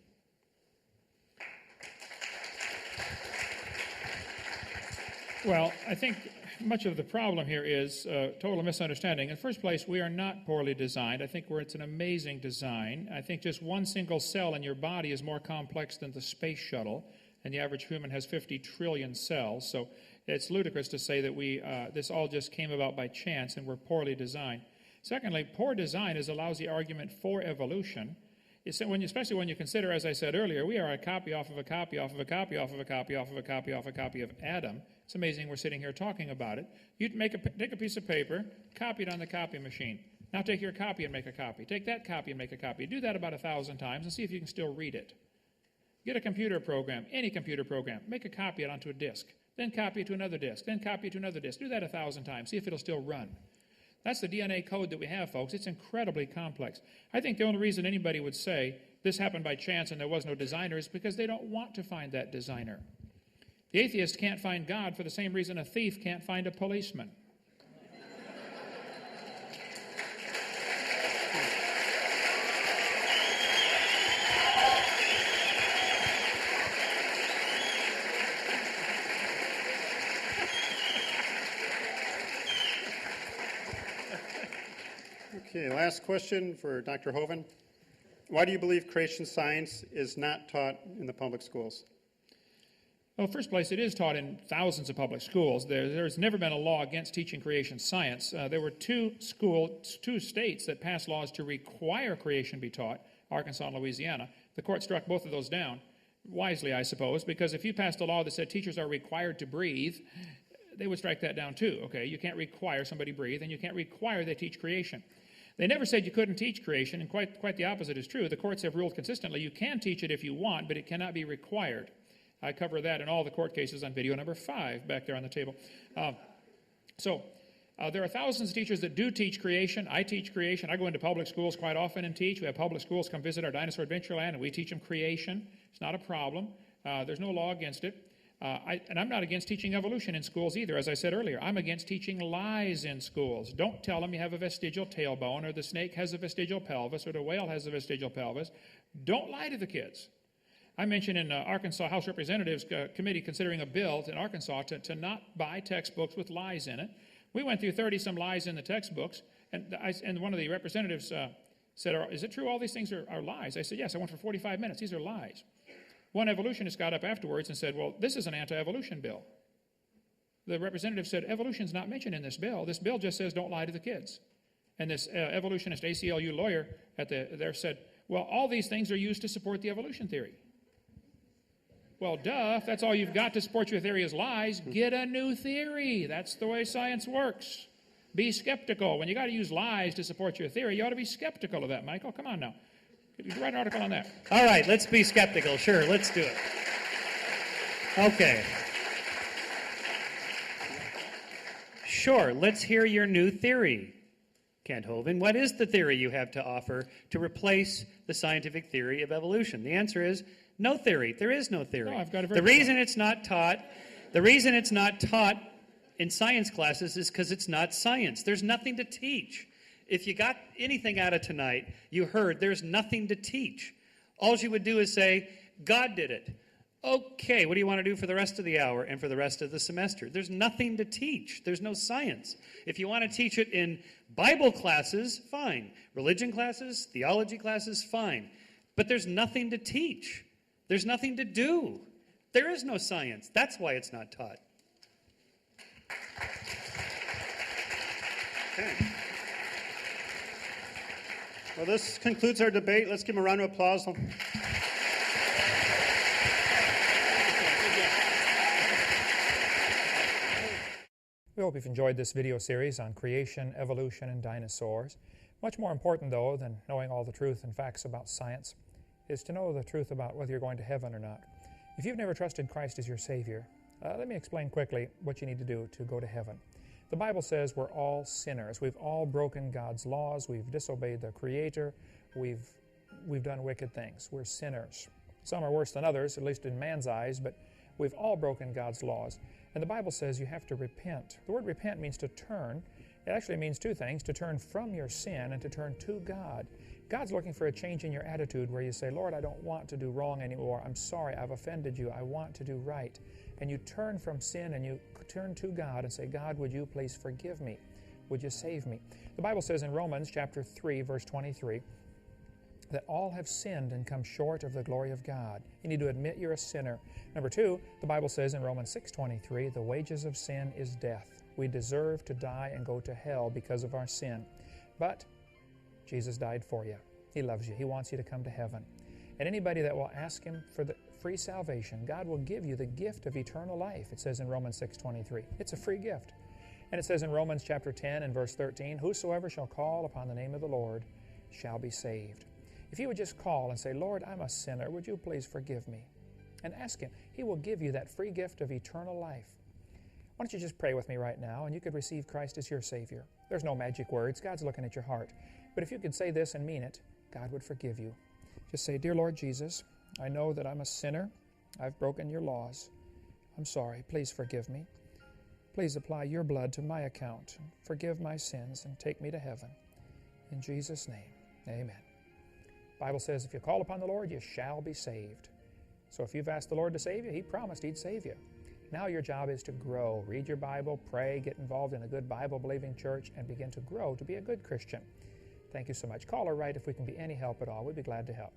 Well, I think much of the problem here is total misunderstanding. In the first place, we are not poorly designed. I think it's an amazing design. I think just one single cell in your body is more complex than the space shuttle, and the average human has 50 trillion cells. So it's ludicrous to say that this all just came about by chance and we're poorly designed. Secondly, poor design is a lousy argument for evolution. Especially when you consider, as I said earlier, we are a copy off of a copy off of a copy off of a copy off of a copy off a copy of Adam. It's amazing we're sitting here talking about it. You take a piece of paper, copy it on the copy machine. Now take your copy and make a copy. Take that copy and make a copy. Do that about 1,000 times and see if you can still read it. Get a computer program, any computer program, make a copy it onto a disk, then copy it to another disk, then copy it to another disk. Do that 1,000 times. See if it'll still run. That's the DNA code that we have, folks. It's incredibly complex. I think the only reason anybody would say this happened by chance and there was no designer is because they don't want to find that designer. The atheist can't find God for the same reason a thief can't find a policeman. Okay, last question for Dr. Hoven. Why do you believe creation science is not taught in the public schools? Well, first place, it is taught in thousands of public schools. There's never been a law against teaching creation science. There were two states that passed laws to require creation be taught, Arkansas and Louisiana. The court struck both of those down, wisely, I suppose, because if you passed a law that said teachers are required to breathe, they would strike that down too. Okay, you can't require somebody breathe, and you can't require they teach creation. They never said you couldn't teach creation, and quite the opposite is true. The courts have ruled consistently you can teach it if you want, but it cannot be required. I cover that in all the court cases on video number 5 back there on the table. There are thousands of teachers that do teach creation. I teach creation. I go into public schools quite often and teach. We have public schools come visit our Dinosaur Adventureland, and we teach them creation. It's not a problem. There's no law against it. And I'm not against teaching evolution in schools either. As I said earlier, I'm against teaching lies in schools. Don't tell them you have a vestigial tailbone, or the snake has a vestigial pelvis, or the whale has a vestigial pelvis. Don't lie to the kids. I mentioned in Arkansas House Representatives Committee considering a bill in Arkansas to not buy textbooks with lies in it. We went through 30-some lies in the textbooks, and one of the representatives said, is it true all these things are lies? I said, yes, I went for 45 minutes. These are lies. One evolutionist got up afterwards and said, well, this is an anti-evolution bill. The representative said, evolution's not mentioned in this bill. This bill just says don't lie to the kids. And this evolutionist ACLU lawyer there said, well, all these things are used to support the evolution theory. Well, duh, if that's all you've got to support your theory is lies, get a new theory. That's the way science works. Be skeptical. When you got to use lies to support your theory, you ought to be skeptical of that, Michael. Come on now. You can write an article on that. All right, let's be skeptical. Sure, let's do it. Okay. Sure, let's hear your new theory, Kent Hoven. What is the theory you have to offer to replace the scientific theory of evolution? The answer is no theory. There is no theory. No, I've got a the reason it's not taught in science classes is because it's not science. There's nothing to teach. If you got anything out of tonight, you heard there's nothing to teach. All you would do is say, God did it. Okay, what do you want to do for the rest of the hour and for the rest of the semester? There's nothing to teach. There's no science. If you want to teach it in Bible classes, fine. Religion classes, theology classes, fine. But there's nothing to teach. There's nothing to do. There is no science. That's why it's not taught. Okay. Well, this concludes our debate. Let's give him a round of applause. We hope you've enjoyed this video series on creation, evolution, and dinosaurs. Much more important, though, than knowing all the truth and facts about science is to know the truth about whether you're going to heaven or not. If you've never trusted Christ as your Savior, let me explain quickly what you need to do to go to heaven. The Bible says we're all sinners. We've all broken God's laws. We've disobeyed the Creator. We've done wicked things. We're sinners. Some are worse than others, at least in man's eyes, but we've all broken God's laws. And the Bible says you have to repent. The word repent means to turn. It actually means two things, to turn from your sin and to turn to God. God's looking for a change in your attitude where you say, Lord, I don't want to do wrong anymore. I'm sorry, I've offended you. I want to do right. And you turn from sin and you turn to God and say, God, would you please forgive me? Would you save me? The Bible says in Romans chapter 3, verse 23, that all have sinned and come short of the glory of God. You need to admit you're a sinner. Number two, the Bible says in Romans 6:23, the wages of sin is death. We deserve to die and go to hell because of our sin. But Jesus died for you. He loves you. He wants you to come to heaven. And anybody that will ask Him for the free salvation, God will give you the gift of eternal life. It says in Romans 6:23. It's a free gift. And it says in Romans chapter 10 and verse 13, whosoever shall call upon the name of the Lord shall be saved. If you would just call and say, Lord, I'm a sinner, would you please forgive me? And ask Him. He will give you that free gift of eternal life. Why don't you just pray with me right now, and you could receive Christ as your Savior. There's no magic words. God's looking at your heart. But if you could say this and mean it, God would forgive you. Just say, Dear Lord Jesus, I know that I'm a sinner. I've broken your laws. I'm sorry. Please forgive me. Please apply your blood to my account. Forgive my sins and take me to heaven. In Jesus' name, amen. The Bible says if you call upon the Lord, you shall be saved. So if you've asked the Lord to save you, He promised He'd save you. Now your job is to grow. Read your Bible, pray, get involved in a good Bible-believing church, and begin to grow to be a good Christian. Thank you so much. Call or write if we can be any help at all. We'd be glad to help.